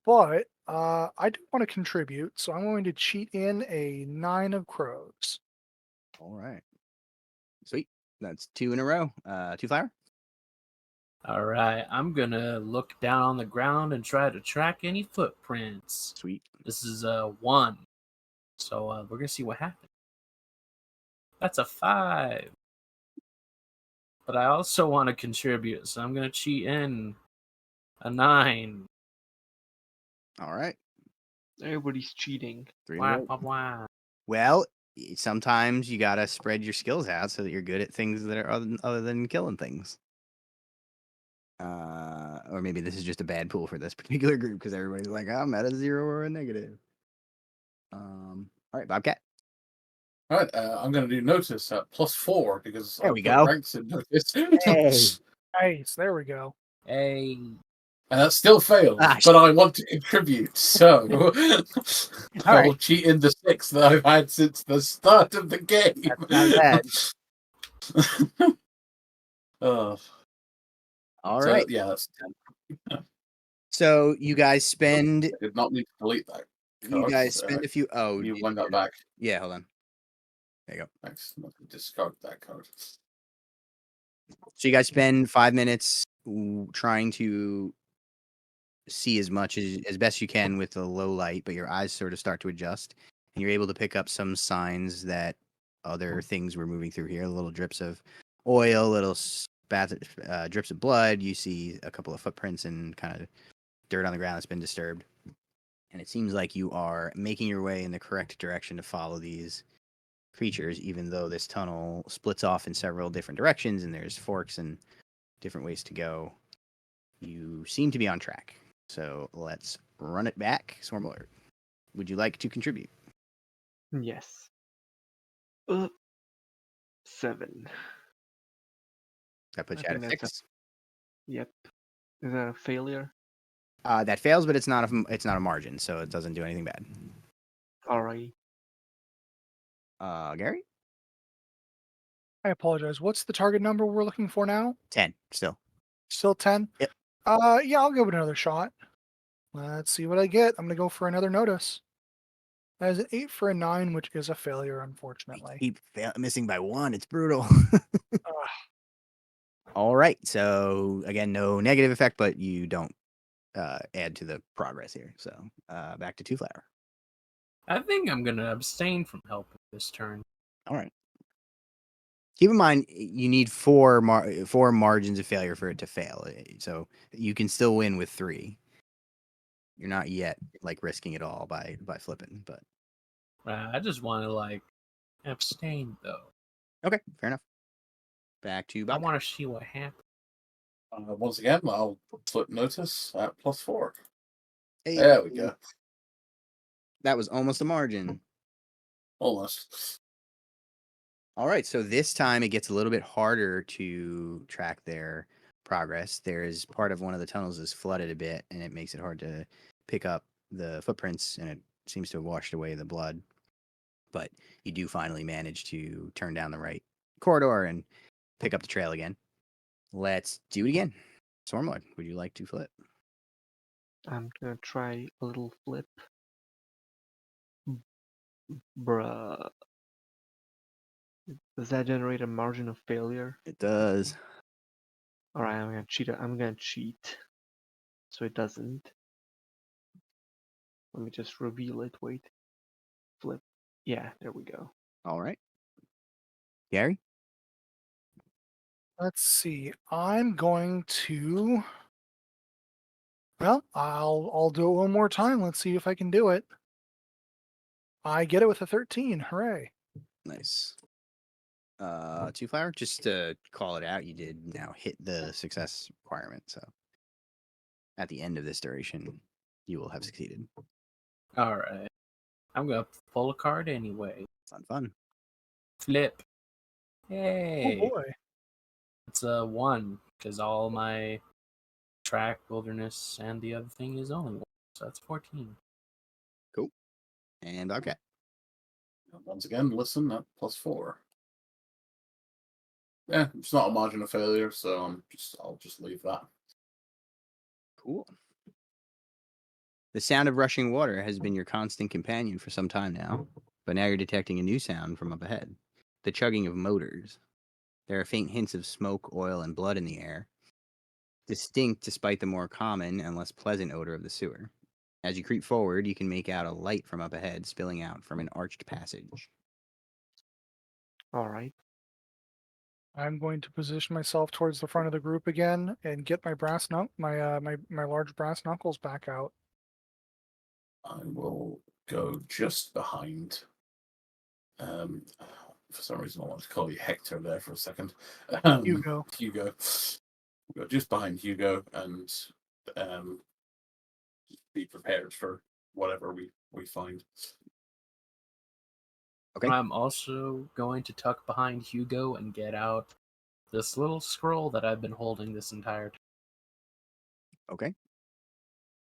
but I do want to contribute, so I'm going to cheat in a 9 of crows. All right. Sweet. That's 2 in a row. 2 flower. All right, I'm gonna look down on the ground and try to track any footprints. Sweet. This is a 1, so we're gonna see what happens. That's a 5, but I also want to contribute, so I'm gonna cheat in a 9. All right. Everybody's cheating. 3 in a Wah, row. wah, wah. Well, sometimes you gotta spread your skills out so that you're good at things that are other than killing things. Or maybe this is just a bad pool for this particular group because everybody's like, I'm at a 0 or a negative. All right, Bobcat. All right, I'm going to do notice at +4 because There I we put go. ranks in notice. Hey. Nice, there we go. Hey, And that still fails, Ah, but I want to contribute, so I'll right. cheat in the 6 that I've had since the start of the game. That's not bad. Oh, All so, right. yeah, that's 10. So you guys spend. I did not mean to delete that. You card. guys spend a few. Oh, You won that back. Yeah, hold on. There you go. Thanks. I'm not going to discard that card. So you guys spend 5 minutes trying to see as much as best you can with the low light, but your eyes sort of start to adjust, and you're able to pick up some signs that other things were moving through here. Little drips of oil, little drips of blood. You see a couple of footprints and kind of dirt on the ground that's been disturbed. And it seems like you are making your way in the correct direction to follow these creatures, even though this tunnel splits off in several different directions and there's forks and different ways to go. You seem to be on track. So let's run it back. Swarm alert. Would you like to contribute? Yes. 7. That puts I you at a think 6. Yep. Is that a failure? That fails, but it's not a margin, so it doesn't do anything bad. Alright. Gary? I apologize. What's the target number we're looking for now? 10 still. Still 10? Yep. Yeah, I'll give it another shot. Let's see what I get. I'm going to go for another notice. That is an 8 for a 9, which is a failure, unfortunately. Keep missing by 1. It's brutal. Ugh. All right. So again, no negative effect, but you don't add to the progress here. So back to 2 flower. I think I'm gonna abstain from helping this turn. All right. Keep in mind, you need 4 margins of failure for it to fail. So you can still win with 3. You're not yet like risking it all by flipping, but I just want to abstain though. okay, fair enough. Back to Bob. I want to see what happens. Once again, I'll flip notice at +4. Hey, There we go. That was almost a margin. Almost. All right, so this time it gets a little bit harder to track their progress. There's part of one of the tunnels is flooded a bit, and it makes it hard to pick up the footprints, and it seems to have washed away the blood. But you do finally manage to turn down the right corridor and pick up the trail again. Let's do it again. Stormlord, would you like to flip? I'm gonna try a little flip. Bruh. Does that generate a margin of failure? It does. Alright, I'm gonna cheat. So it doesn't. Let me just reveal it. Wait. Flip. Yeah, there we go. All right. Gary? Let's see. I'm going to. Well, I'll do it one more time. Let's see if I can do it. I get it with a 13. Hooray! Nice. 2 flower. Just to call it out, you did now hit the success requirement. So at the end of this duration, you will have succeeded. All right, I'm gonna pull a card anyway. Fun. Flip. Oh Hey. boy. It's a 1, because all my track, wilderness, and the other thing is only 1. So that's 14. Cool. And Bobcat. Once again, listen at +4. Yeah, it's not a margin of failure, so I'll just leave that. Cool. The sound of rushing water has been your constant companion for some time now, but now you're detecting a new sound from up ahead. The chugging of motors. There are faint hints of smoke, oil, and blood in the air, distinct despite the more common and less pleasant odor of the sewer. As you creep forward, you can make out a light from up ahead spilling out from an arched passage. All right. I'm going to position myself towards the front of the group again and get my my large brass knuckles back out. I will go just behind. For some reason, I want to call you Hector there for a second. Hugo. Hugo. We'll go just behind Hugo and be prepared for whatever we find. Okay. I'm also going to tuck behind Hugo and get out this little scroll that I've been holding this entire time. Okay.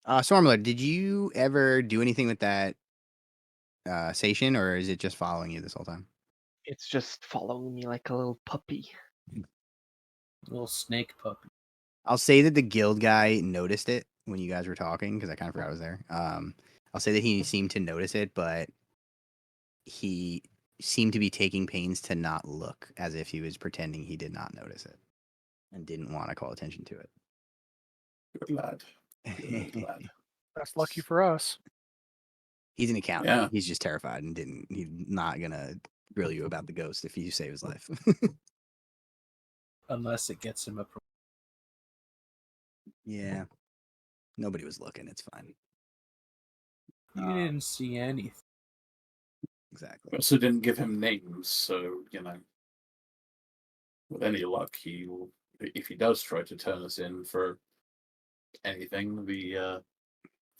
Stormlord, did you ever do anything with that station, or is it just following you this whole time? It's just following me like a little puppy. Little snake puppy. I'll say that the guild guy noticed it when you guys were talking, because I kind of forgot I was there. I'll say that he seemed to notice it, but he seemed to be taking pains to not look as if he was pretending he did not notice it and didn't want to call attention to it. Good lad. Good lad. That's lucky for us. He's an accountant. Yeah. He's just terrified and he's not gonna grill you about the ghost if you save his life. Unless it gets him a. Yeah. Nobody was looking. It's fine. You didn't see anything. Exactly. We also didn't give him names, so with any luck, he will. If he does try to turn us in for anything, the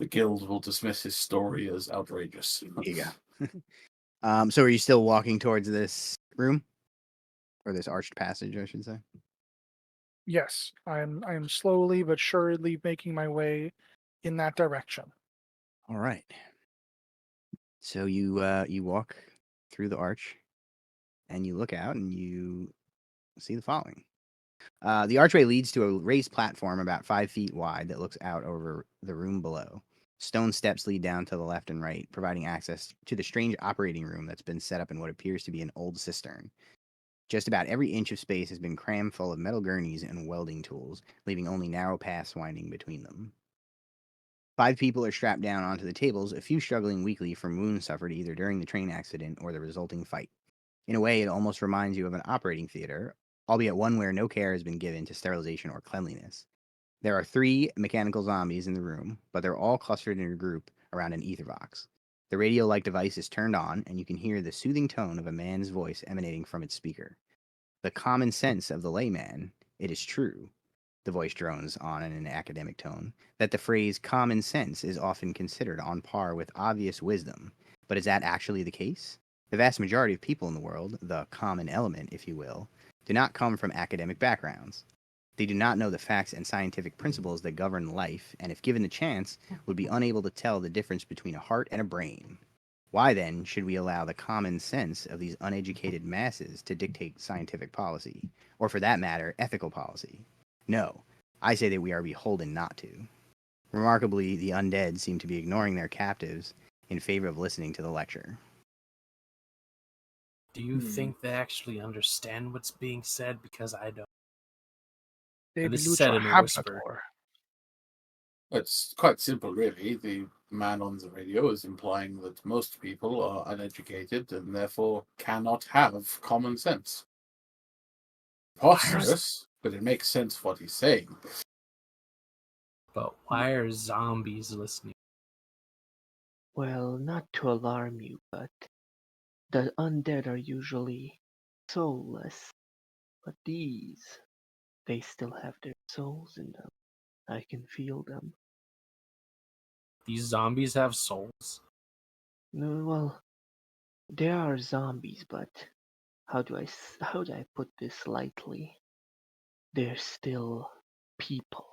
guild will dismiss his story as outrageous. There you go. So are you still walking towards this room? Or this arched passage, I should say? Yes, I'm slowly but surely making my way in that direction. All right. So you walk through the arch and you look out and you see the following. The archway leads to a raised platform about 5 feet wide that looks out over the room below. Stone steps lead down to the left and right, providing access to the strange operating room that's been set up in what appears to be an old cistern. Just about every inch of space has been crammed full of metal gurneys and welding tools, leaving only narrow paths winding between them. 5 people are strapped down onto the tables, a few struggling weakly from wounds suffered either during the train accident or the resulting fight. In a way, it almost reminds you of an operating theater, albeit one where no care has been given to sterilization or cleanliness. There are 3 mechanical zombies in the room, but they're all clustered in a group around an ether box. The radio-like device is turned on, and you can hear the soothing tone of a man's voice emanating from its speaker. The common sense of the layman, it is true, the voice drones on in an academic tone, that the phrase common sense is often considered on par with obvious wisdom. But is that actually the case? The vast majority of people in the world, the common element, if you will, do not come from academic backgrounds. They do not know the facts and scientific principles that govern life, and if given the chance, would be unable to tell the difference between a heart and a brain. Why, then, should we allow the common sense of these uneducated masses to dictate scientific policy, or for that matter, ethical policy? No, I say that we are beholden not to. Remarkably, the undead seem to be ignoring their captives in favor of listening to the lecture. Do you think they actually understand what's being said? Because I don't. Baby This is said Lucha in a whisper. Habsador. It's quite simple, really. The man on the radio is implying that most people are uneducated and therefore cannot have common sense. Preposterous, but it makes sense what he's saying. But why are zombies listening? Well, not to alarm you, but the undead are usually soulless. But these, they still have their souls in them. I can feel them. These zombies have souls? No, well, they are zombies, but how do I put this lightly? They're still people.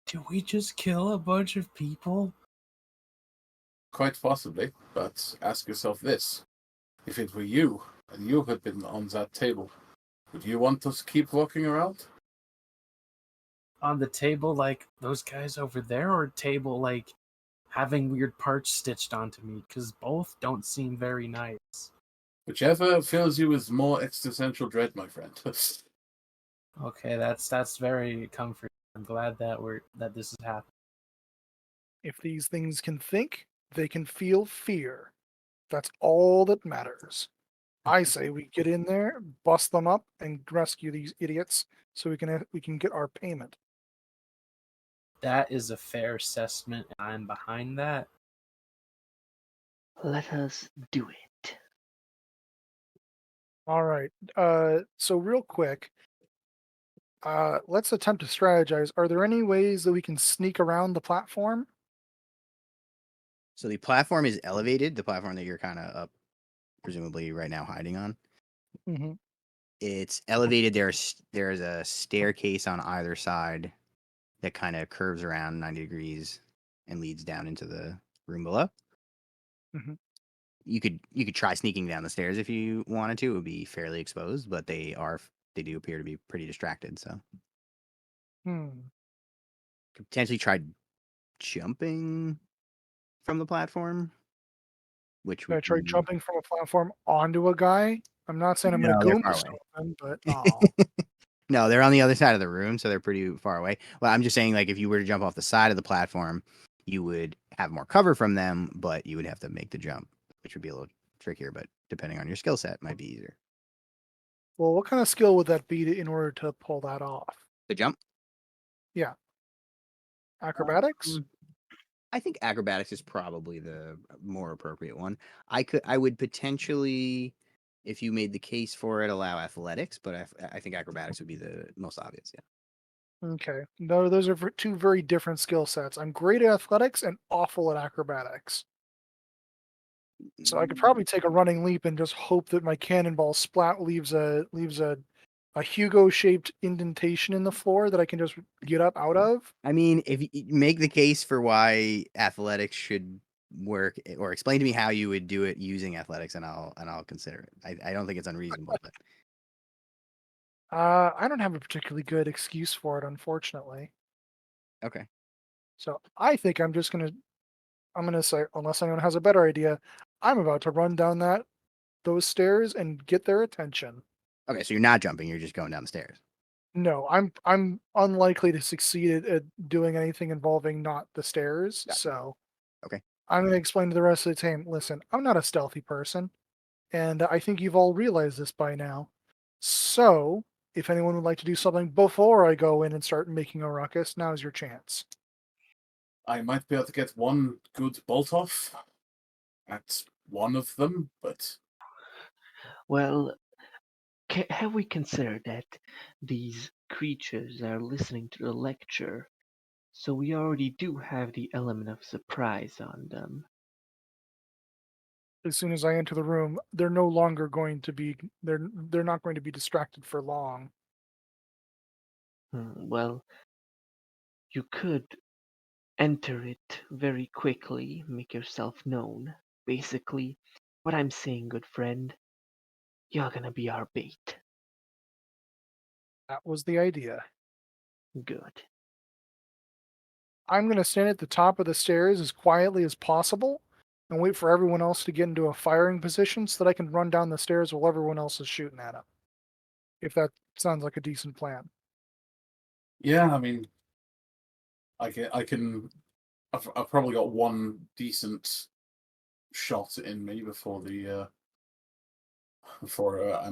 Did we just kill a bunch of people? Quite possibly, but ask yourself this. If it were you, and you had been on that table, would you want us to keep walking around? On the table like those guys over there, or table like having weird parts stitched onto me? Because both don't seem very nice. Whichever fills you with more existential dread, my friend. Okay, that's very comforting. I'm glad that this is happening. If these things can think, they can feel fear. That's all that matters. I say we get in there, bust them up, and rescue these idiots so we can get our payment. That is a fair assessment, and I'm behind that. Let us do it. All right. So real quick, let's attempt to strategize. Are there any ways that we can sneak around the platform? So the platform is elevated, the platform that you're kind of up, presumably right now hiding on. Mm-hmm. It's elevated. There's a staircase on either side that kind of curves around 90 degrees and leads down into the room below. Mm-hmm. You could try sneaking down the stairs if you wanted to. It would be fairly exposed, but they do appear to be pretty distracted. So could potentially try jumping from the platform, which Can I would try be jumping from a platform onto a guy? I'm not saying I'm no, going to they're goom far stop away. them, but oh. No, they're on the other side of the room, so they're pretty far away. Well, I'm just saying, like, if you were to jump off the side of the platform, you would have more cover from them, but you would have to make the jump, which would be a little trickier. But depending on your skill set, might be easier. Well, what kind of skill would that be in order to pull that off? The jump? Yeah. Acrobatics? I think acrobatics is probably the more appropriate one. I would potentially, if you made the case for it, allow athletics, but I think acrobatics would be the most obvious. Yeah. Okay. No, those are two very different skill sets. I'm great at athletics and awful at acrobatics. So I could probably take a running leap and just hope that my cannonball splat leaves a Hugo shaped indentation in the floor that I can just get up out of. I mean, if you make the case for why athletics should work, or explain to me how you would do it using athletics, and I'll consider it. I don't think it's unreasonable, but I don't have a particularly good excuse for it, unfortunately. okay. So I think I'm gonna say, unless anyone has a better idea, I'm about to run down those stairs and get their attention. Okay, so you're not jumping; you're just going down the stairs. No, I'm unlikely to succeed at doing anything involving not the stairs. Gotcha. So Okay. I'm gonna explain to the rest of the team. Listen, I'm not a stealthy person, and I think you've all realized this by now. So if anyone would like to do something before I go in and start making a ruckus, now's your chance. I might be able to get one good bolt off at one of them, but Well, have we considered that these creatures are listening to the lecture, so we already do have the element of surprise on them? As soon as I enter the room, they're no longer going to be they're not going to be distracted for long. Well, you could enter it very quickly, make yourself known. Basically, what I'm saying, good friend, you're gonna be our bait. That was the idea. Good. I'm going to stand at the top of the stairs as quietly as possible and wait for everyone else to get into a firing position so that I can run down the stairs while everyone else is shooting at them. If that sounds like a decent plan. yeah, I mean, I've probably got one decent shot in me before I'm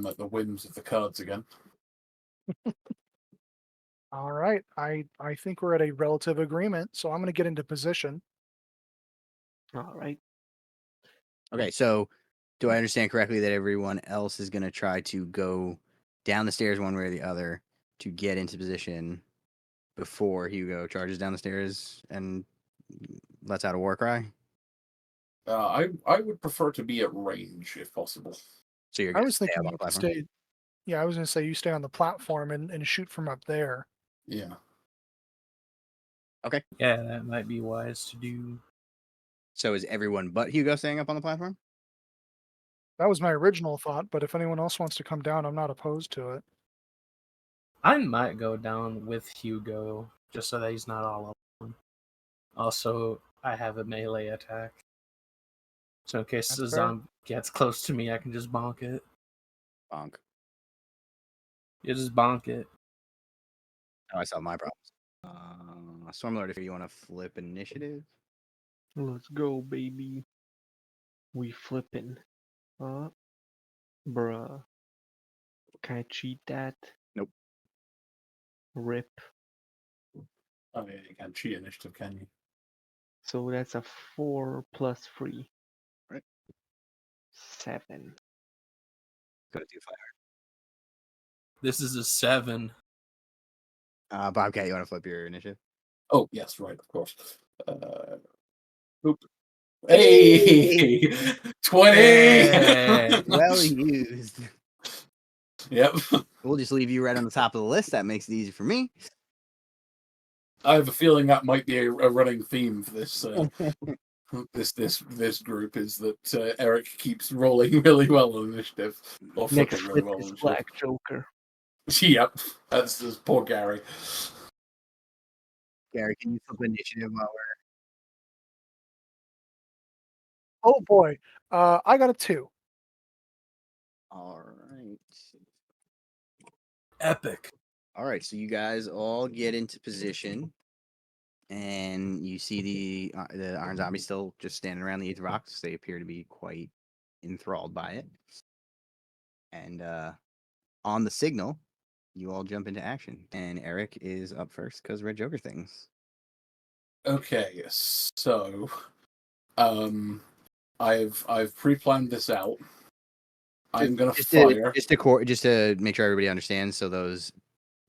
at the whims of the cards again. All right. I think we're at a relative agreement, so I'm going to get into position. All right. Okay, so do I understand correctly that everyone else is going to try to go down the stairs one way or the other to get into position before Hugo charges down the stairs and lets out a war cry? I would prefer to be at range if possible. So you're I going to was stay thinking up on you the could platform? stay. Yeah, I was going to say you stay on the platform and shoot from up there. Yeah. Okay. Yeah, that might be wise to do. So is everyone but Hugo staying up on the platform? That was my original thought, but if anyone else wants to come down, I'm not opposed to it. I might go down with Hugo just so that he's not all alone. Also, I have a melee attack. So in case That's the fair. zombie gets close to me, I can just bonk it. Bonk. You just bonk it. Oh, I solved my problems. Stormlord, if you want to flip initiative. Let's go, baby. We flippin'. Bruh. Can I cheat that? Nope. Rip. Oh yeah, you can't cheat initiative, can you? So that's a 4 plus 3. Right. 7. Go to do fire. This is a 7. Bobcat, you want to flip your initiative? Oh yes, right, of course. Oop. Hey, 20. Hey. Well used. Yep. We'll just leave you right on the top of the list. That makes it easy for me. I have a feeling that might be a running theme for this this group is that Eric keeps rolling really well on initiative, or Next flipping really flip well on is initiative. Black Joker. Yep, that's poor Gary. Gary, can you flip initiative while we're... Oh boy, I got a 2. All right. Epic. All right, so you guys all get into position, and you see the Iron Zombie still just standing around the Aether Rocks. They appear to be quite enthralled by it. And on the signal, you all jump into action. And Eric is up first because Red Joker things. Okay, so I've pre-planned this out. I'm gonna fire. Just to make sure everybody understands. So those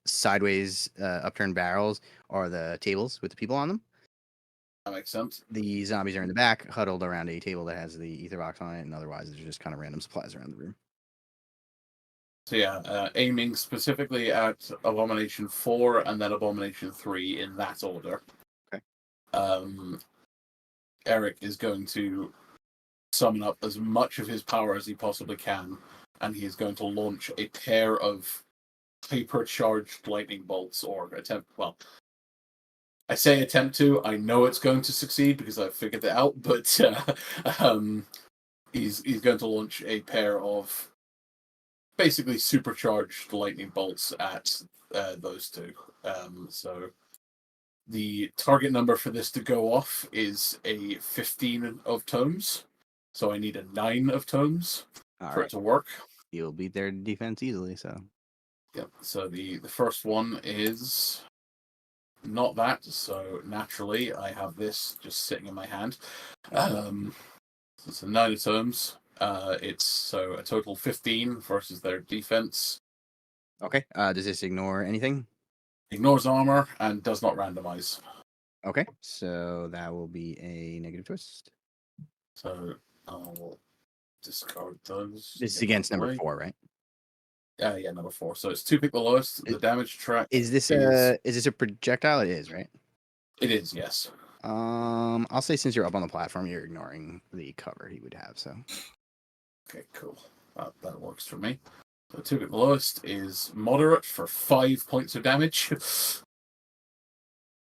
sideways upturned barrels are the tables with the people on them. That makes sense. The zombies are in the back, huddled around a table that has the ether box on it, and otherwise there's just kind of random supplies around the room. So yeah, aiming specifically at Abomination 4 and then Abomination 3 in that order. Okay. Eric is going to summon up as much of his power as he possibly can, and he is going to launch a pair of hypercharged lightning bolts, or attempt. Well, I say attempt to. I know it's going to succeed because I've figured it out. But he's going to launch a pair of basically supercharged lightning bolts at those two. So the target number for this to go off is a 15 of tomes. So I need a 9 of tomes for it to work. You'll beat their defense easily, so. Yep. So the first one is not that. So naturally, I have this just sitting in my hand. So it's a 9 of tomes. It's so a total 15 versus their defense. Okay. Does this ignore anything? Ignores armor and does not randomize. Okay. So that will be a negative twist. So I'll discard those. This is against number 4, right? Yeah, number 4. So it's 2 pick the lowest. The damage track is this a projectile? It is, right? It is, yes. I'll say since you're up on the platform, you're ignoring the cover he would have. So. Okay, cool. That works for me. So 2 pick the lowest is moderate for 5 points of damage. And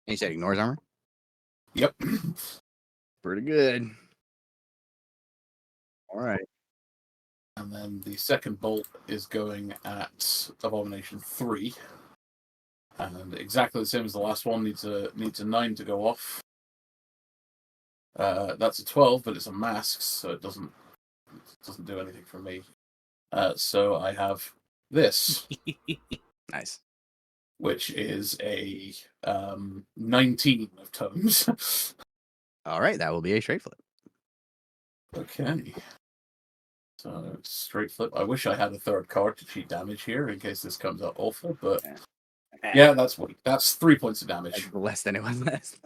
you said ignores armor? Yep. Pretty good. All right. And then the second bolt is going at Abomination 3. And exactly the same as the last one, needs a 9 to go off. That's a 12, but it's a mask, so it doesn't do anything for me. So I have this. Nice. Which is a 19 of tomes. All right, that will be a straight flip. Okay. So straight flip. I wish I had a third card to cheat damage here in case this comes out awful, but yeah, that's 3 points of damage. That's less than it was last.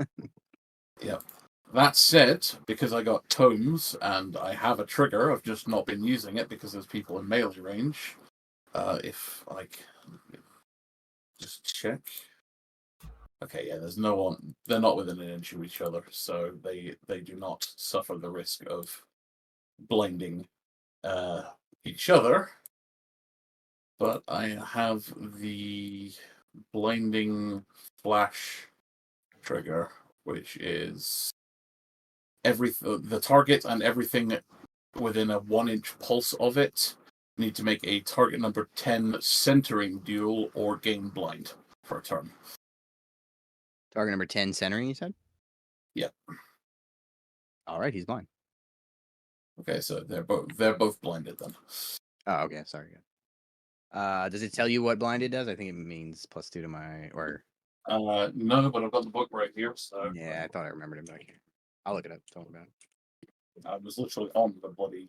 Yep. That said, because I got tomes and I have a trigger, I've just not been using it because there's people in melee range. If just check. Okay, yeah, there's no one. They're not within an inch of each other, so they do not suffer the risk of blinding each other. But I have the blinding flash trigger, which is the target and everything within a 1-inch pulse of it need to make a target number 10 centering duel or gain blind for a turn. Target number 10 centering, you said? Yeah. All right, he's blind. Okay, so they're both blinded then. Oh, okay. Sorry. Does it tell you what blinded does? I think it means +2 to my or. No, but I've got the book right here, so Yeah, I thought I remembered it, but I'll look it up. Talk about it. I was literally on the bloody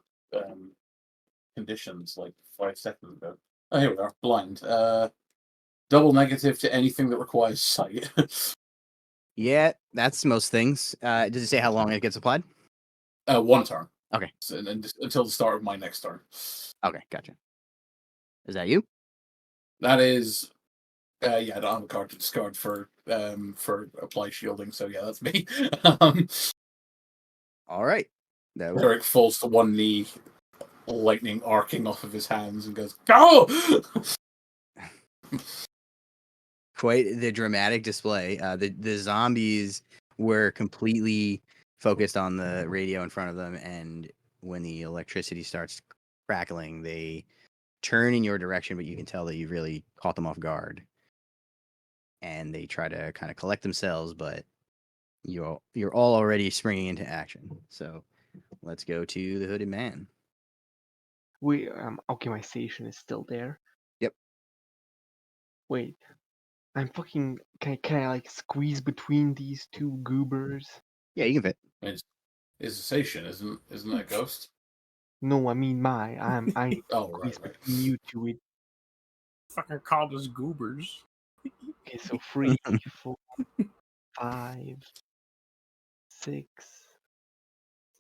conditions like 5 seconds ago. Oh, here we are. Blind. Double negative to anything that requires sight. Yeah, that's most things. Does it say how long it gets applied? 1 turn. Okay. So, and until the start of my next turn. Okay, gotcha. Is that you? That is. Yeah, I don't have a card to discard for apply shielding, so yeah, that's me. All right. Eric falls to one knee, lightning arcing off of his hands, and goes, "Go!" Quite the dramatic display. The zombies were completely focused on the radio in front of them, and when the electricity starts crackling, they turn in your direction, but you can tell that you really caught them off guard. And they try to kind of collect themselves, but you're all already springing into action. So let's go to the hooded man. Okay, my station is still there. Yep. Wait, I'm fucking. Can I like squeeze between these two goobers? Yeah, you can fit. It's a station, isn't that a ghost? No, I mean I Oh, squeeze right. between you two. It Fucking called us goobers. okay, so 3, 4, 5, 6,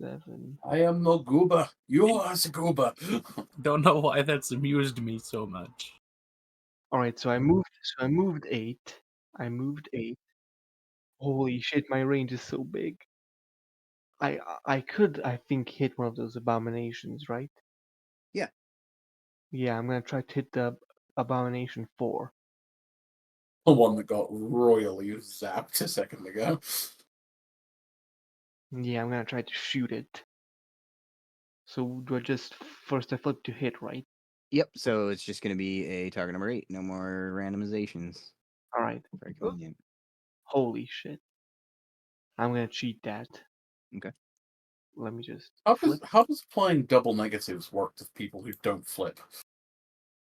7. I am no goober. You are a goober. Don't know why that's amused me so much. All right, so I moved 8. I moved 8. Holy shit, my range is so big. I could, I think, hit one of those abominations, right? Yeah. Yeah, I'm gonna try to hit the abomination 4. The one that got royally zapped a second ago. Yeah, I'm gonna try to shoot it. So do I just first I flip to hit, right? Yep. So it's just going to be a target number 8. No more randomizations. All right. Very convenient. Holy shit. I'm gonna cheat that. Okay. Let me just How flip. does applying double negatives work to people who don't flip?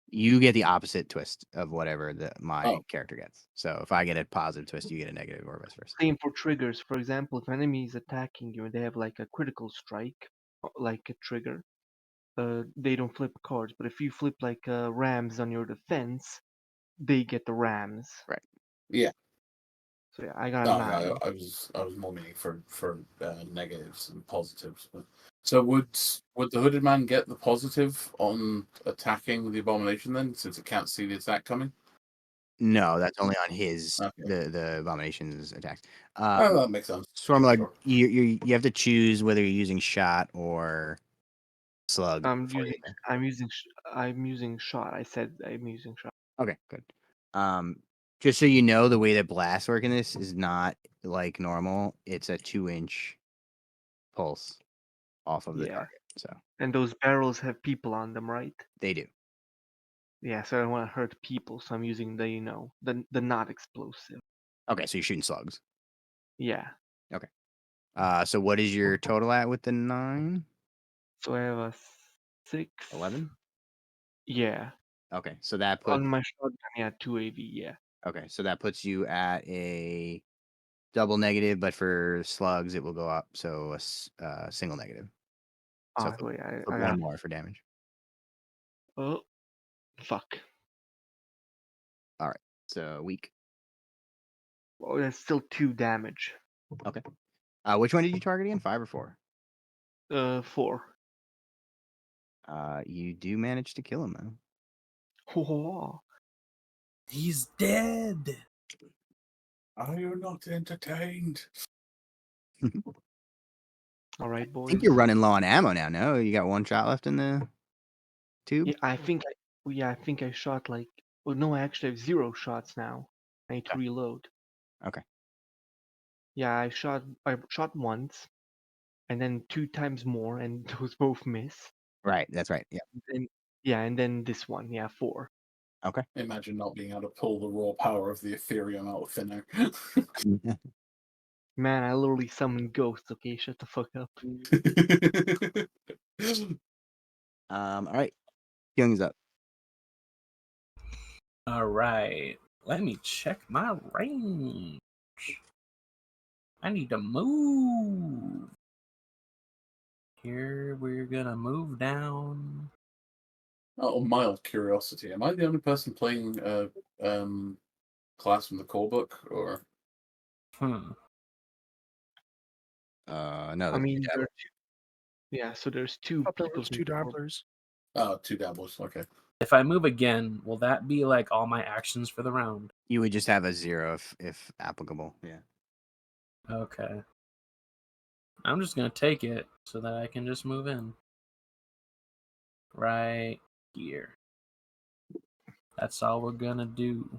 You get the opposite twist of whatever my Oh. character gets. So if I get a positive twist, you get a negative, or vice versa. Same for triggers. For example, if an enemy is attacking you and they have like a critical strike, like a trigger, they don't flip cards. But if you flip like rams on your defense, they get the rams. Right. Yeah. So yeah, I got a No, 9. I was more meaning for negatives and positives. So would the hooded man get the positive on attacking the abomination then, since it can't see the attack coming? No, that's only on his Okay. the abomination's attacks. That makes sense. Stormlord, Sure. you have to choose whether you're using shot or slug. I'm using shot. I said I'm using shot. Okay, good. Just so you know, the way that blasts work in this is not like normal. It's a 2-inch pulse off of the Yeah. target. So And those barrels have people on them, right? they do. Yeah, so I don't want to hurt people, so I'm using the not explosive. Okay, so you're shooting slugs. Yeah. Okay. So what is your total at with the 9? So I have a 6. 11? Yeah. Okay, so that puts On my shotgun, yeah, 2 AV, yeah. okay, so that puts you at a double negative, but for slugs it will go up, so a single negative. So Wait, flip I one got. more for damage. Oh, fuck. All right, so weak. Oh, that's still 2 damage. Okay. Which one did you target again? 5 or 4? 4. You do manage to kill him though. Oh, He's dead. Are you not entertained? all right, I boys. think you're running low on ammo now. No, you got 1 shot left in the tube. Yeah, I think I shot like. Oh no, I actually have 0 shots now. I need to reload. Okay. Yeah, I shot once, and then 2 times more, and those both miss. Right. That's right. Yeah. And yeah, and then this one, yeah, 4. Okay. Imagine not being able to pull the raw power of the Ethereum out of thin air. Man, I literally summoned ghosts. Okay, shut the fuck up. All right. Young's up. All right. Let me check my range. I need to move. Here we're gonna move down. Oh, mild curiosity. Am I the only person playing class from the core book, or Hmm. No. I mean, there are 2. Yeah, so there's 2 Up there people. was 2 dabblers. oh, 2 dabblers? Okay. If I move again, will that be like all my actions for the round? You would just have a 0 if applicable. Yeah. Okay. I'm just gonna take it so that I can just move in. Right here. That's all we're gonna do.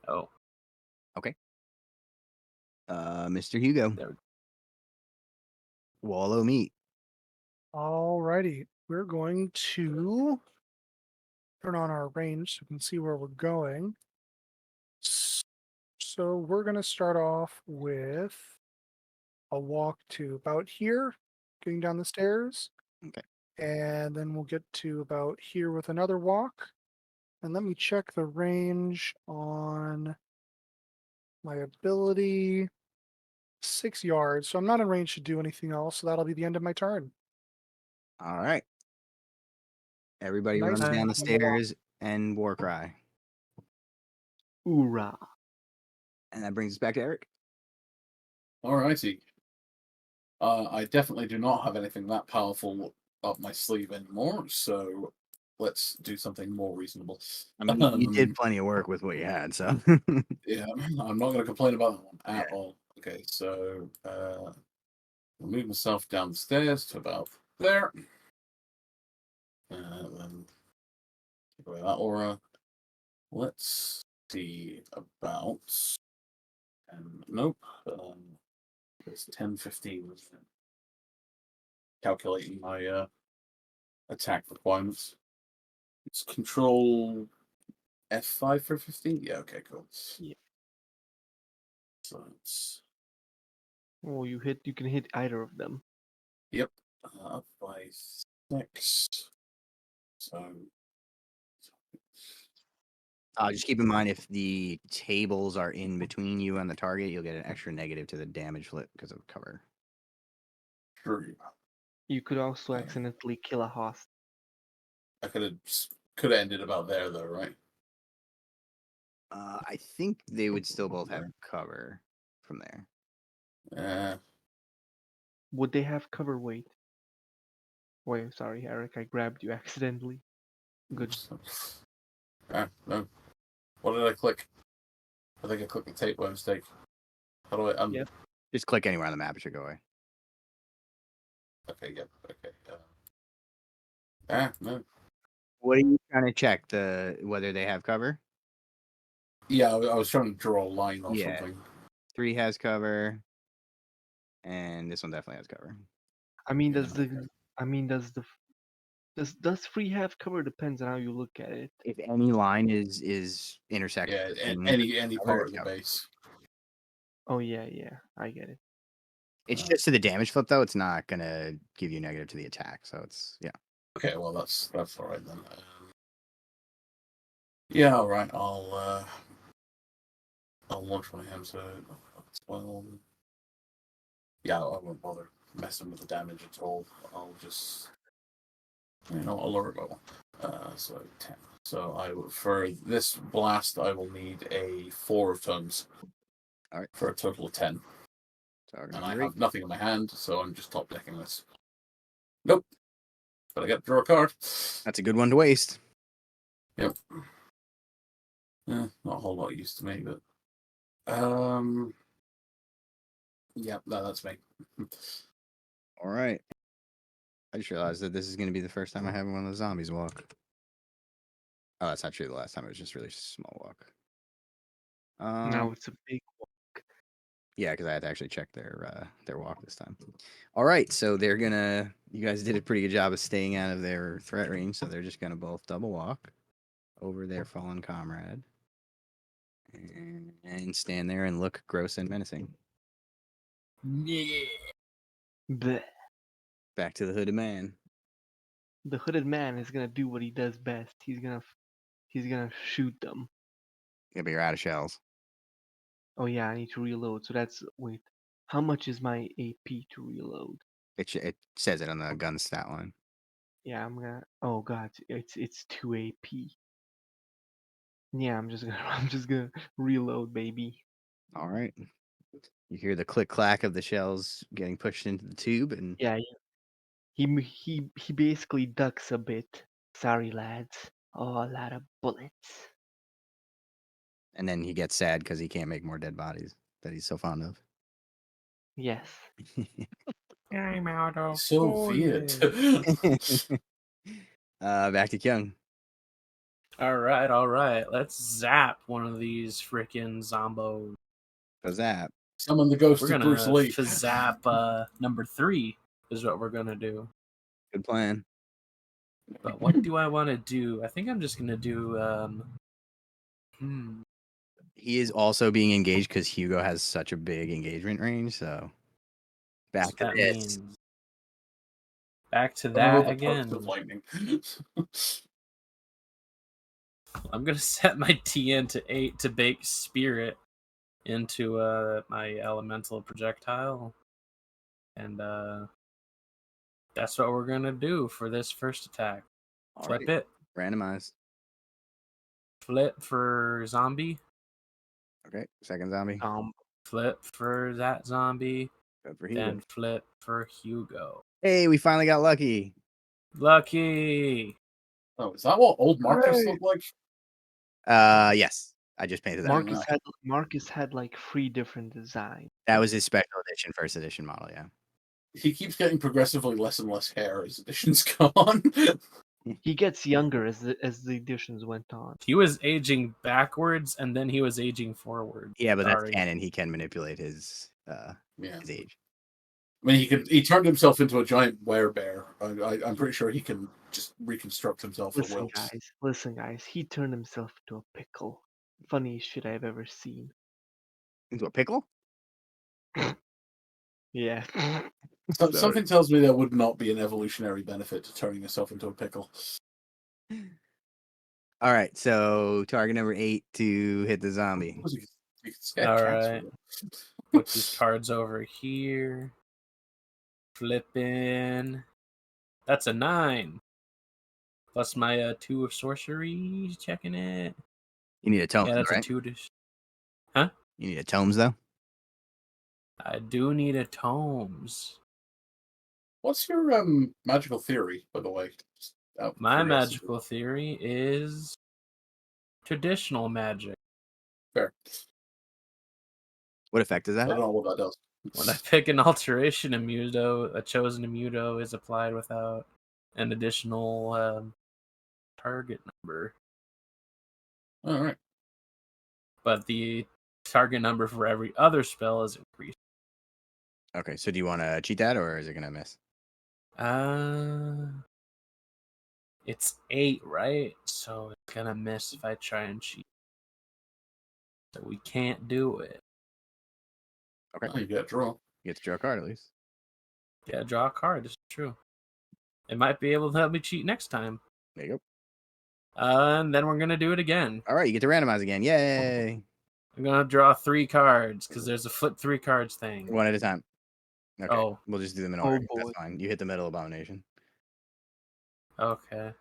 Oh, Mr. Hugo. there. Wallow meat. Alrighty, we're going to turn on our range so we can see where we're going. So we're going to start off with a walk to about here, getting down the stairs. Okay. And then we'll get to about here with another walk. And let me check the range on my ability. 6 yards. So I'm not in range to do anything else. So that'll be the end of my turn. All right. Everybody Nice runs and down the easy walk. stairs and war cry. Hoorah! And that brings us back to Eric. Alrighty. I definitely do not have anything that powerful up my sleeve anymore, so let's do something more reasonable. I mean, you did plenty of work with what you had, so. Yeah, I'm not going to complain about that one at all. Okay, so I'll move myself down the stairs to about there. Then take away that aura. Let's see about. Nope. It's 10, 15. Calculating my attack requirements. It's control F5 for 15? Yeah, okay, cool. Yeah. So it's. Oh, you can hit either of them. Yep. Up by 6. So. Just keep in mind if the tables are in between you and the target, you'll get an extra negative to the damage flip because of cover. True. You could also accidentally kill a host. I could have ended about there though, right? I think they would still both have cover from there. Would they have cover? Wait, sorry, Eric, I grabbed you accidentally. Good. No. What did I click? I think I clicked the tape by mistake. How do I? Yep. Just click anywhere on the map; it should go away. Okay. Yep. Okay. No. What are you trying to check? Whether they have cover? Yeah, I was trying to draw a line or Yeah. something. 3 has cover, and this one definitely has cover. I mean, Yeah, does 3 have cover? Depends on how you look at it. If any line is intersected, Yeah, and any cover, part of the yeah. base. Oh yeah, I get it. It's just to the damage flip though. It's not gonna give you negative to the attack, so it's Okay, well that's all right then. Yeah, all right. I'll launch my hand to 12. Yeah, I won't bother messing with the damage at all. I'll just I'll lower it by 1. So 10. So for this blast I will need a 4 of tongues. all right. For a total of 10. Target And I number 8. have nothing in my hand, so I'm just top decking this. Nope. But I get to draw a card. That's a good one to waste. Yep. Not a whole lot of use to me, but yeah, no, that's me. All right. I just realized that this is going to be the first time I have one of the zombies walk. Oh, that's not true. The last time it was just really small walk. Now it's a big one. Yeah, because I had to actually check their walk this time. All right, so they're gonna. You guys did a pretty good job of staying out of their threat range, so they're just gonna both double walk over their fallen comrade and stand there and look gross and menacing. Yeah. Bleh. Back to the hooded man. The hooded man is gonna do what he does best. He's gonna shoot them. Yeah, but you're out of shells. Oh yeah, I need to reload. So that's wait. How much is my AP to reload? It says it on the gun stat line. Yeah, I'm gonna. Oh god, it's 2 AP. Yeah, I'm just gonna reload, baby. All right. You hear the click clack of the shells getting pushed into the tube, and Yeah, he basically ducks a bit. Sorry, lads. Oh, a lot of bullets. then he gets sad because he can't make more dead bodies that he's so fond of. Yes. I'm out of So weird. bullets. Back to Kyung. All right. Let's zap one of these freaking zombos. Goes that. Summon the ghost We're of Bruce gonna Lee. zap number 3 is what we're gonna do. Good plan. But what do I want to do? I think I'm just gonna do. He is also being engaged because Hugo has such a big engagement range. So back to That this. means back to Remember that the again. perks of lightning. I'm gonna set my TN to 8 to bake spirit into my elemental projectile, and that's what we're gonna do for this first attack. All Flip right. it. Randomized. Flip for zombie. Okay. Second zombie. Flip for that zombie. Go for Hugo. Then flip for Hugo. Hey, we finally got lucky. Lucky. Oh, is that what old Marcus Hooray. looked like? Yes. I just painted that. Marcus had like 3 different designs. That was his special edition, first edition model. Yeah. He keeps getting progressively less and less hair as editions go on. He gets younger as the editions went on. He was aging backwards and then he was aging forward. Yeah, but that's Sorry. canon. He can manipulate his age. I mean, he turned himself into a giant werebear. I'm pretty sure he can just reconstruct himself at will. Listen, guys. He turned himself into a pickle. Funniest shit I've ever seen. Into a pickle? Yeah. Something tells me there would not be an evolutionary benefit to turning yourself into a pickle. All right, so target number 8 to hit the zombie. You could scare All cats right. with it. Put these cards over here. Flipping. That's a 9. Plus my 2 of sorcery. Checking it. You need a tome, Yeah, that's right? a 2 to. Huh? You need a tomes though. I do need a tomes. What's your magical theory, by the way? My magical theory is traditional magic. Fair. What effect is I that? don't know what that does. When I pick an alteration immuno, a chosen immuno is applied without an additional target number. All right. But the target number for every other spell is increased. Okay, so do you want to cheat that, or is it gonna miss? It's 8, right? So it's gonna miss if I try and cheat. So we can't do it. Okay, Oh, you got to draw. you get to draw a card at least. Yeah, draw a card. This is true. It might be able to help me cheat next time. There you go. And then we're gonna do it again. All right, you get to randomize again. Yay! I'm gonna draw 3 cards because there's a flip 3 cards thing. One at a time. Okay, Oh. we'll just do them in Oh, order. boy. That's fine. You hit the middle abomination. Okay.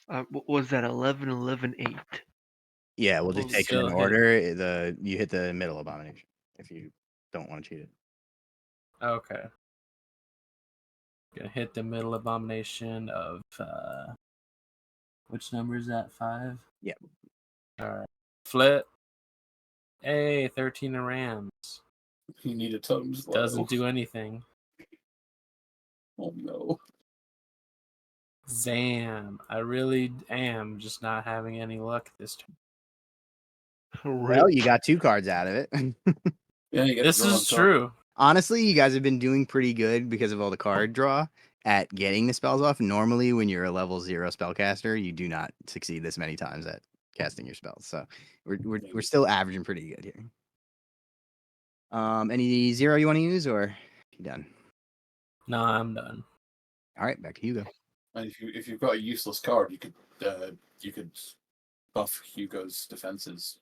What was that? 11, 11, 8. Yeah, we'll just We'll take them in still hit. order. You hit the middle abomination if you don't want to cheat it. Okay. Gonna hit the middle abomination of which number is that? 5? Yep. Alright. Flip. Hey, 13 of rams. You need a totem slow. Doesn't do anything. Oh no. Zam. I really am just not having any luck this turn. Well, you got 2 cards out of it. Yeah, you get This to draw is a card. true. Honestly, you guys have been doing pretty good because of all the card draw at getting the spells off. Normally, when you're a level 0 spellcaster, you do not succeed this many times at casting your spells. So we're still averaging pretty good here. Any 0 you want to use, or you done? No, I'm done. All right, back to Hugo. And if you've got a useless card, you could buff Hugo's defenses.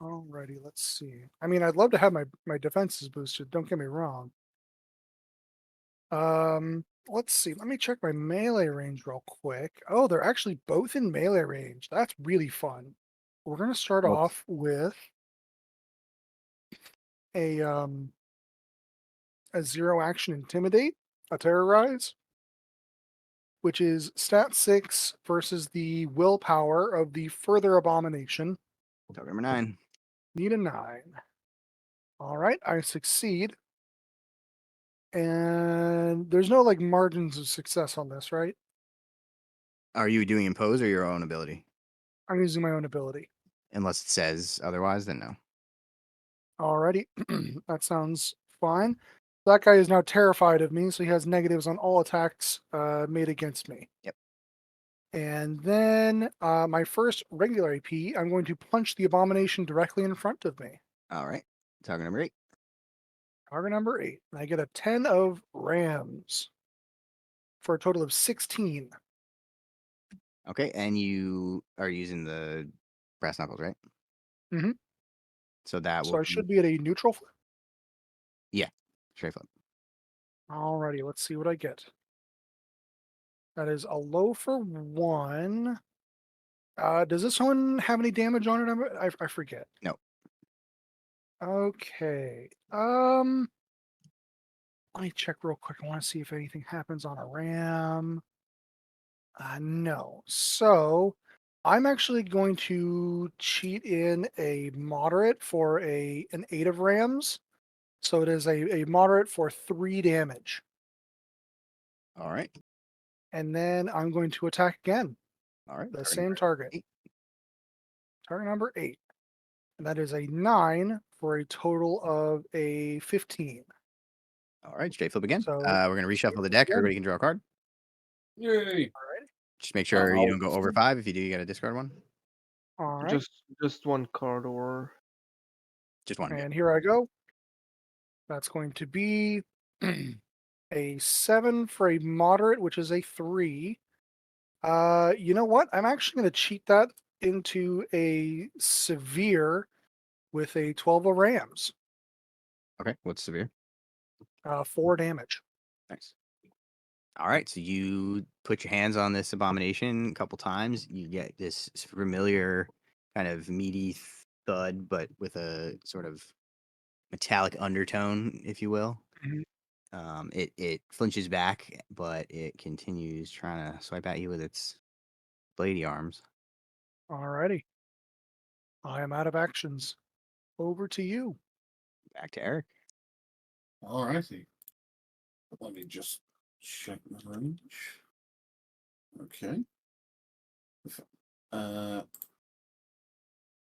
Alrighty, let's see. I mean, I'd love to have my defenses boosted. Don't get me wrong. Let's see. Let me check my melee range real quick. Oh, they're actually both in melee range. That's really fun. We're gonna start Well- off with a 0 action intimidate, a terrorize, which is stat 6 versus the willpower of the further abomination. Target number 9. Need a 9. All right, I succeed. And there's no like margins of success on this, right? Are you doing impose or your own ability? I'm using my own ability. Unless it says otherwise, then no. Alrighty, that sounds fine. That guy is now terrified of me, so he has negatives on all attacks made against me. Yep. And then my first regular AP, I'm going to punch the abomination directly in front of me. All right. Target number 8. Target number 8. And I get a 10 of rams for a total of 16. Okay, and you are using the brass knuckles, right? Mhm. So that So will I should be at a neutral flip. straight flip. Alrighty, let's see what I get. That is a low for 1. Does this one have any damage on it? I forget. No. Okay. Let me check real quick. I want to see if anything happens on a ram. No. So I'm actually going to cheat in a moderate for an 8 of rams. So it is a moderate for 3 damage. All right. And then I'm going to attack again. All right. The target same number target. 8. Target number 8. And that is a 9 for a total of a 15. All right. Straight flip again. So We're going to reshuffle the deck. again. Everybody can draw a card. Yay! Just make sure you I'll- don't go over 5. If you do, you got to discard one. All right. Just one card or Just one. And here I go. That's going to be a 7 for a moderate, which is a 3. You know what? I'm actually going to cheat that into a severe with a 12 of rams. Okay. What's severe? 4 damage. Nice. All right. So you put your hands on this abomination a couple times. You get this familiar kind of meaty thud, but with a sort of metallic undertone, if you will. Mhm. It flinches back, but it continues trying to swipe at you with its bladey arms. Alrighty. I am out of actions. Over to you. Back to Eric. All righty. Let me just check the range. Okay.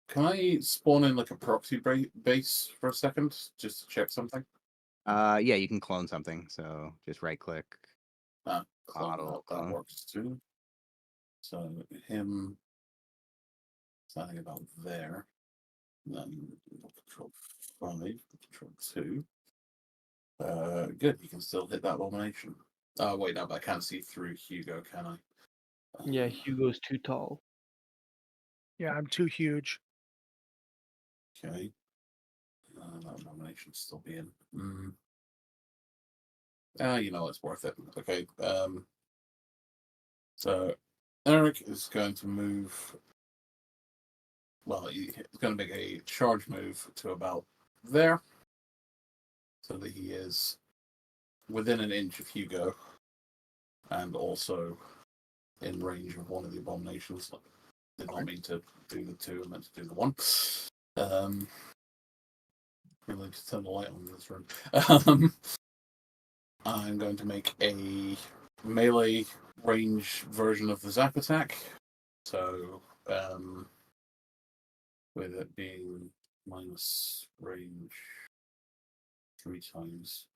Can I spawn in like a proxy base for a second just to check something? Yeah, you can clone something. So just right click. Clone, that clone. works too. So him, something about there. Then control 5, control 2. Good, you can still hit that abomination. Oh wait, no, but I can't see through Hugo, can I? yeah, Hugo's too tall. Yeah, I'm too huge. Okay. That abomination's still being. You know it's worth it. Okay. So Eric is going to move. Well, he's going to make a charge move to about there. so that he is within an inch of Hugo, and also in range of one of the abominations. Did not mean to do the two, I meant to do the one. Really to turn the light on in this room. I'm going to make a melee range version of the zap attack. So, with it being minus range 3 times.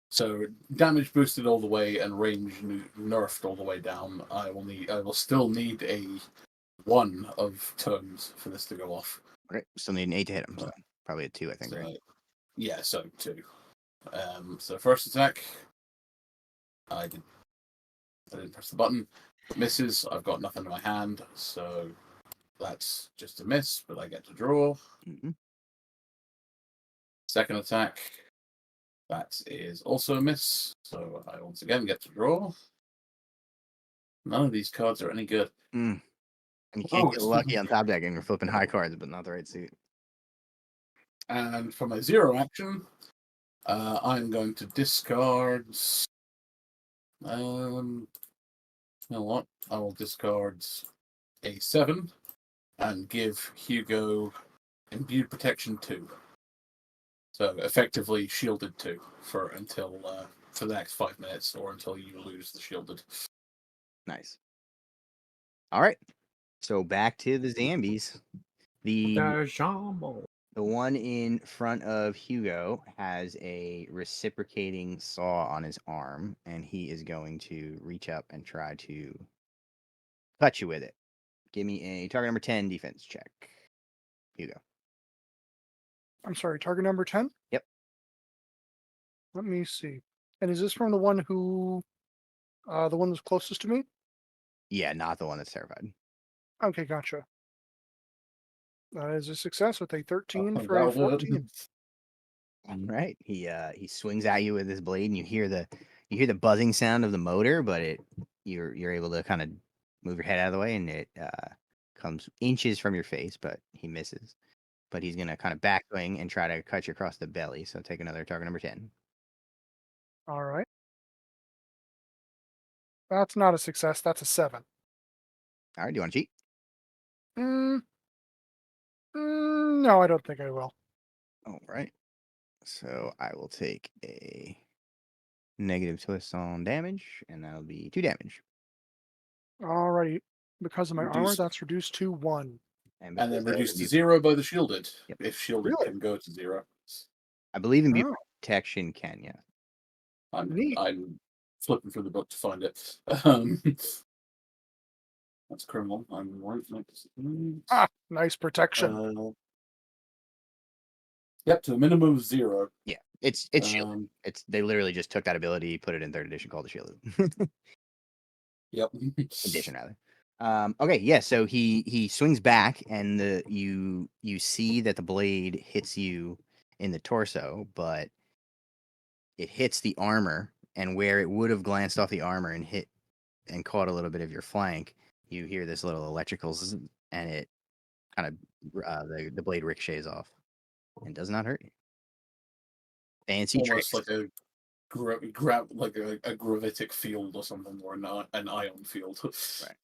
So damage boosted all the way and range nerfed all the way down. I will still need a 1 of turns for this to go off. Okay, still need an 8 to hit him, so probably a 2, I think, So, right? yeah, so 2. So first attack, I didn't press the button. Misses. I've got nothing in my hand, so that's just a miss, but I get to draw. Mm-hmm. Second attack, that is also a miss, so I once again get to draw. None of these cards are any good. And you can't get lucky on top deck, and you're flipping high cards, but not the right suit. And for my 0 action, I'm going to discard. You know what? I will discard a 7 and give Hugo imbued protection 2. So effectively shielded 2 for the next 5 minutes, or until you lose the shielded. Nice. All right. So back to the zombies. The one in front of Hugo has a reciprocating saw on his arm, and he is going to reach up and try to cut you with it. Give me a target number 10 defense check. Hugo. I'm sorry, target number 10? Yep. Let me see. And is this from the one that's closest to me? Yeah, not the one that's terrified. Okay, gotcha. That is a success with a 13 for that'll a do it. 14. All right. He swings at you with his blade, and you hear the buzzing sound of the motor, but you're able to kind of move your head out of the way, and it comes inches from your face, but he misses. But he's gonna kind of backswing and try to cut you across the belly. So take another target number 10. All right. That's not a success. That's a 7. All right. Do you want to cheat? No, I don't think I will. All right. So I will take a negative twist on damage, and that'll be 2 damage. All right. Because of my armor, Reduced. that's reduced to 1. And then reduced to 0 by the shielded. Yep. If shielded Really? can go to 0. I believe in Oh, protection can, yeah. neat. I'm flipping through the book to find it. That's criminal. I'm right next to Ah, nice protection. Yep, to a minimum of 0. Yeah, it's shielded. They literally just took that ability, put it in 3rd edition, called it shielded. Yep. Edition rather. Okay, yeah. So he swings back, and you see that the blade hits you in the torso, but it hits the armor, and where it would have glanced off the armor and hit and caught a little bit of your flank, you hear this little electrical zzz, and it kind of the blade ricochets off and does not hurt you. Fancy Almost tricks. like a gravitic field or something, or an ion field. Right.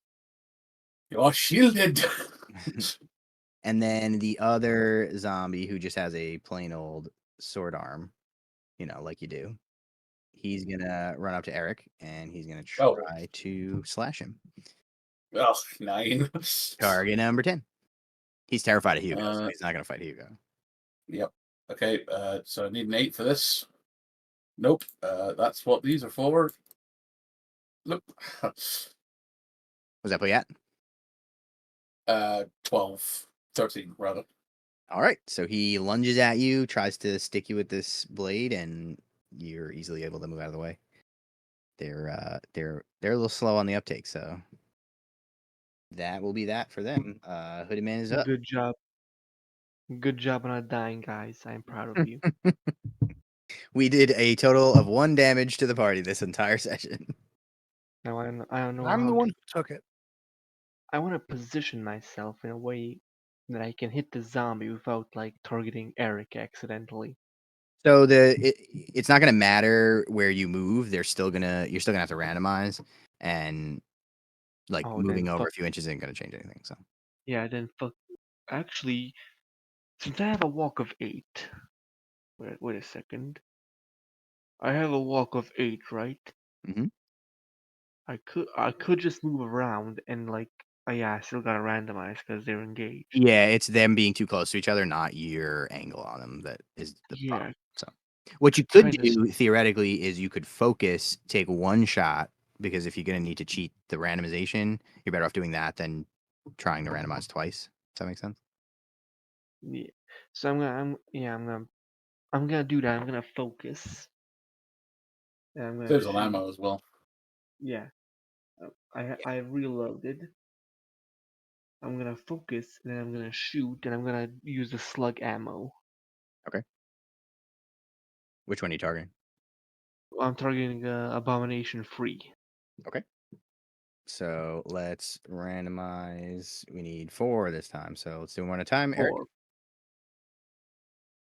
You're shielded. And then the other zombie who just has a plain old sword arm, like you do, he's gonna run up to Eric and he's gonna try to slash him. Oh, 9. Target number 10. He's terrified of Hugo, so he's not gonna fight Hugo. Yep. Okay, so I need an 8 for this. Nope. That's what these are for. Nope. Was that put yet? 12. 13, rather. All right. So he lunges at you, tries to stick you with this blade, and you're easily able to move out of the way. They're a little slow on the uptake, so that will be that for them. Hooded Man is up. Good job. Good job on not dying, guys. I'm proud of you. We did a total of 1 damage to the party this entire session. Now I don't know I'm how the one who took it. I want to position myself in a way that I can hit the zombie without like targeting Eric accidentally. So it's not gonna matter where you move. You're still gonna have to randomize, and like Oh, moving then over fuck. a few inches isn't gonna change anything. So Yeah, then fuck. Actually, since I have a walk of 8. Wait a second. I have a walk of 8, right? Mhm. I could just move around and like. Oh yeah, I still gotta randomize because they're engaged. yeah, it's them being too close to each other, not your angle on them that is the problem. Yeah, So what you could kind of. do theoretically is you could focus, take one shot, because if you're gonna need to cheat the randomization, you're better off doing that than trying to randomize twice. Does that make sense? Yeah. So I'm gonna do that. I'm gonna focus. And I'm gonna Saves on shoot. ammo as well. Yeah. I reloaded. I'm gonna focus, and then I'm gonna shoot, and I'm gonna use the slug ammo. Okay. Which one are you targeting? I'm targeting abomination 3. Okay. So let's randomize. We need 4 this time. So let's do them one at a time. Eric,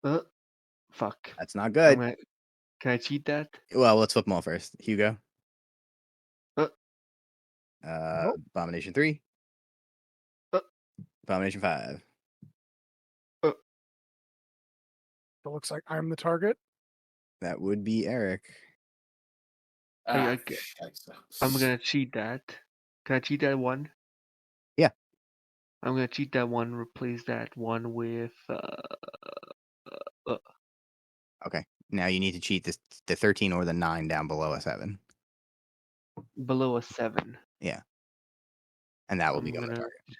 4. Fuck. that's not I'm good. gonna. Can I cheat that? Well, let's flip them all first. Hugo, Uh, Nope. Abomination 3, uh, Abomination 5. uh. It looks like I'm the target. That would be Eric. I, I, Scheiße. I'm gonna cheat that. Can I cheat that one? Yeah. I'm gonna cheat that one. Replace that one with Okay. Now you need to cheat the 13 or the 9 down below a 7. below a 7. Yeah. And that will I'm become the gonna target.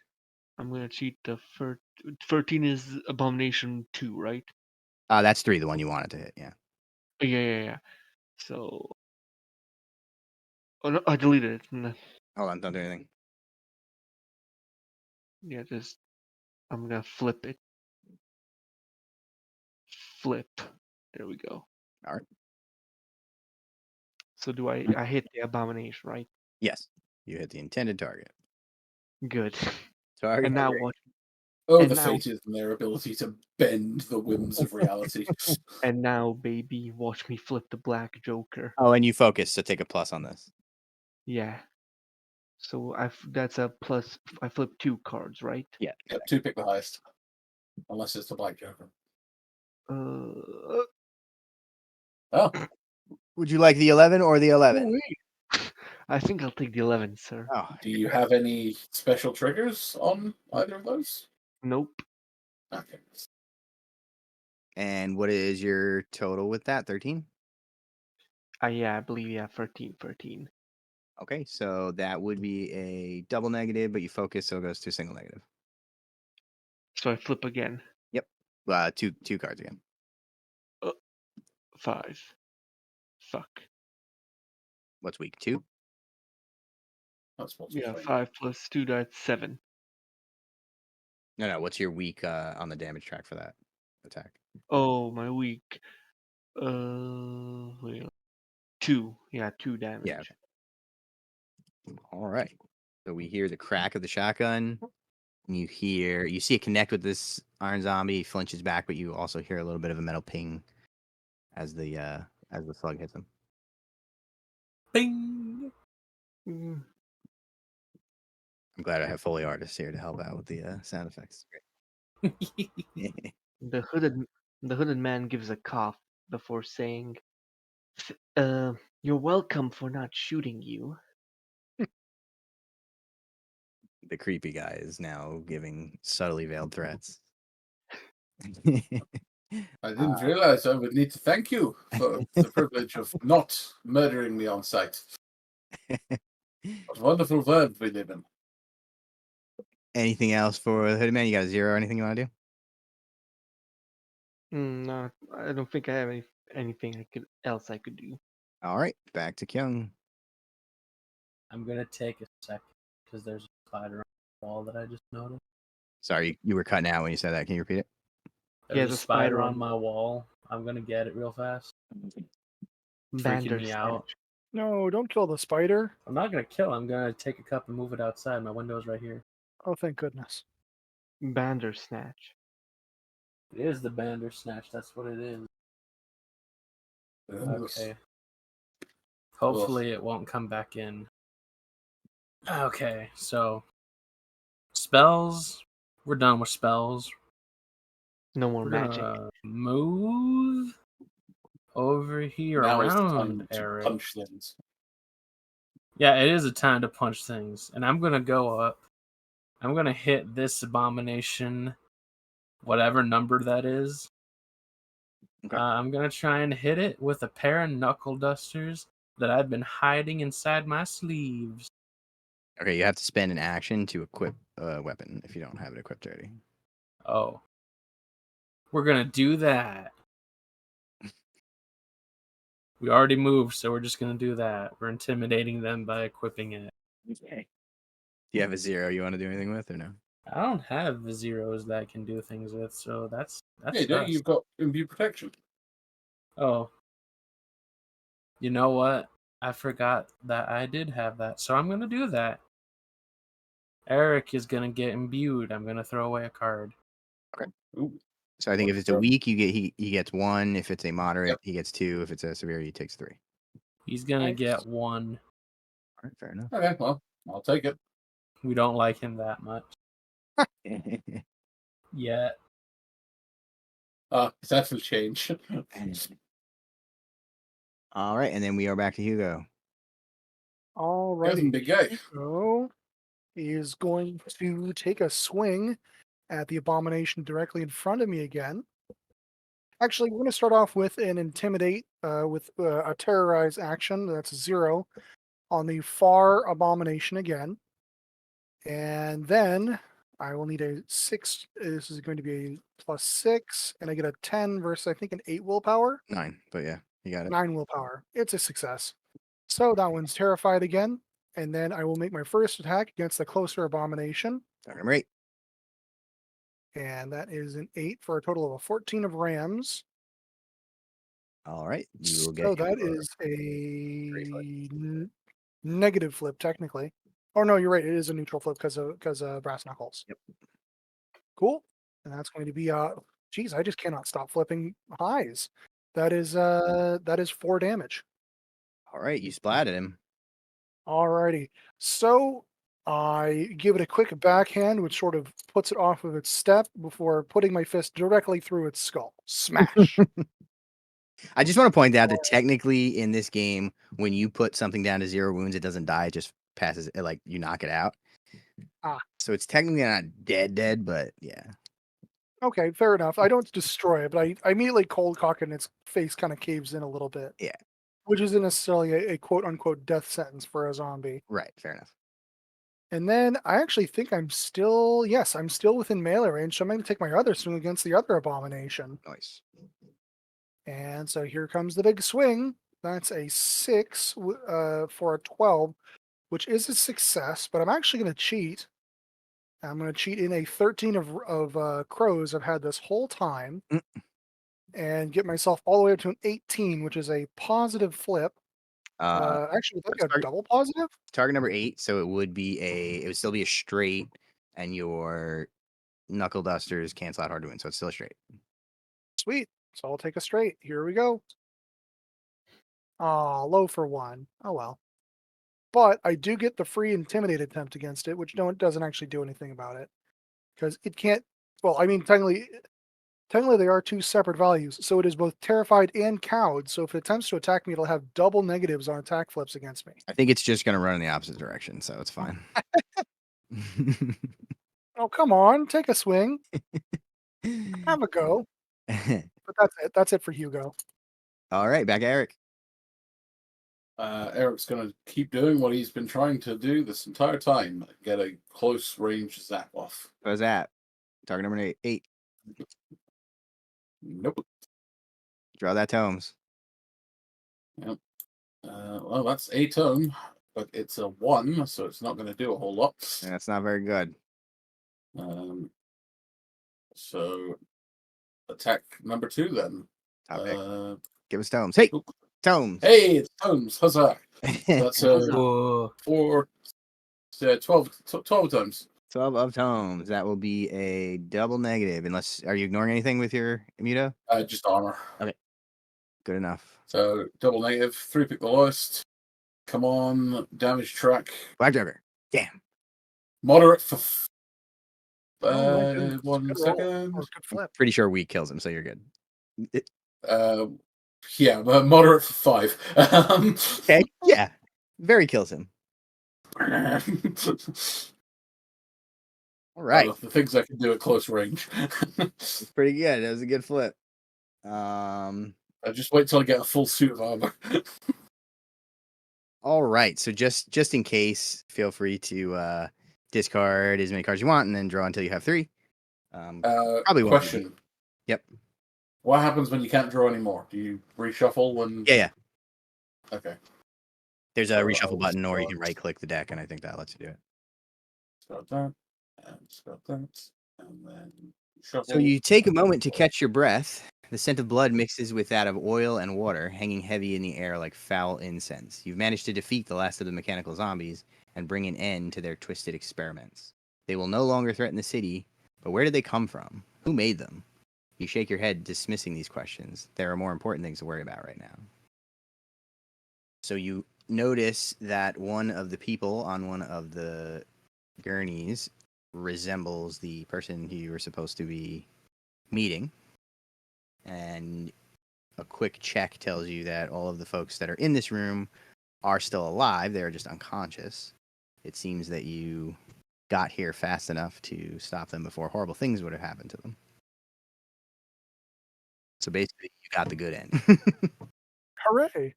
I'm gonna cheat the 13 is abomination 2, right? That's 3, the one you wanted to hit. Yeah. Yeah. So, oh no, I deleted it. Hold on. Don't do anything. Yeah, just I'm gonna flip it. Flip. There we go. All right. So do I hit the abomination, right? Yes. You hit the intended target. Good. Target. And now what? Oh, And the now, fated and their ability to bend the whims of reality. and now, baby, watch me flip the black Joker. Oh, and you focus, so take a plus on this. Yeah. So that's a plus. I flip 2 cards, right? Yeah. Yep, 2 pick the highest. Unless it's the Black Joker. Uh. Oh, Would you like the 11 or the 11? Wait. I think I'll take the 11, sir. Oh, do you have any special triggers on either of those? Nope. Okay. and what is your total with that? 13? Yeah, I believe 13. Okay, so that would be a double negative, but you focus, so it goes to single negative. So I flip again. Yep. Two cards again. 5. Fuck. What's weak? 2? That's what's Yeah, playing. 5 plus 2, that's 7. No. What's your weak on the damage track for that attack? Oh, my weak. Wait, 2. Yeah, 2 damage. Yeah. Okay. All right. So we hear the crack of the shotgun. And you see it connect with this iron zombie. He flinches back, but you also hear a little bit of a metal ping as the slug hits him. Bing. Mm. I'm glad I have Foley artists here to help out with the sound effects. The hooded man gives a cough before saying, "You're welcome for not shooting you." The creepy guy is now giving subtly veiled threats. I didn't realize I would need to thank you for the privilege of not murdering me on sight. What a wonderful world we live in. Anything else for the hooded man? You got a 0 or anything you want to do? No, I don't think I have anything else I could do. All right, back to Kyung. I'm gonna take a second because there's a spider on the wall that I just noticed. Sorry, you were cutting out when you said that. Can you repeat it? There's a spider on my wall. I'm gonna get it real fast. Freaking me out. No, don't kill the spider. I'm not gonna kill it. I'm gonna take a cup and move it outside. My window's right here. Oh, thank goodness. Bandersnatch. It is the Bandersnatch. That's what it is. Okay. Hopefully it won't come back in. Okay, so spells. We're done with spells. No more We're magic. gonna move over here Now is the around time to Eric. punch things. Yeah, it is a time to punch things. And I'm gonna go up. I'm gonna hit this abomination, whatever number that is. Okay. I'm gonna try and hit it with a pair of knuckle dusters that I've been hiding inside my sleeves. Okay, you have to spend an action to equip a weapon if you don't have it equipped already. Oh. We're gonna do that. We already moved, so we're just gonna do that. We're intimidating them by equipping it. Okay. Do you have a 0 you want to do anything with or no? I don't have the zeros that I can do things with, so that's Hey, don't us. you've got imbue protection. Oh. You know what? I forgot that I did have that, so I'm gonna do that. Eric is gonna get imbued. I'm gonna throw away a card. Ooh. So I think if it's a weak, he gets 1. If it's a moderate, Yep. he gets 2. If it's a severe, he takes 3. He's gonna Nice. get 1. All right, fair enough. Okay, well, I'll take it. We don't like him that much yet. That will change. All right, and then we are back to Hugo. All Good right. big guy. Hugo is going to take a swing at the abomination directly in front of me again. Actually, we're going to start off with an intimidate with a terrorize action. That's 0 on the far abomination again. And then I will need a 6. This is going to be a +6, and I get a 10 versus, I think, an 8 willpower. 9, but yeah, you got it. 9 willpower. It's a success. So that one's terrified again. And then I will make my first attack against the closer abomination. Target number 8. And that is an 8 for a total of a 14 of rams. All right, you will get. So that your is a bracelet. negative flip, technically. Oh no, you're right. It is a neutral flip because of brass knuckles. Yep. Cool. And that's going to be geez, I just cannot stop flipping highs. That is 4 damage. All right, you splatted him. Alrighty. So I give it a quick backhand, which sort of puts it off of its step before putting my fist directly through its skull. Smash. I just want to point out that technically in this game, when you put something down to 0 wounds, it doesn't die. It just passes. Like you knock it out. So it's technically not dead, but yeah. Okay, fair enough. I don't destroy it, but I immediately cold cock and its face kind of caves in a little bit. Yeah. Which isn't necessarily a quote unquote death sentence for a zombie. Right, fair enough. And then I actually think I'm still within melee range, so I'm going to take my other swing against the other abomination. Nice. And so here comes the big swing. That's a 6 for a 12, which is a success, but I'm actually going to cheat. I'm going to cheat in a 13 of crows I've had this whole time and get myself all the way up to an 18, which is a positive flip. Actually, would that be a double positive? Target number 8, so it would still be a straight, and your knuckle dusters cancel out hard to win, so it's still a straight. Sweet. So I'll take a straight. Here we go. Low for 1. Oh well. But I do get the free intimidate attempt against it, which doesn't actually do anything about it. Because it can't, well, I mean, technically they are 2 separate values. So it is both terrified and cowed. So if it attempts to attack me, it'll have double negatives on attack flips against me. I think it's just going to run in the opposite direction, so it's fine. Oh, come on. Take a swing. Have a go. But that's it. That's it for Hugo. All right, back to Eric. Eric's going to keep doing what he's been trying to do this entire time. Get a close range zap off. What's that? Target number 8. Nope. Draw that tomes. Yep. Well, that's a tome, but it's a 1, so it's not going to do a whole lot. That's not very good. So attack number 2 then. Give us tomes. Hey, tomes. Hey, it's tomes. Huzzah. That's 12 tomes. 12 of tomes. That will be a double negative. Unless, are you ignoring anything with your immuto? Just armor. Okay. Good enough. So double negative, 3 pick the lowest. Come on, damage track. Black Joker. Damn. Moderate for Oh my goodness. 1 Good roll. second. Or good flip. Pretty sure weak kills him, so you're good. Yeah, moderate for 5. Okay. Yeah. Very kills him. All right. The things I can do at close range. It's pretty good. That was a good flip. I just wait till I get a full suit of armor. All right. So just in case, feel free to discard as many cards you want and then draw until you have 3. Probably won't. Question. Yep. What happens when you can't draw anymore? Do you reshuffle when? Yeah. Okay. There's a So reshuffle I'll button, or you start- can right click the deck, and I think that lets you do it. Start that, and start that, and then shuffle. So you take a moment to catch your breath. The scent of blood mixes with that of oil and water, hanging heavy in the air like foul incense. You've managed to defeat the last of the mechanical zombies and bring an end to their twisted experiments. They will no longer threaten the city, but where did they come from? Who made them? You shake your head, dismissing these questions. There are more important things to worry about right now. So you notice that one of the people on one of the gurneys resembles the person who you were supposed to be meeting. And a quick check tells you that all of the folks that are in this room are still alive. They're just unconscious. It seems that you got here fast enough to stop them before horrible things would have happened to them. So basically, you got the good end. Hooray.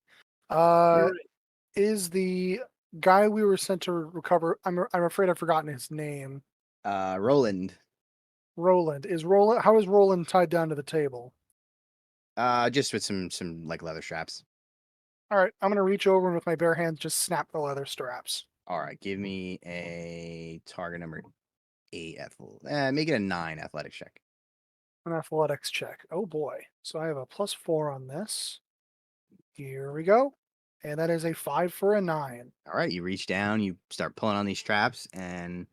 Is the guy we were sent to recover, I'm afraid I've forgotten his name. Roland. Roland. How is Roland tied down to the table? Just with some like leather straps. All right, I'm gonna reach over and with my bare hands just snap the leather straps. All right, give me a target number 8 make it a 9 athletics check. An athletics check. Oh boy. So I have a +4 on this. Here we go. And that is a 5 for a 9. All right, you reach down, you start pulling on these straps, and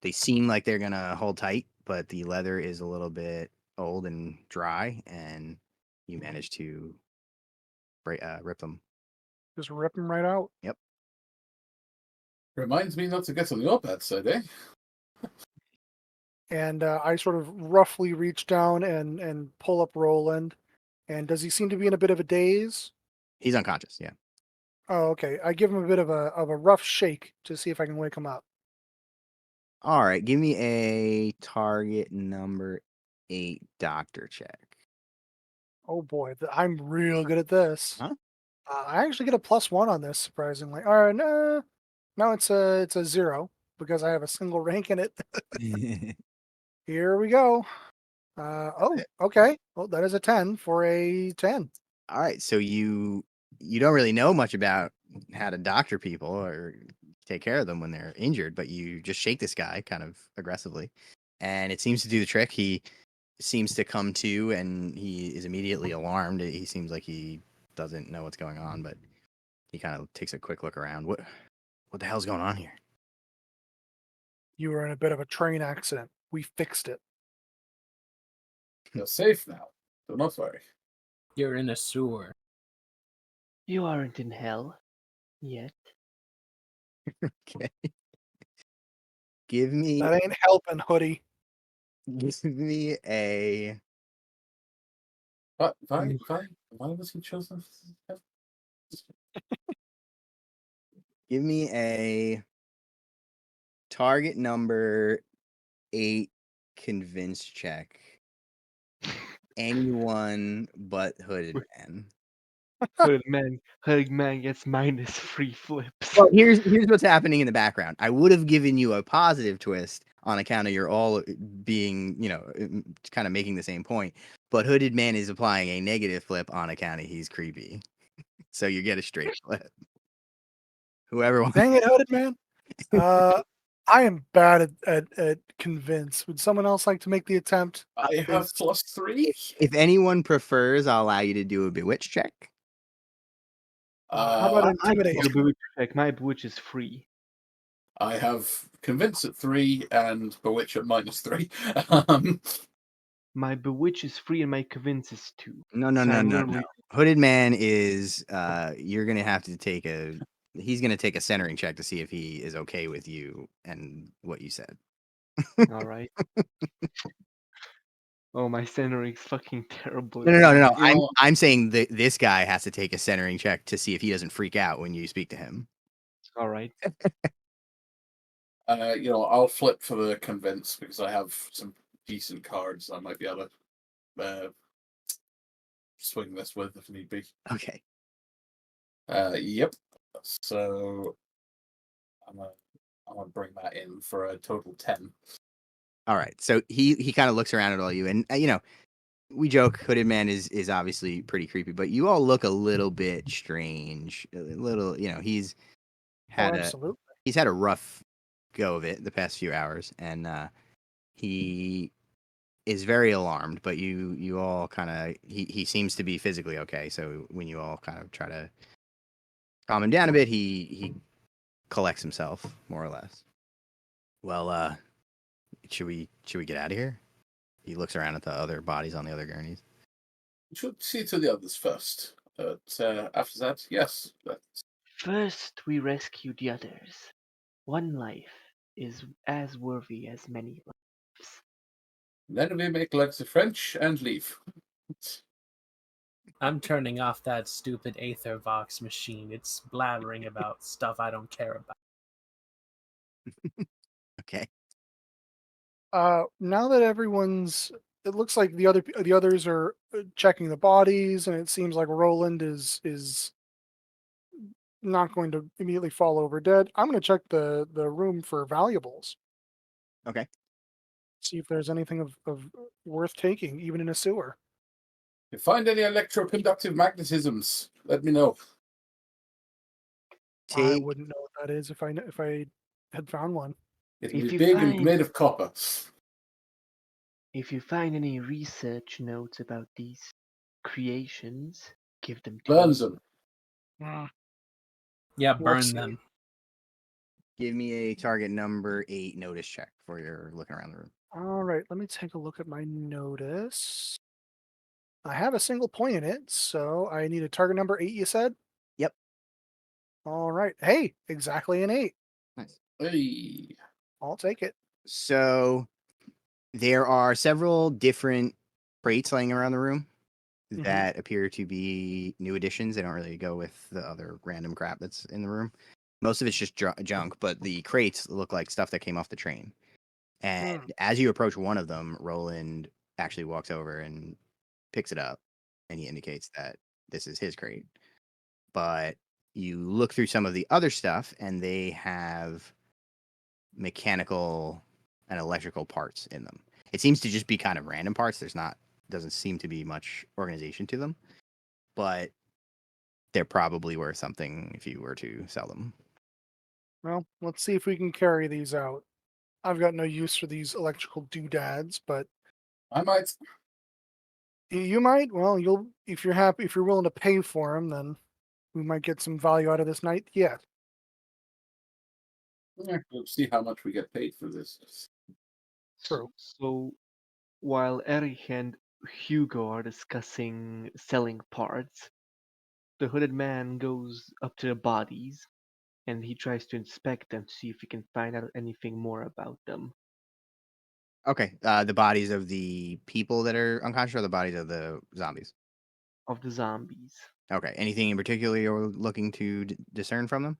they seem like they're gonna hold tight, but the leather is a little bit old and dry, and you manage to rip them. Just rip them right out. Yep. Reminds me not to get on your bad side, eh? And I sort of roughly reach down and pull up Roland. And does he seem to be in a bit of a daze? He's unconscious, yeah. Oh, okay. I give him a bit of a rough shake to see if I can wake him up. All right, give me a target number 8 doctor check. Oh boy, I'm real good at this. Huh? I actually get a +1 on this, surprisingly. All right, no, it's a 0 because I have a single rank in it. Here we go. Okay. Well, that is a 10 for a 10. All right, so you don't really know much about how to doctor people or take care of them when they're injured, but you just shake this guy kind of aggressively, and it seems to do the trick. He seems to come to, and he is immediately alarmed. He seems like he doesn't know what's going on, but he kind of takes a quick look around. What the hell's going on here? You were in a bit of a train accident. We fixed it. You're safe now. Do not worry. You're in a sewer. You aren't in hell yet. Okay. Give me That ain't helping, hoodie. a Why was he chosen? give me a target number 8 convince check. Anyone but Hooded Man. Hooded man gets -3 flips. Well, here's what's happening in the background. I would have given you a positive twist on account of you're all being, kind of making the same point. But Hooded Man is applying a negative flip on account of he's creepy. So you get a straight flip. Whoever wants. Dang it, hooded man. I am bad at convince. Would someone else like to make the attempt? I have +3. If anyone prefers, I'll allow you to do a bewitch check. How about intimidate? The bewitch check. My bewitch is free. I have convince at 3 and bewitch at -3. My bewitch is free and my convince is too. No. So I'm gonna read. Hooded man is you're gonna have to take he's gonna take a centering check to see if he is okay with you and what you said. All right. Oh, my centering's fucking terrible. No. You know, I'm saying that this guy has to take a centering check to see if he doesn't freak out when you speak to him. All right. I'll flip for the convince because I have some decent cards I might be able to swing this with if need be. Okay. Yep. So I'm gonna bring that in for a total 10. All right. So he kind of looks around at all you, and we joke Hooded Man is obviously pretty creepy, but you all look a little bit strange. A little, he's had absolutely. he's had a rough go of it the past few hours, and he is very alarmed. But you all kind of he seems to be physically okay. So when you all kind of try to calm him down a bit, he collects himself more or less. Well, should we get out of here? He looks around at the other bodies on the other gurneys. We should see to the others first. But after that, yes. First, we rescue the others. One life is as worthy as many lives. Then we make like the French and leave. I'm turning off that stupid Aethervox machine. It's blabbering about stuff I don't care about. Okay. Now that it looks like the others are checking the bodies, and it seems like Roland is not going to immediately fall over dead. I'm going to check the room for valuables. Okay. See if there's anything of worth taking, even in a sewer. If you find any electroconductive magnetisms, let me know. I wouldn't know what that is if I had found one. It'll If be you big and find- made of copper. If you find any research notes about these creations, give them to Burns me. them. Yeah, We'll burn see. them. Give me a target number 8 notice check for your looking around the room. All right, let me take a look at my notice. I have a single point in it, so I need a target number 8, you said? Yep. All right. Hey, exactly an 8. Nice. Hey. I'll take it. So there are several different crates laying around the room that appear to be new additions. They don't really go with the other random crap that's in the room. Most of it's just junk, but the crates look like stuff that came off the train. And as you approach one of them, Roland actually walks over and picks it up, and he indicates that this is his crate. But you look through some of the other stuff, and they have mechanical and electrical parts in them. It seems to just be kind of random parts. Doesn't seem to be much organization to them, but they're probably worth something if you were to sell them. Well, let's see if we can carry these out. I've got no use for these electrical doodads, but I might. you might. Well, if you're willing to pay for them, then we might get some value out of this night. Yeah. We'll see how much we get paid for this. True. So while Erich and Hugo are discussing selling parts, the hooded man goes up to the bodies and he tries to inspect them to see if he can find out anything more about them. Okay. The bodies of the people that are unconscious, or the bodies of the zombies? Of the zombies. Okay. Anything in particular you're looking to discern from them?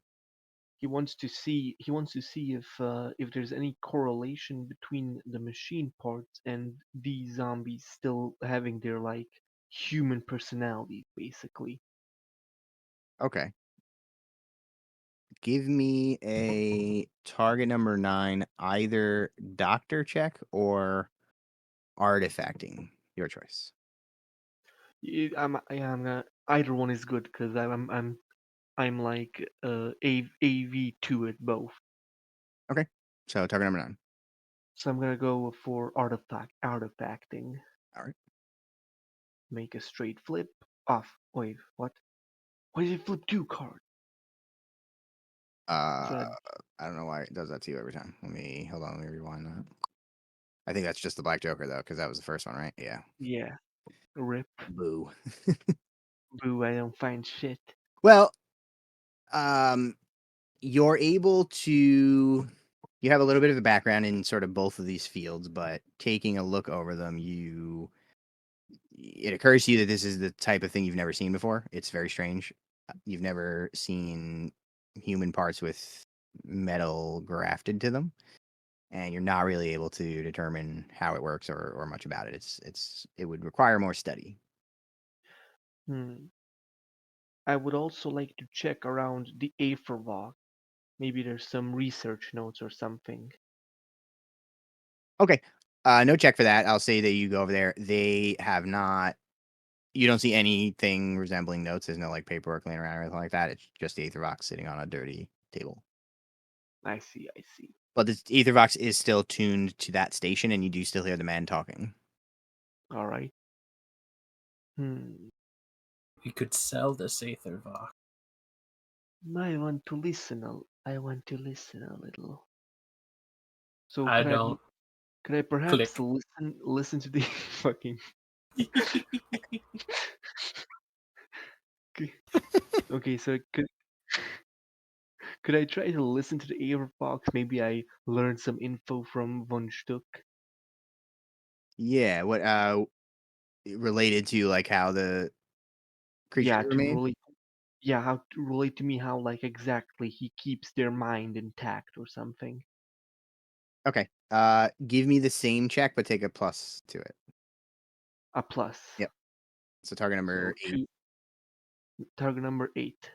He wants to see if there's any correlation between the machine parts and these zombies still having their like human personality, basically. Okay. Give me a target number 9, either doctor check or artifacting. Your choice. I'm gonna either one is good because I'm like AV2 at both. Okay. So target number 9. So I'm gonna go for artifacting. All right. Make a straight flip. Off. Wait, what? Why did it flip 2 cards? I don't know why it does that to you every time. Hold on, let me rewind that. I think that's just the Black Joker, though, because that was the first one, right? Yeah. Yeah. Rip. Boo. Boo, I don't find shit. Well, you're able to. You have a little bit of a background in sort of both of these fields, but taking a look over them, it occurs to you that this is the type of thing you've never seen before. It's very strange. You've never seen human parts with metal grafted to them, and you're not really able to determine how it works or much about it. It would require more study. Hmm. I would also like to check around the Aetherlock. Maybe there's some research notes or something. Okay. No check for that. I'll say that you go over there. They have not. You don't see anything resembling notes. There's no like paperwork laying around or anything like that. It's just the Aethervox sitting on a dirty table. I see, I see. But the Aethervox is still tuned to that station, and you do still hear the man talking. All right. Hmm. We could sell this Aethervox. I want to listen I want to listen a little. So I don't. could I perhaps Click. listen to the fucking Okay, so could I try to listen to the Aetherbox? Maybe I learned some info from Von Stuck. Yeah. What related to like how the creatures Yeah, were to made? relate. Yeah, how to relate to me how like exactly he keeps their mind intact or something. Okay. Give me the same check, but take a plus to it. A plus. Yep. So target number So 8 target number 8.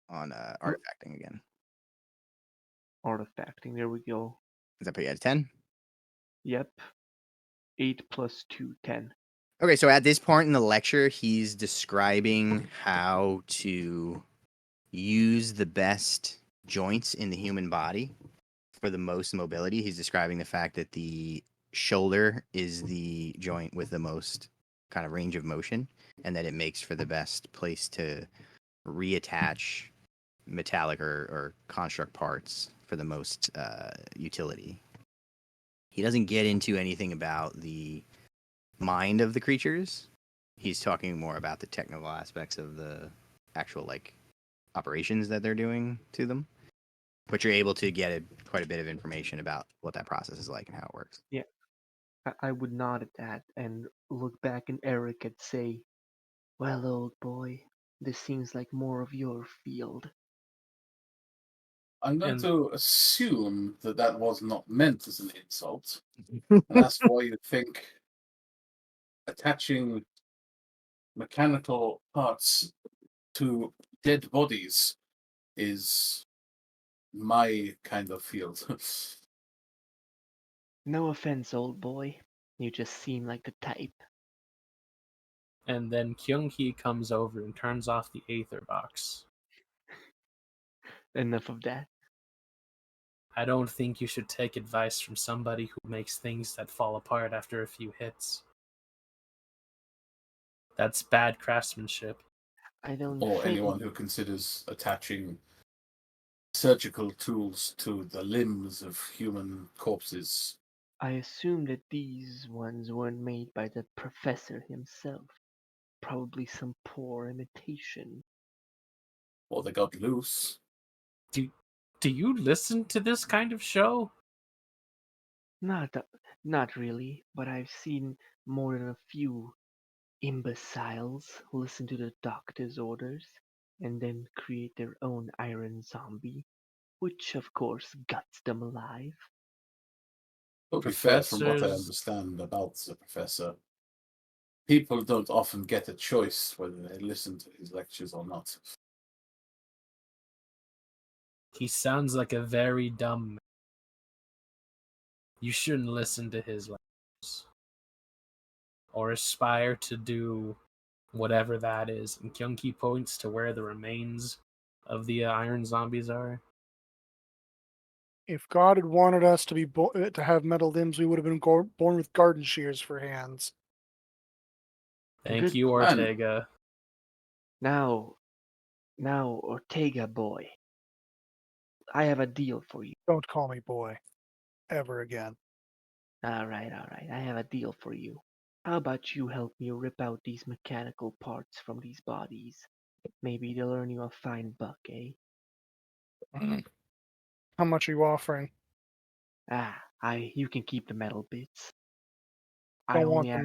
on artifacting again. Artifacting. There we go. Does that put you at 10? Yep. 8 plus 2, 10. Okay, so at this point in the lecture, he's describing how to use the best joints in the human body for the most mobility. He's describing the fact that the shoulder is the joint with the most kind of range of motion, and that it makes for the best place to reattach metallic or construct parts for the most utility. He doesn't get into anything about the mind of the creatures. He's talking more about the technical aspects of the actual like operations that they're doing to them. But you're able to get quite a bit of information about what that process is like and how it works. Yeah. I would nod at that and look back at Eric and say, "Well, old boy, this seems like more of your field." I'm going And to assume that that was not meant as an insult, and ask why you think attaching mechanical parts to dead bodies is my kind of field. No offense, old boy. You just seem like the type. then Kyung-hee comes over and turns off the Aetherbox. Enough of that. I don't think you should take advice from somebody who makes things that fall apart after a few hits. That's bad craftsmanship. I don't Or think anyone who considers attaching surgical tools to the limbs of human corpses. I assume that these ones weren't made by the professor himself. Probably some poor imitation. Or they got loose. Do you listen to this kind of show? Not, not really, but I've seen more than a few imbeciles listen to the doctor's orders and then create their own iron zombie, which of course guts them alive. To be fair, from what I Professors. understand about the professor, people don't often get a choice whether they listen to his lectures or not. He sounds like a very dumb man. You shouldn't listen to his lectures. Or aspire to do whatever that is. And Kyung-hee points to where the remains of the iron zombies are. If God had wanted us to be to have metal limbs, we would have been born with garden shears for hands. Thank Good you, plan. Ortega. Now, Ortega boy, I have a deal for you. Don't call me boy, ever again. All right, all right. I have a deal for you. How about you help me rip out these mechanical parts from these bodies? Maybe they'll earn you a fine buck, eh? How much are you offering? You can keep the metal bits. I Don't want only the ask.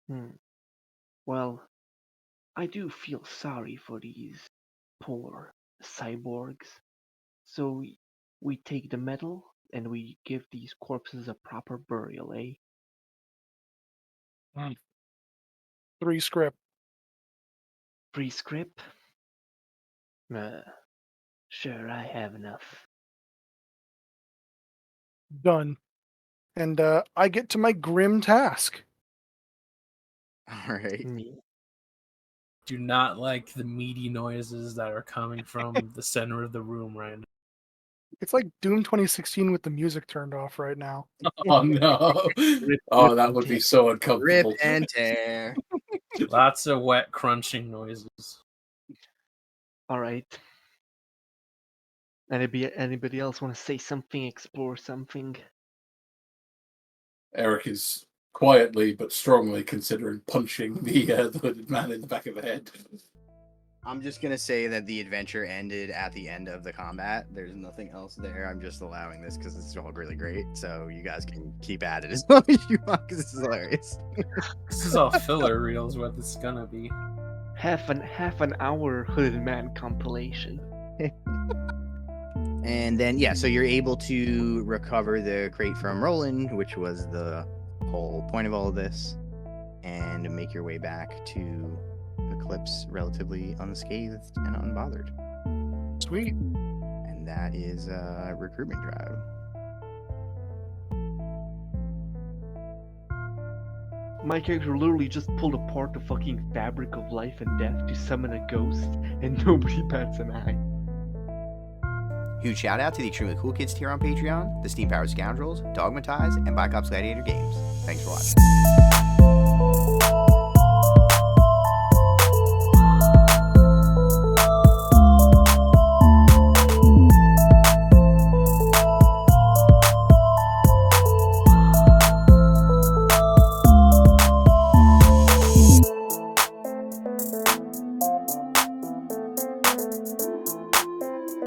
metal. Well, I do feel sorry for these poor cyborgs. So we take the metal and we give these corpses a proper burial, eh? 3 script. Free script? Sure, I have enough. Done. And I get to my grim task. All right. Me. Do not like the meaty noises that are coming from the center of the room right now. It's like Doom 2016 with the music turned off right now. Oh no! Rip That would be so Rip uncomfortable. and tear. Lots of wet crunching noises. All right. Anybody else want to say something, explore something? Eric is quietly but strongly considering punching the hooded man in the back of the head. I'm just gonna say that the adventure ended at the end of the combat. There's nothing else there. I'm just allowing this because it's all really great. So you guys can keep at it as long as you want because this is hilarious. This is all filler reels. What this is gonna be? Half an hour hooded man compilation. And then so you're able to recover the crate from Roland, which was the whole point of all of this, and make your way back to Eclipse relatively unscathed and unbothered. Sweet. And that is Recruitment Drive. My character literally just pulled apart the fucking fabric of life and death to summon a ghost, and nobody bats an eye. Huge shout out to the extremely cool kids tier on Patreon, the Steam Powered Scoundrels, Dogmatize, and Black Ops Gladiator Games. Thanks for watching.